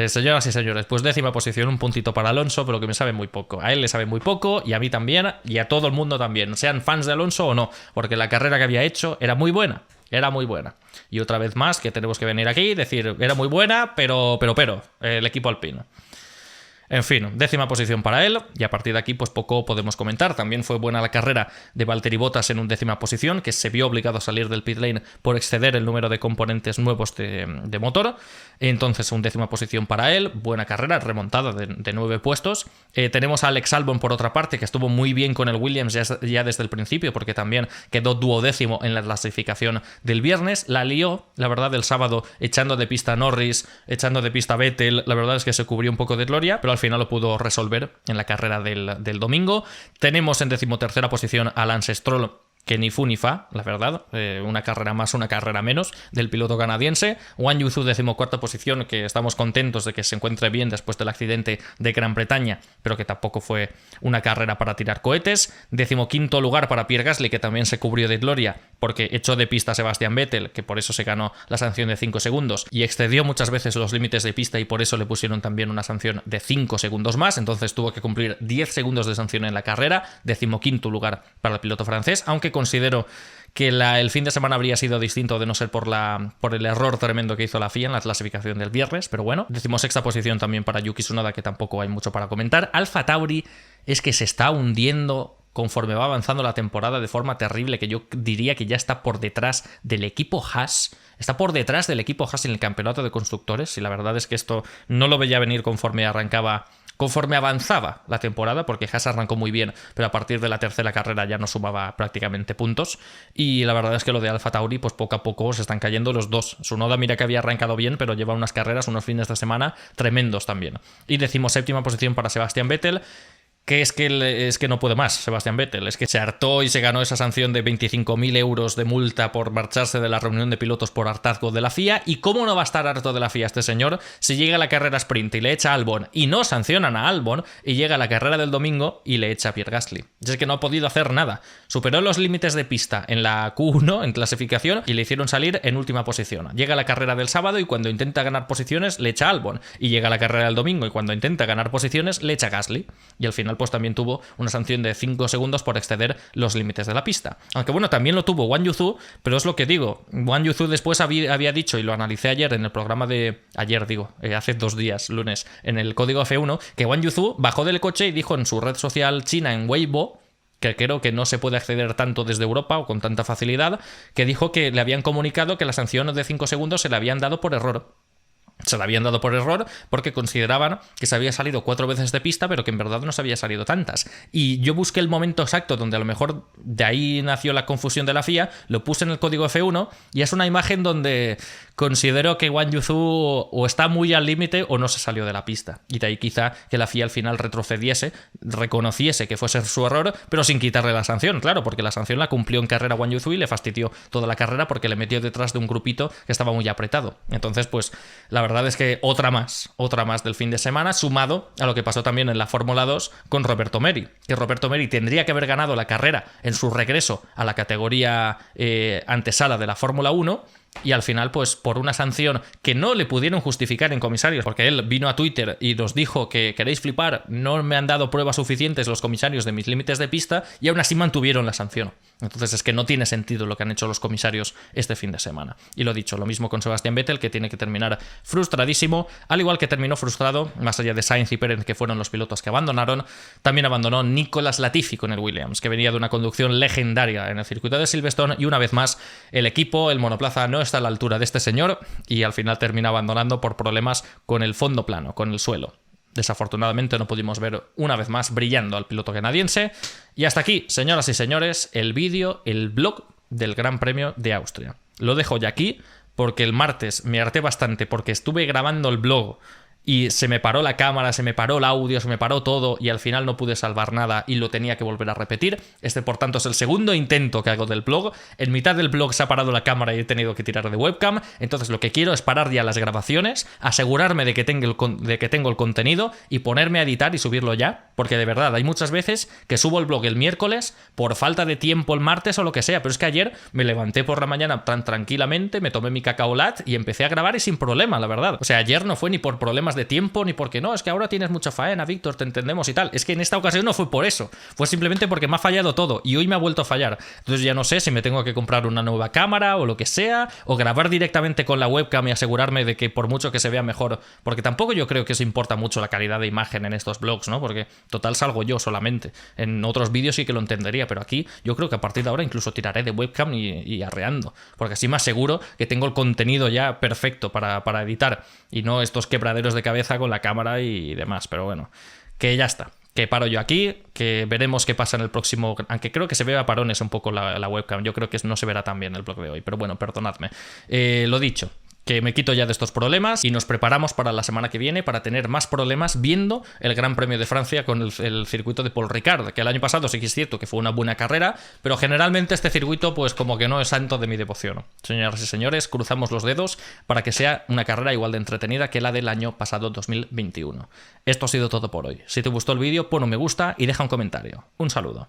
señoras y señores, pues 10ª posición, un puntito para Alonso, pero que me sabe muy poco. A él le sabe muy poco y a mí también y a todo el mundo también, sean fans de Alonso o no, porque la carrera que había hecho era muy buena. Era muy buena. Y otra vez más que tenemos que venir aquí y decir, era muy buena, pero, el equipo Alpine. En fin, 10ª posición para él, y a partir de aquí pues poco podemos comentar. También fue buena la carrera de Valtteri Bottas en un 10ª posición, que se vio obligado a salir del pit lane por exceder el número de componentes nuevos de motor. Entonces un 10ª posición para él, buena carrera, remontada de 9 puestos. Tenemos a Alex Albon por otra parte, que estuvo muy bien con el Williams ya desde el principio, porque también quedó 12º en la clasificación del viernes. La lió, la verdad, el sábado echando de pista a Norris, echando de pista a Vettel. La verdad es que se cubrió un poco de gloria, pero al final lo pudo resolver en la carrera del domingo. Tenemos en 13ª posición a Lance Stroll, que ni fu ni fa, la verdad, una carrera más, una carrera menos del piloto canadiense. Wang Yuzu, 14ª posición, que estamos contentos de que se encuentre bien después del accidente de Gran Bretaña, pero que tampoco fue una carrera para tirar cohetes. 15º lugar para Pierre Gasly, que también se cubrió de gloria porque echó de pista a Sebastian Vettel, que por eso se ganó la sanción de 5 segundos y excedió muchas veces los límites de pista y por eso le pusieron también una sanción de 5 segundos más, entonces tuvo que cumplir 10 segundos de sanción en la carrera. 15º lugar para el piloto francés, aunque considero que el fin de semana habría sido distinto de no ser por el error tremendo que hizo la FIA en la clasificación del viernes, pero bueno. 16ª posición también para Yuki Tsunoda, que tampoco hay mucho para comentar. Alfa Tauri es que se está hundiendo conforme va avanzando la temporada de forma terrible, que yo diría que ya está por detrás del equipo Haas. Está por detrás del equipo Haas en el campeonato de constructores, y la verdad es que esto no lo veía venir conforme arrancaba conforme avanzaba la temporada, porque Haas arrancó muy bien, pero a partir de la tercera carrera ya no sumaba prácticamente puntos. Y la verdad es que lo de AlphaTauri, pues poco a poco se están cayendo los dos. Tsunoda, mira que había arrancado bien, pero lleva unas carreras, unos fines de semana tremendos también. Y 17ª posición para Sebastian Vettel, que es que no puede más Sebastian Vettel, es que se hartó y se ganó esa sanción de 25.000 euros de multa por marcharse de la reunión de pilotos por hartazgo de la FIA. ¿Y cómo no va a estar harto de la FIA este señor si llega a la carrera sprint y le echa a Albon y no sancionan a Albon, y llega a la carrera del domingo y le echa a Pierre Gasly? Es que no ha podido hacer nada. Superó los límites de pista en la Q1 en clasificación y le hicieron salir en última posición. Llega a la carrera del sábado y cuando intenta ganar posiciones le echa a Albon, y llega a la carrera del domingo y cuando intenta ganar posiciones le echa a Gasly, y al final pues también tuvo una sanción de 5 segundos por exceder los límites de la pista. Aunque bueno, también lo tuvo Wang Yuzu, pero es lo que digo, Wang Yuzu después había dicho, y lo analicé ayer en el programa hace 2 días, lunes, en el código F1, que Wang Yuzu bajó del coche y dijo en su red social china, en Weibo, que creo que no se puede acceder tanto desde Europa o con tanta facilidad, que dijo que le habían comunicado que la sanción de 5 segundos se le habían dado por error. Se la habían dado por error porque consideraban que se había salido 4 veces de pista, pero que en verdad no se había salido tantas. Y yo busqué el momento exacto donde a lo mejor de ahí nació la confusión de la FIA, lo puse en el código F1 y es una imagen donde considero que Wang Yuzu o está muy al límite o no se salió de la pista. Y de ahí quizá que la FIA al final retrocediese, reconociese que fuese su error, pero sin quitarle la sanción, claro, porque la sanción la cumplió en carrera Wang Yuzu y le fastidió toda la carrera porque le metió detrás de un grupito que estaba muy apretado. Entonces, pues la verdad es que otra más del fin de semana, sumado a lo que pasó también en la Fórmula 2 con Roberto Meri, que Roberto Meri tendría que haber ganado la carrera en su regreso a la categoría antesala de la Fórmula 1, y al final, pues por una sanción que no le pudieron justificar en comisarios, porque él vino a Twitter y nos dijo que queréis flipar, no me han dado pruebas suficientes los comisarios de mis límites de pista, y aún así mantuvieron la sanción. Entonces es que no tiene sentido lo que han hecho los comisarios este fin de semana. Y lo dicho, lo mismo con Sebastian Vettel, que tiene que terminar frustradísimo, al igual que terminó frustrado, más allá de Sainz y Pérez, que fueron los pilotos que abandonaron, también abandonó Nicolas Latifi con el Williams, que venía de una conducción legendaria en el circuito de Silverstone, y una vez más el equipo, el monoplaza, no está a la altura de este señor y al final termina abandonando por problemas con el fondo plano, con el suelo. Desafortunadamente no pudimos ver una vez más brillando al piloto canadiense. Y hasta aquí, señoras y señores, el vídeo, el blog del Gran Premio de Austria. Lo dejo ya aquí porque el martes me harté bastante porque estuve grabando el blog y se me paró la cámara, se me paró el audio, se me paró todo y al final no pude salvar nada y lo tenía que volver a repetir. Este, por tanto, es el segundo intento que hago del blog. En mitad del blog se ha parado la cámara y he tenido que tirar de webcam. Entonces lo que quiero es parar ya las grabaciones, asegurarme de que tengo el contenido y ponerme a editar y subirlo ya. Porque de verdad, hay muchas veces que subo el blog el miércoles por falta de tiempo el martes o lo que sea. Pero es que ayer me levanté por la mañana tan tranquilamente, me tomé mi cacao lat y empecé a grabar y sin problema, la verdad. O sea, ayer no fue ni por problemas de tiempo ni porque no, es que ahora tienes mucha faena, Víctor, te entendemos y tal. Es que en esta ocasión no fue por eso, fue simplemente porque me ha fallado todo y hoy me ha vuelto a fallar. Entonces ya no sé si me tengo que comprar una nueva cámara o lo que sea, o grabar directamente con la webcam y asegurarme de que por mucho que se vea mejor, porque tampoco yo creo que se importa mucho la calidad de imagen en estos blogs, ¿no? Porque total salgo yo solamente. En otros vídeos sí que lo entendería, pero aquí yo creo que a partir de ahora incluso tiraré de webcam y arreando, porque así me aseguro que tengo el contenido ya perfecto para editar y no estos quebraderos de cabeza con la cámara y demás. Pero bueno, que ya está, que paro yo aquí, que veremos qué pasa en el próximo, aunque creo que se ve a parones un poco la webcam, yo creo que no se verá tan bien el blog de hoy, pero bueno, perdonadme. Lo dicho, que me quito ya de estos problemas y nos preparamos para la semana que viene para tener más problemas viendo el Gran Premio de Francia con el circuito de Paul Ricard, que el año pasado sí que es cierto que fue una buena carrera, pero generalmente este circuito pues como que no es santo de mi devoción. Señoras y señores, cruzamos los dedos para que sea una carrera igual de entretenida que la del año pasado 2021. Esto ha sido todo por hoy. Si te gustó el vídeo, pon un me gusta y deja un comentario. Un saludo.